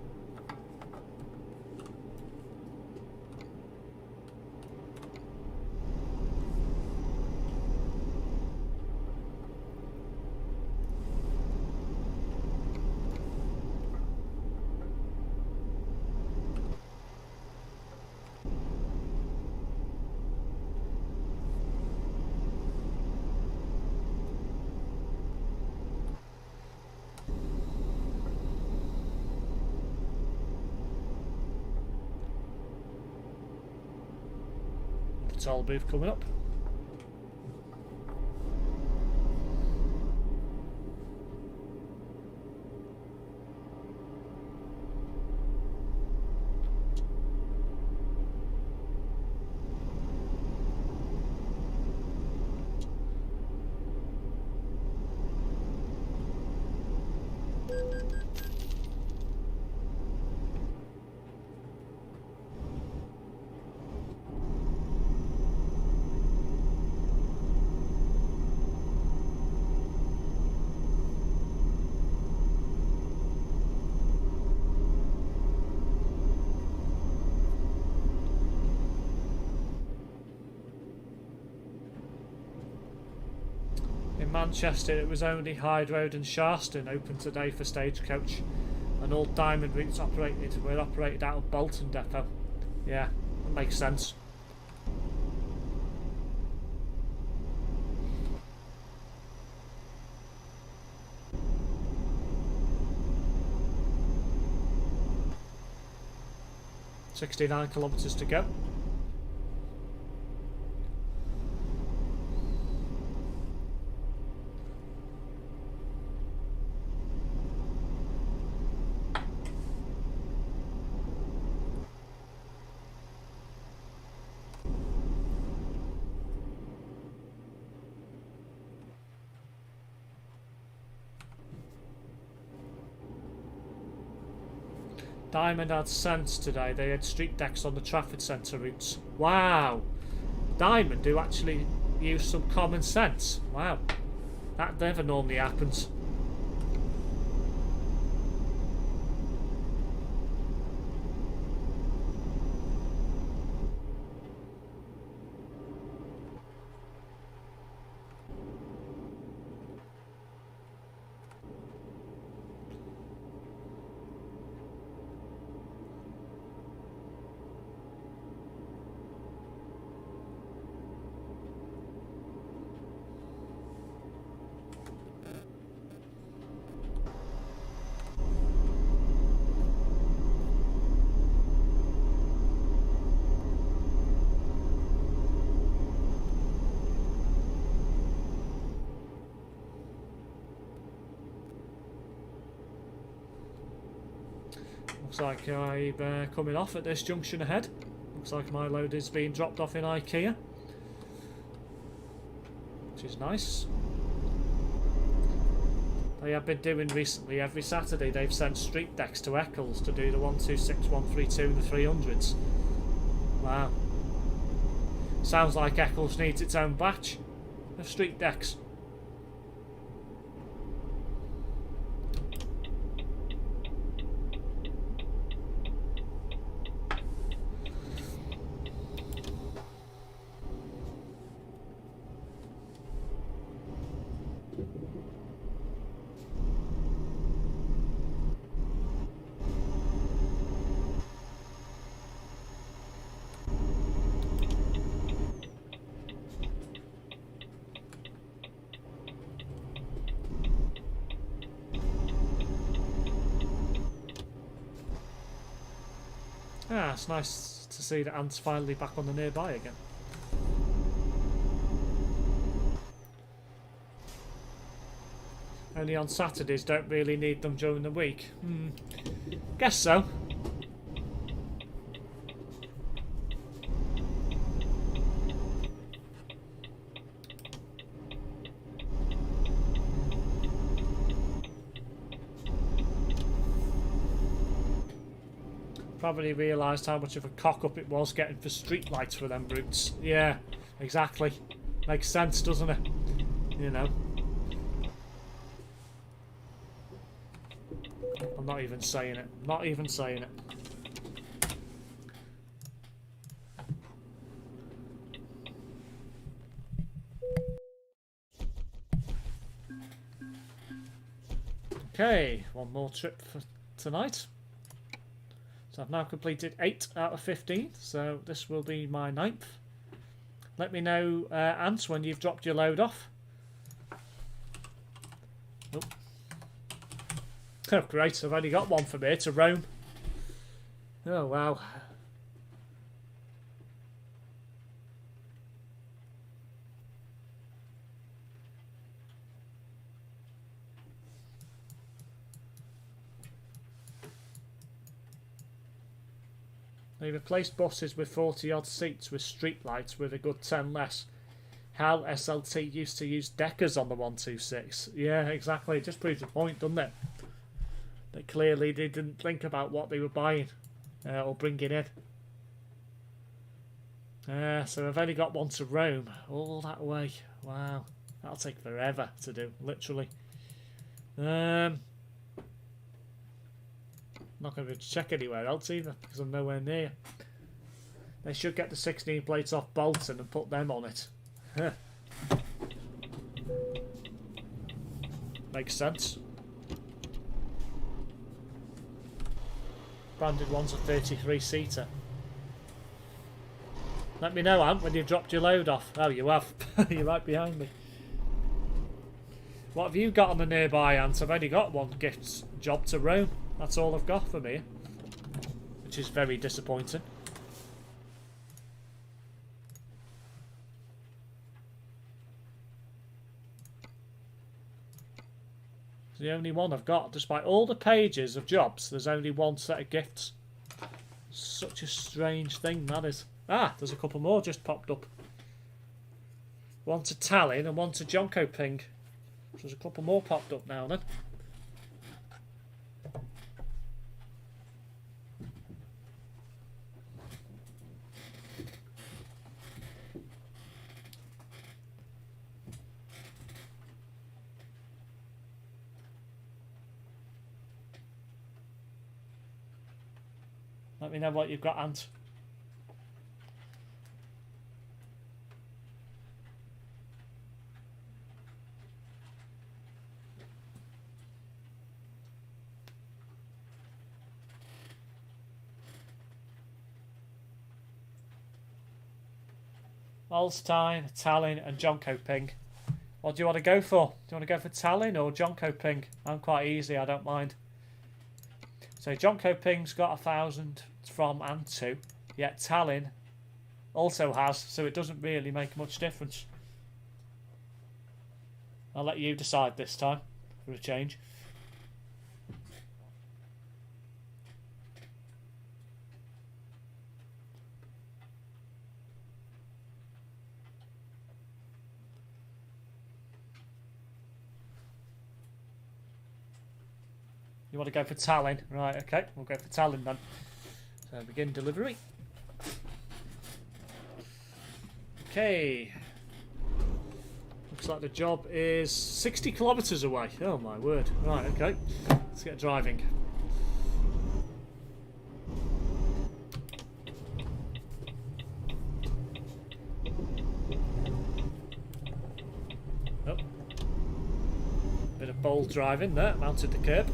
Toll booth coming up. in Manchester it was only Hyde Road and Sharston open today for Stagecoach, and all Diamond routes were operated out of Bolton Depot. Yeah, that makes sense. $69 kilometres to go. Diamond had sense today. They had street decks on the Trafford Centre routes. Wow! Diamond do actually use some common sense. Wow. That never normally happens. Looks like I'm coming off at this junction ahead. Looks like my load is being dropped off in IKEA, which is nice. They have been doing recently, every Saturday they've sent street decks to Eccles to do the 126, 132 and the 300s. Wow. Sounds like Eccles needs its own batch of street decks. Ah, it's nice to see that Ant's finally back on the nearby again. Only on Saturdays, don't really need them during the week. Guess so. Probably realised how much of a cock-up it was getting for street lights for them routes. Yeah, exactly. Makes sense, doesn't it? You know. I'm not even saying it. Not even saying it. Okay, one more trip for tonight. So I've now completed 8 out of 15, so this will be my 9th. Let me know, Ant, when you've dropped your load off. Nope. Oh, great, I've only got one from here to Rome. Oh, wow. They replaced buses with 40 odd seats with street lights with a good 10 less. How SLT used to use deckers on the 126. Yeah, exactly. It just proves the point, doesn't it? That clearly they didn't think about what they were buying or bringing in. So I've only got one to Rome. All that way. Wow. That'll take forever to do, literally. Not going to be able to check anywhere else either because I'm nowhere near. They should get the 16 plates off Bolton and put them on it. Makes sense. Branded one's a 33-seater. Let me know, Ant, when you've dropped your load off. Oh, you have. You're right behind me. What have you got on the nearby, Ant? I've only got one gift job to Rome. That's all I've got for me. Which is very disappointing. It's the only one I've got. Despite all the pages of jobs, there's only one set of gifts. Such a strange thing that is. Ah, there's a couple more just popped up. One to Tallinn and one to Jonkoping. There's a couple more popped up now then. Let me know what you've got, Ant. Ulstein, Tallinn and Jonkoping. What do you want to go for? Do you want to go for Tallinn or Jonkoping? I'm quite easy, I don't mind. So Jonkoping's got 1,000 from and to, yet Tallinn also has, so it doesn't really make much difference. I'll let you decide this time, for a change. You want to go for Tallinn? Right, okay, we'll go for Tallinn then. So begin delivery. Okay. Looks like the job is 60 kilometres away. Oh my word. Right, okay. Let's get driving. Oh. Bit of bold driving there, mounted the curb.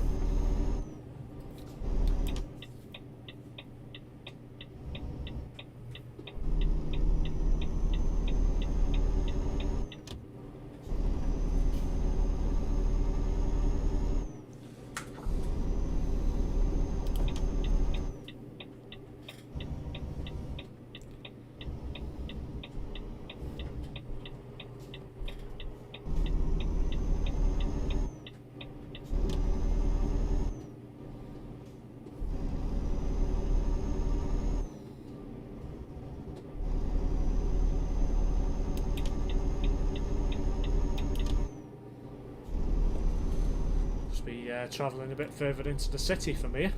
Travelling a bit further into the city from here.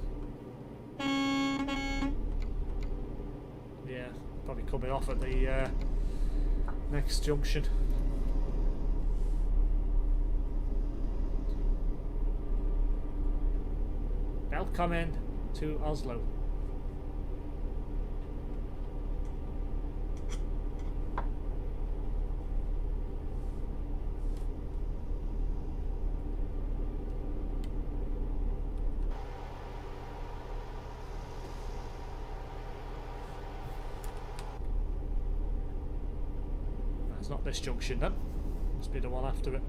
Yeah, probably coming off at the next junction. Welcome to Oslo. Not this junction then. Must be the one after it.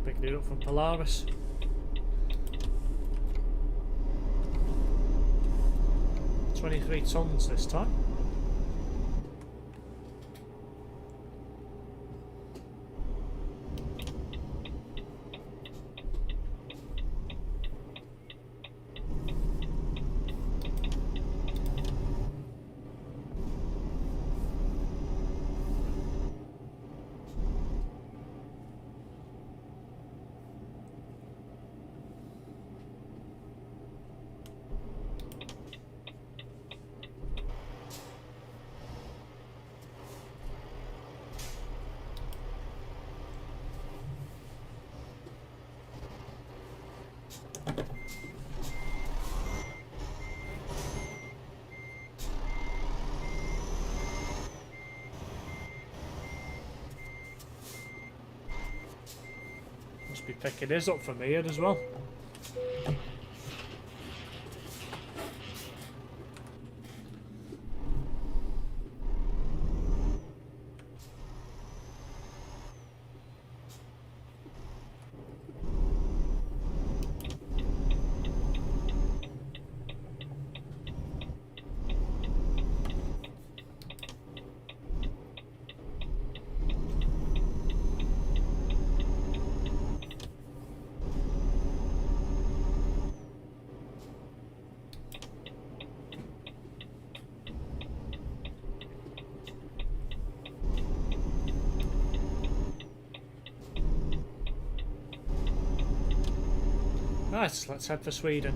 Picking it up from Polaris. $23 tons this time. Must be picking his up from here as well. Right, let's head for Sweden.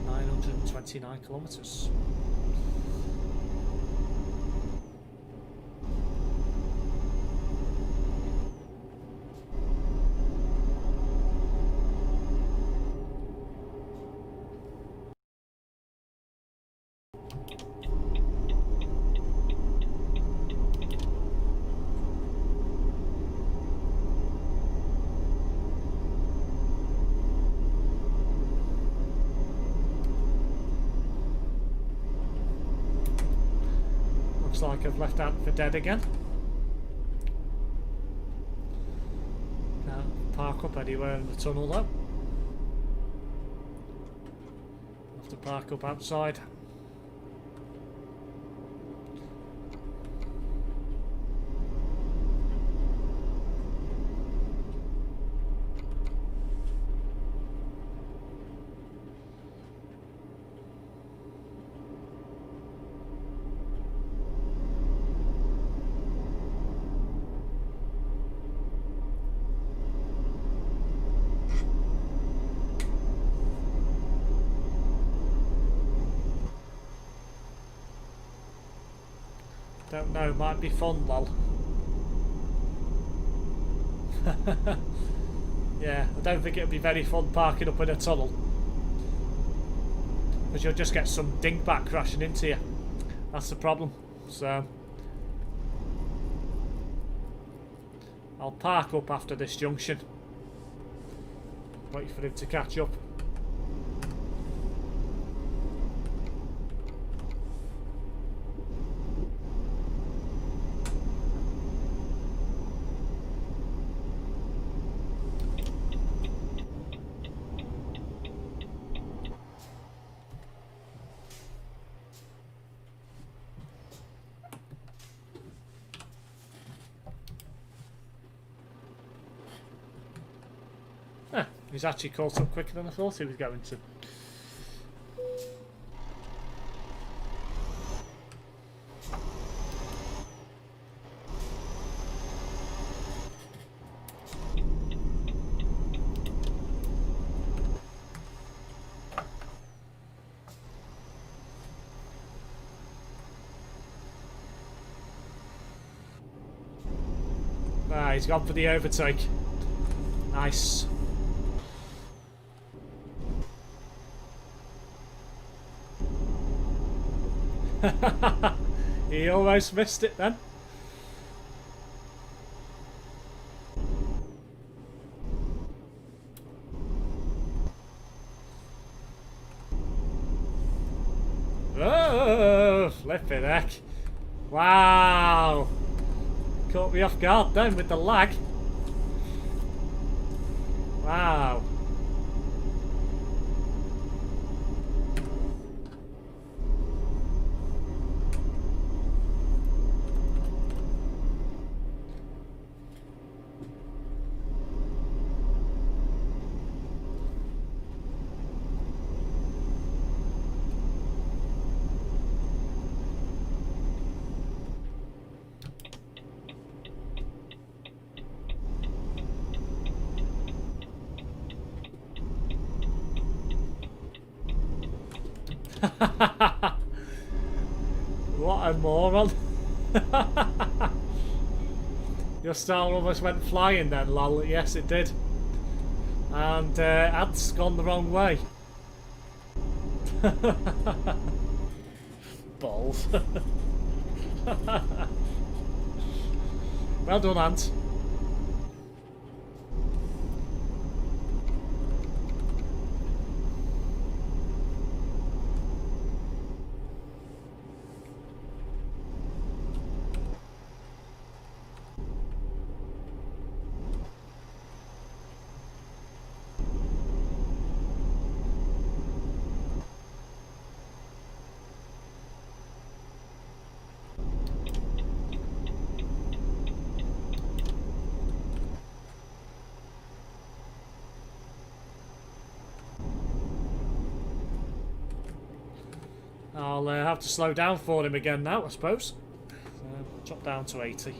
929 kilometres. Looks like I've left out for dead again. Can't park up anywhere in the tunnel though. Have to park up outside. Don't know, might be fun, lol. Yeah, I don't think it'll be very fun parking up in a tunnel. Because you'll just get some dingbat crashing into you. That's the problem. So I'll park up after this junction. Wait for him to catch up. He's actually caught up quicker than I thought he was going to. Ah, he's gone for the overtake. Nice. He almost missed it then. Oh, flipping heck. Wow. Caught me off guard then with the lag. Wow. What a moron. Your star almost went flying then, lol. Yes, it did. And Ad's gone the wrong way. Balls. Well done, Ant. I'll have to slow down for him again now, I suppose. Drop down to 80.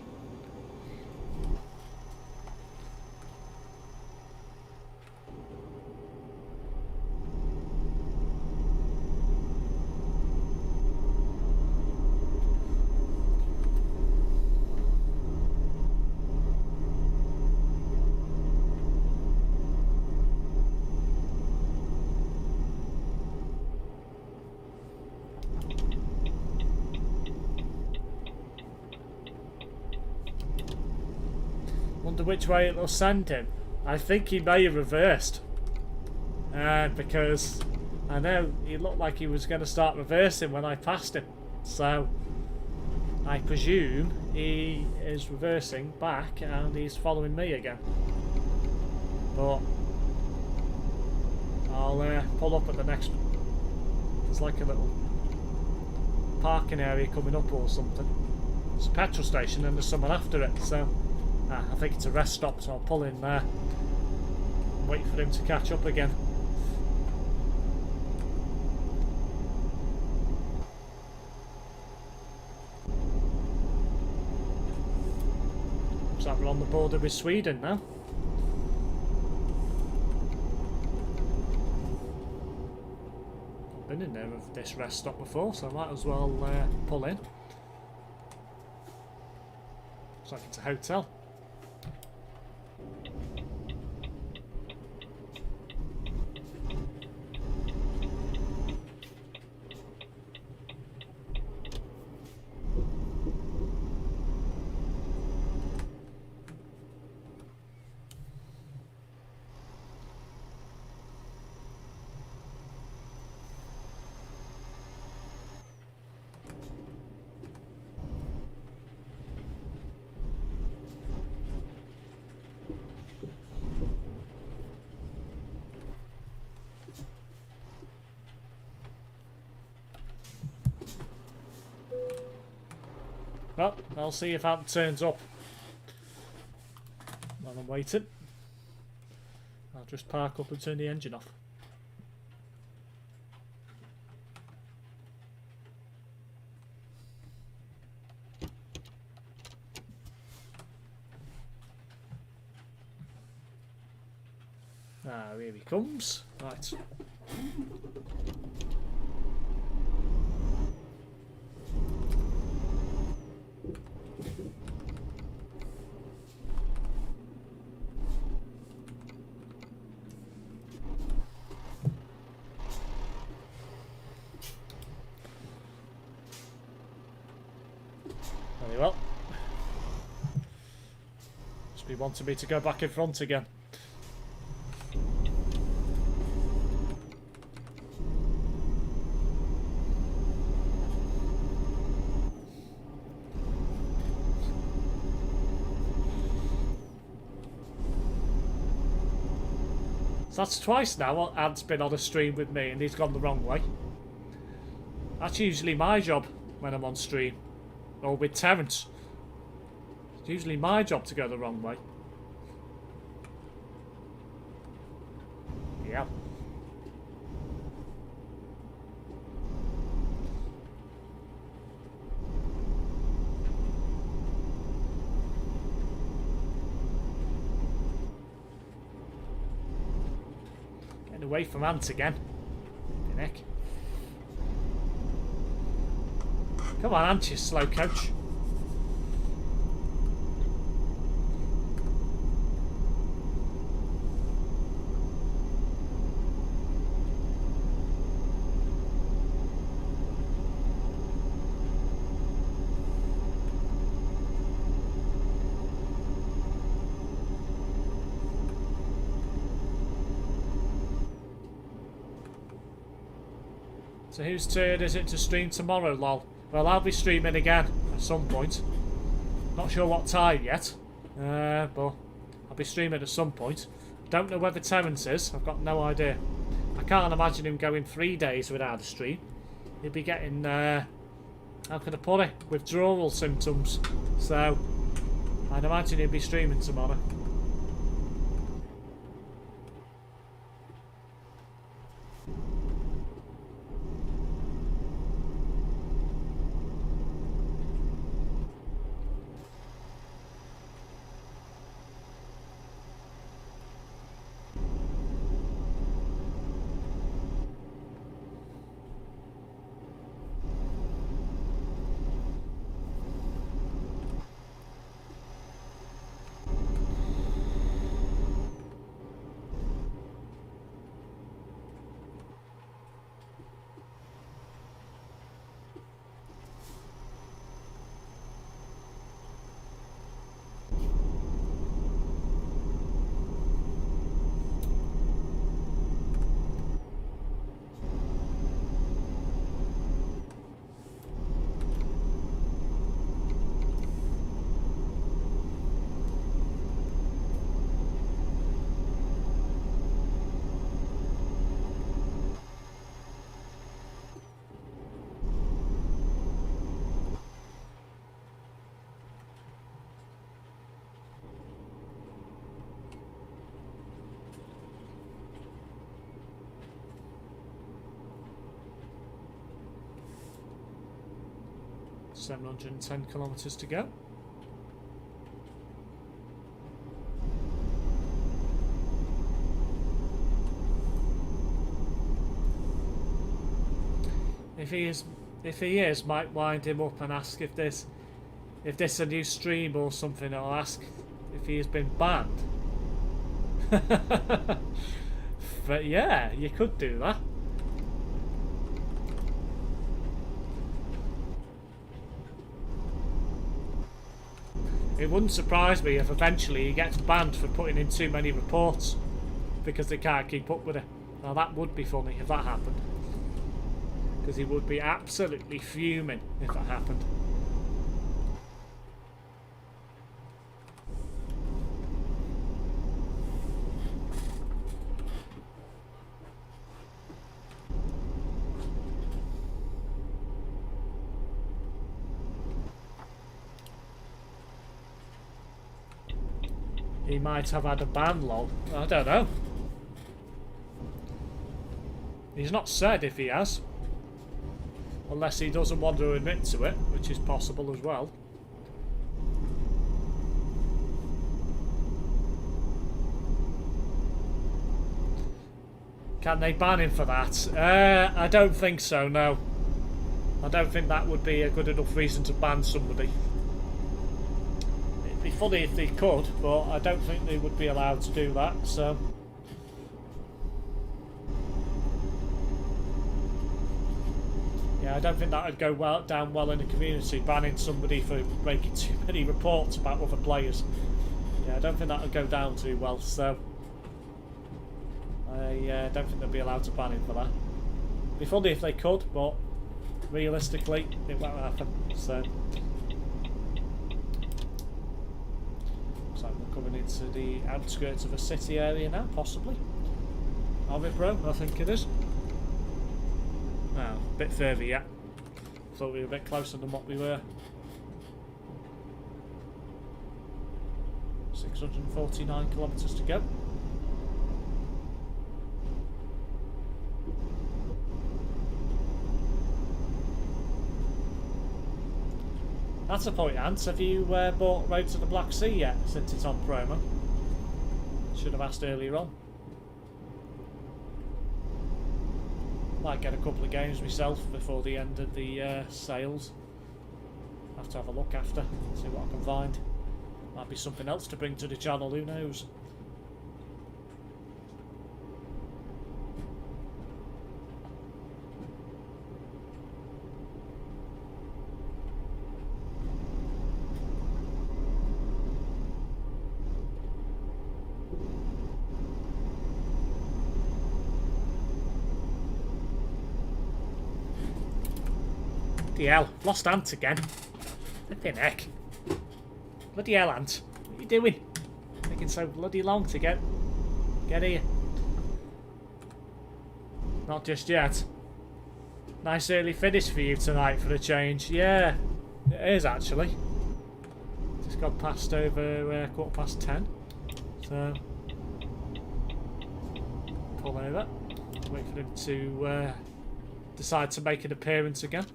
Wonder which way it'll send him. I think he may have reversed. Because I know he looked like he was going to start reversing when I passed him. So I presume he is reversing back and he's following me again. But I'll pull up at the next... There's like a little parking area coming up or something. It's a petrol station and there's someone after it, so... I think it's a rest stop, so I'll pull in there and wait for him to catch up again. Looks like we're on the border with Sweden now. I've been in there with this rest stop before, so I might as well pull in. Looks like it's a hotel. Well, I'll see if that turns up while I'm waiting. I'll just park up and turn the engine off. Ah, here he comes. Right. Very well. Must be wanting me to go back in front again. So that's twice now Ant's been on a stream with me and he's gone the wrong way. That's usually my job when I'm on stream. Or with Terence. It's usually my job to go the wrong way. Yeah. Getting away from Ant again. Nick. Come on, Ant, you slow coach. So whose turn is it to stream tomorrow, lol? Well, I'll be streaming again at some point. Not sure what time yet, but I'll be streaming at some point. Don't know whether Terence is. I've got no idea. I can't imagine him going 3 days without a stream. He'll be getting, how can I put it, withdrawal symptoms. So, I'd imagine he'll be streaming tomorrow. 710 kilometres to go. If he is, might wind him up and ask if this is a new stream or something. I'll ask if he has been banned. But yeah, you could do that. It wouldn't surprise me if eventually he gets banned for putting in too many reports because they can't keep up with it. Now that would be funny if that happened. Because he would be absolutely fuming if it happened. He might have had a ban log. I don't know. He's not said if he has. Unless he doesn't want to admit to it, which is possible as well. Can they ban him for that? I don't think so, no. I don't think that would be a good enough reason to ban somebody. It'd be funny if they could, but I don't think they would be allowed to do that, so... Yeah, I don't think that would go down well in the community, banning somebody for making too many reports about other players. Yeah, I don't think that would go down too well, so... I don't think they'd be allowed to ban him for that. It'd be funny if they could, but realistically, it won't happen, so... So we're coming into the outskirts of a city area now, possibly. Are we, bro? I think it is. Oh, a bit further yet. Thought we were a bit closer than what we were. 649 kilometres to go. That's a point, Ant. Have you bought Road to the Black Sea yet, since it's on promo? Should have asked earlier on. Might get a couple of games myself before the end of the sales. Have to have a look after, see what I can find. Might be something else to bring to the channel, who knows? Bloody hell, lost Ant again. Flipping heck. Bloody hell, Ant. What are you doing? Taking so bloody long to get here. Not just yet. Nice early finish for you tonight for a change. Yeah, it is actually. Just got past over 10:15. So, pull over. Wait for him to decide to make an appearance again.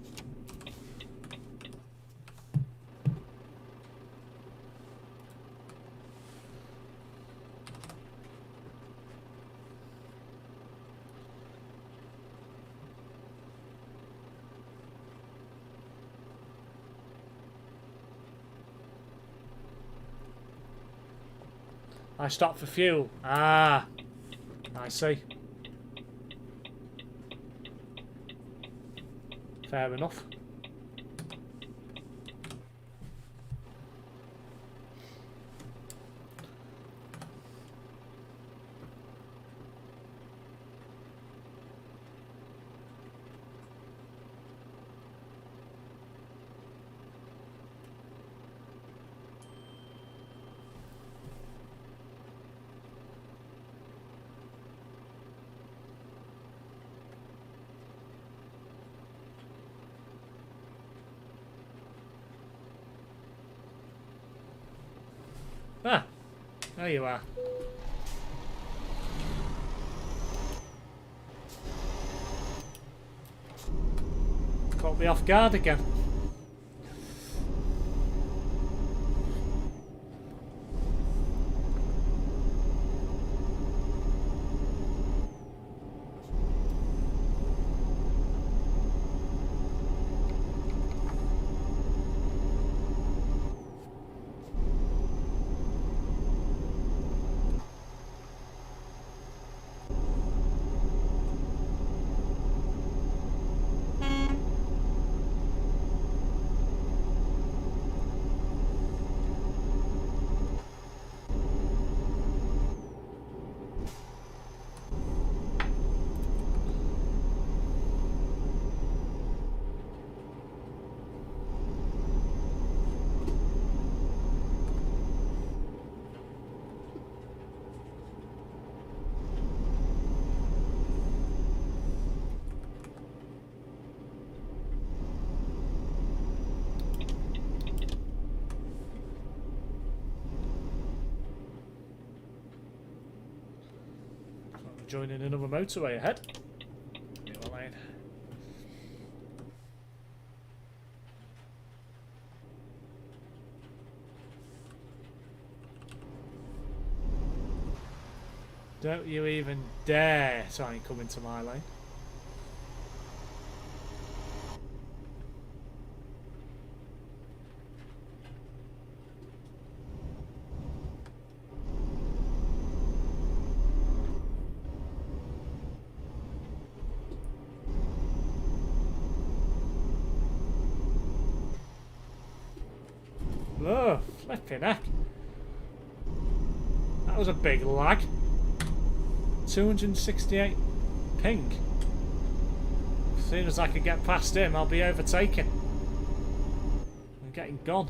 I stopped for fuel. Ah, I see. Fair enough. Ah, there you are. Caught me off guard again. for joining another motorway ahead. Middle lane. Don't you even dare try and come into my lane. Oh, flipping heck. That was a big lag. 268 ping. As soon as I can get past him, I'll be overtaken. I'm getting gone.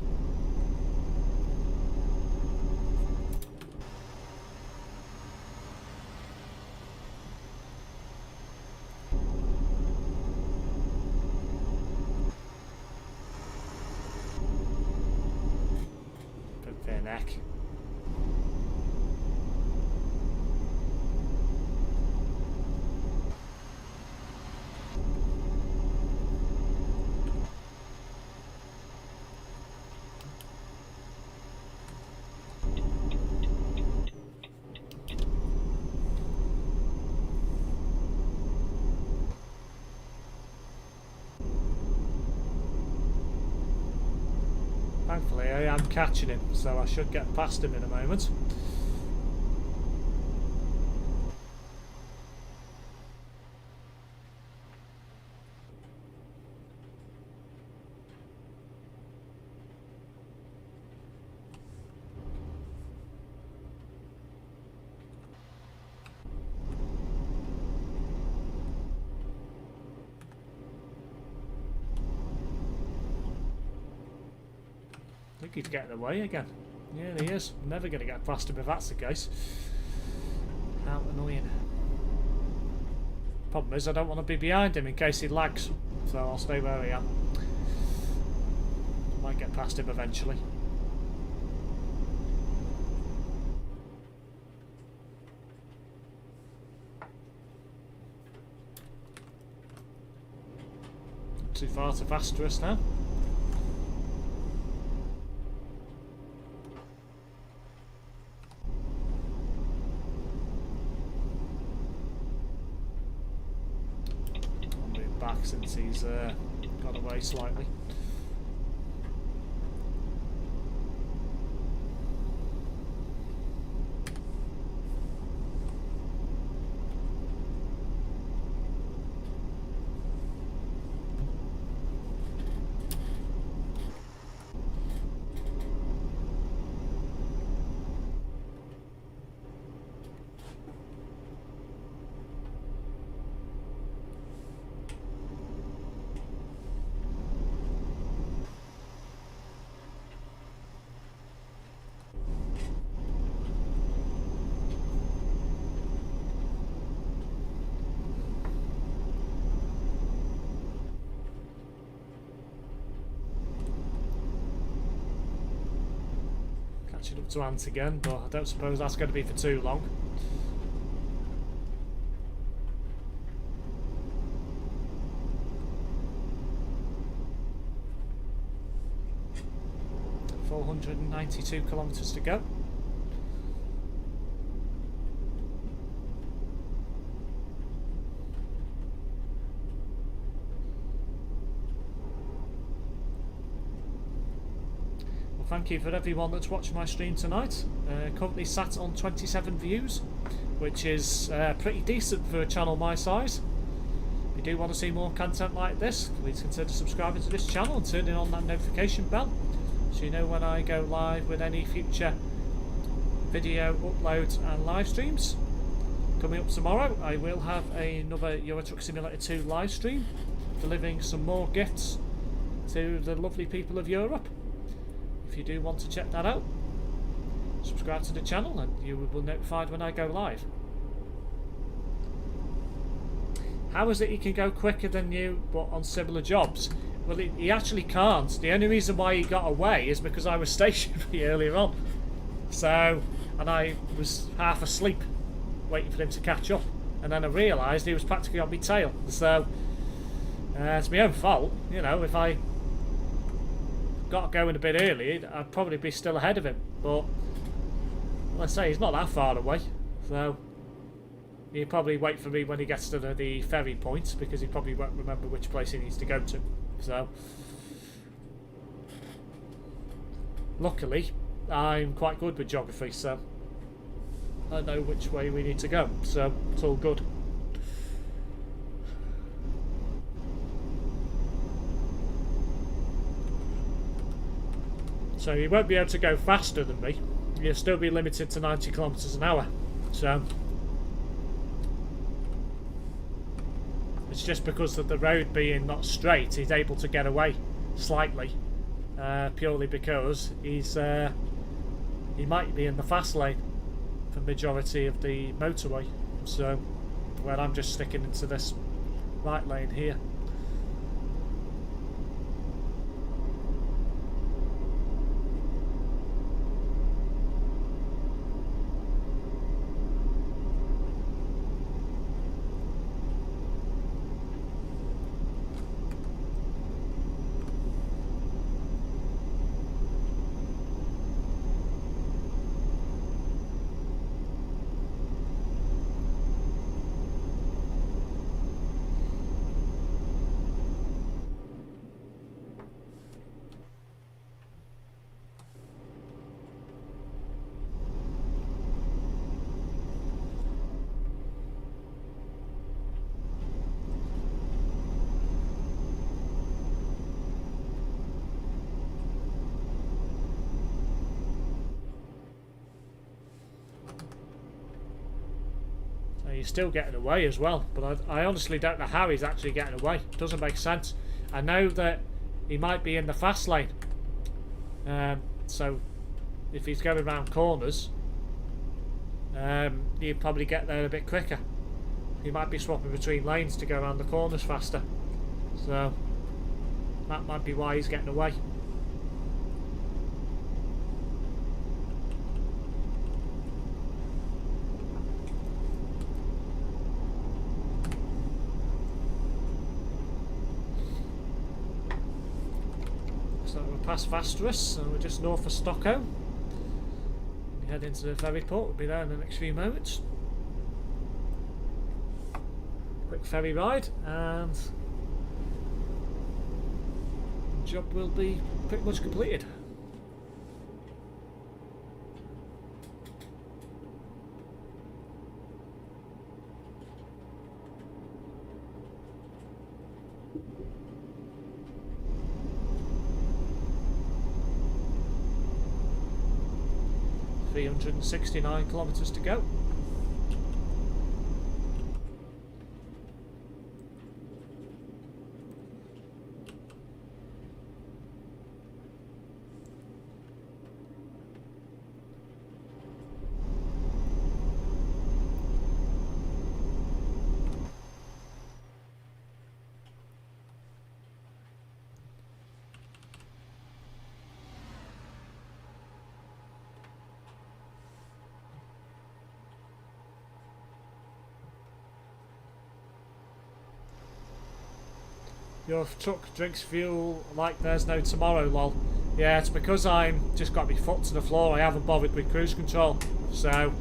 Flipping heck. Thankfully I am catching him, so I should get past him in a moment. I think he's getting away again. Yeah, he is. I'm never going to get past him if that's the case. How annoying. Problem is, I don't want to be behind him in case he lags, so I'll stay where I am. Might get past him eventually. Not too far to fast to us now. Back since he's got away slightly. Catching up to Ant again, but I don't suppose that's going to be for too long. .492 kilometres to go. Thank you for everyone that's watched my stream tonight. Currently sat on 27 views, which is pretty decent for a channel my size. If you do want to see more content like this, please consider subscribing to this channel and turning on that notification bell so you know when I go live with any future video uploads and live streams. Coming up tomorrow, I will have another Euro Truck Simulator 2 live stream, delivering some more gifts to the lovely people of Europe. If you do want to check that out, subscribe to the channel and you will be notified when I go live. How is it he can go quicker than you but on similar jobs? Well, he actually can't. The only reason why he got away is because I was stationary earlier on. So, and I was half asleep waiting for him to catch up. and then I realised he was practically on my tail. So it's my own fault, you know. If I got going a bit early, I'd probably be still ahead of him. But let's say he's not that far away, so he'll probably wait for me when he gets to the ferry point, because he probably won't remember which place he needs to go to. So luckily, I'm quite good with geography, so I know which way we need to go, so it's all good. So you won't be able to go faster than me. You'll still be limited to 90 kilometers an hour. So it's just because of the road being not straight, he's able to get away slightly, purely because he might be in the fast lane for majority of the motorway. So where I'm just sticking into this right lane here. He's still getting away as well, but I honestly don't know how he's actually getting away. It doesn't make sense. I know that he might be in the fast lane, so if he's going around corners, he'd probably get there a bit quicker. He might be swapping between lanes to go around the corners faster, so that might be why he's getting away. Past Vasterus, so we're just north of Stockholm. We head into the ferry port, we'll be there in the next few moments. Quick ferry ride and the job will be pretty much completed. .369 kilometers to go. Your truck drinks fuel like there's no tomorrow, lol. Yeah, it's because I'm just got my foot to the floor. I haven't bothered with cruise control. So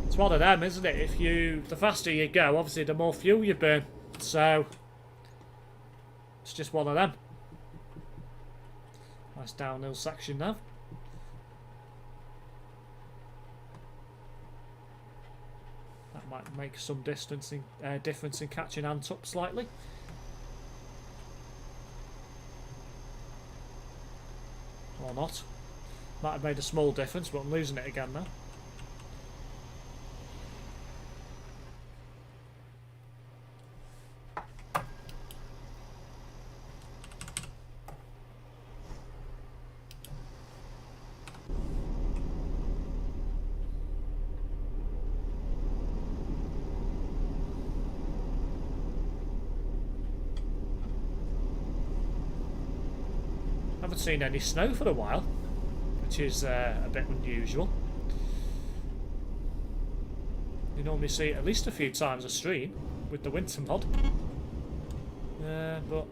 it's one of them, isn't it? The faster you go, obviously the more fuel you burn. So it's just one of them. Nice downhill section now. That might make some difference in catching Ant up slightly. Or not. Might have made a small difference, but I'm losing it again now. Haven't seen any snow for a while, which is a bit unusual. You normally see it at least a few times a stream with the winter mod. But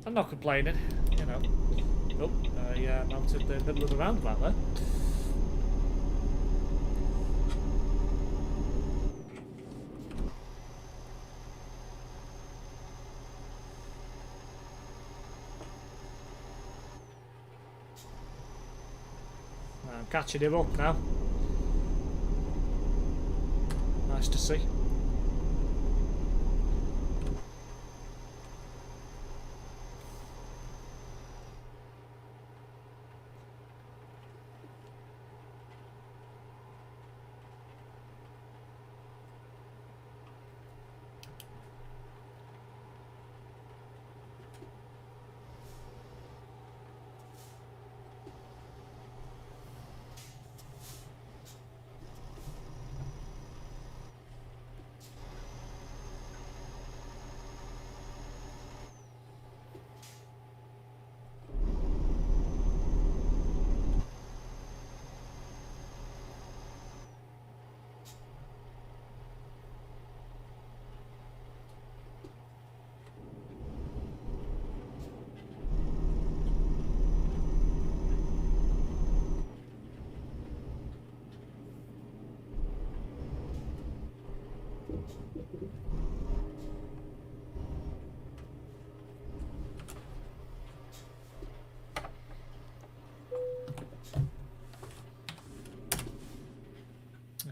I'm not complaining, you know. Oh, I mounted the middle of the roundabout there. I'm catching him up now. Nice to see.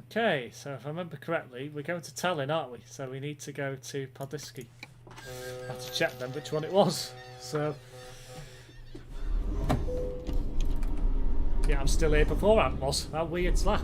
Okay, so if I remember correctly, we're going to Tallinn, aren't we? So we need to go to Paldiski. I have to check then which one it was. So yeah, I'm still here before Ant was. How weird's that?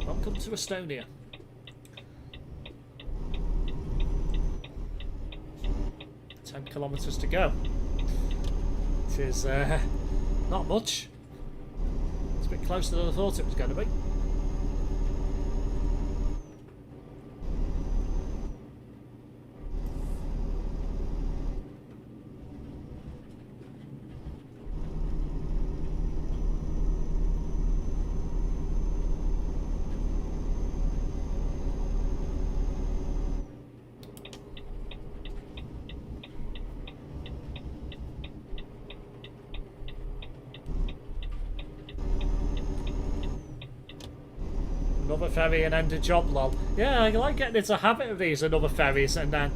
Welcome to Estonia. Ten kilometres to go, which is not much. It's a bit closer than I thought it was going to be. Another ferry and end a job, lol. Yeah, I like getting into a habit of these another ferries and then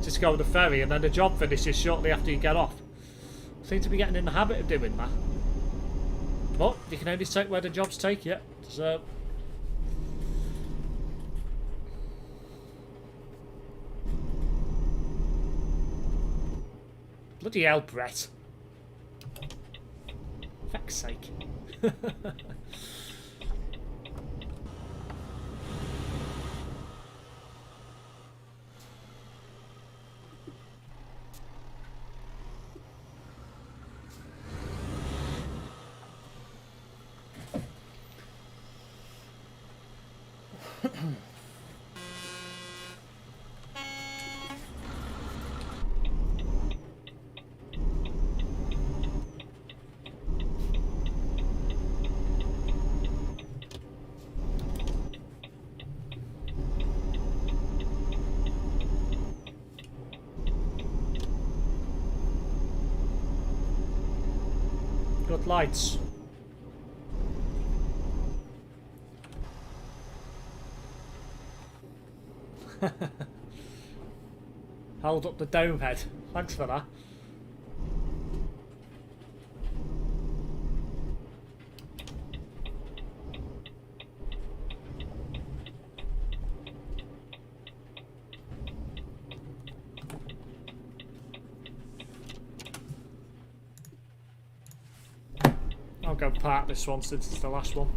just go with the ferry and then the job finishes shortly after you get off. Seem to be getting in the habit of doing that. But you can only take where the jobs take you. So bloody hell, Brett. For fuck's sake. Good lights. Hold up the dome head. Thanks for that. I'll go park this one since it's the last one.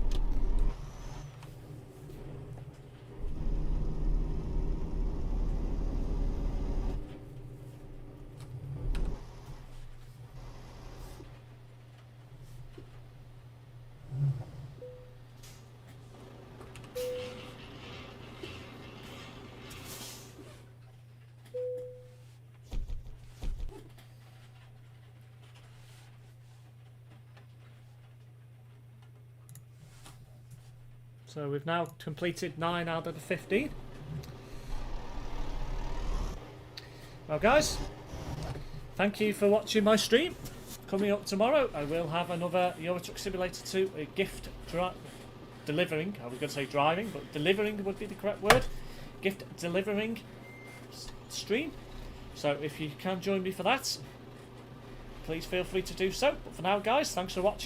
So we've now completed 9 out of the 15. Well guys, thank you for watching my stream. Coming up tomorrow I will have another Euro Truck Simulator 2 gift delivering. I was going to say driving, but delivering would be the correct word. Gift delivering stream. So if you can join me for that, please feel free to do so. But for now guys, thanks for watching.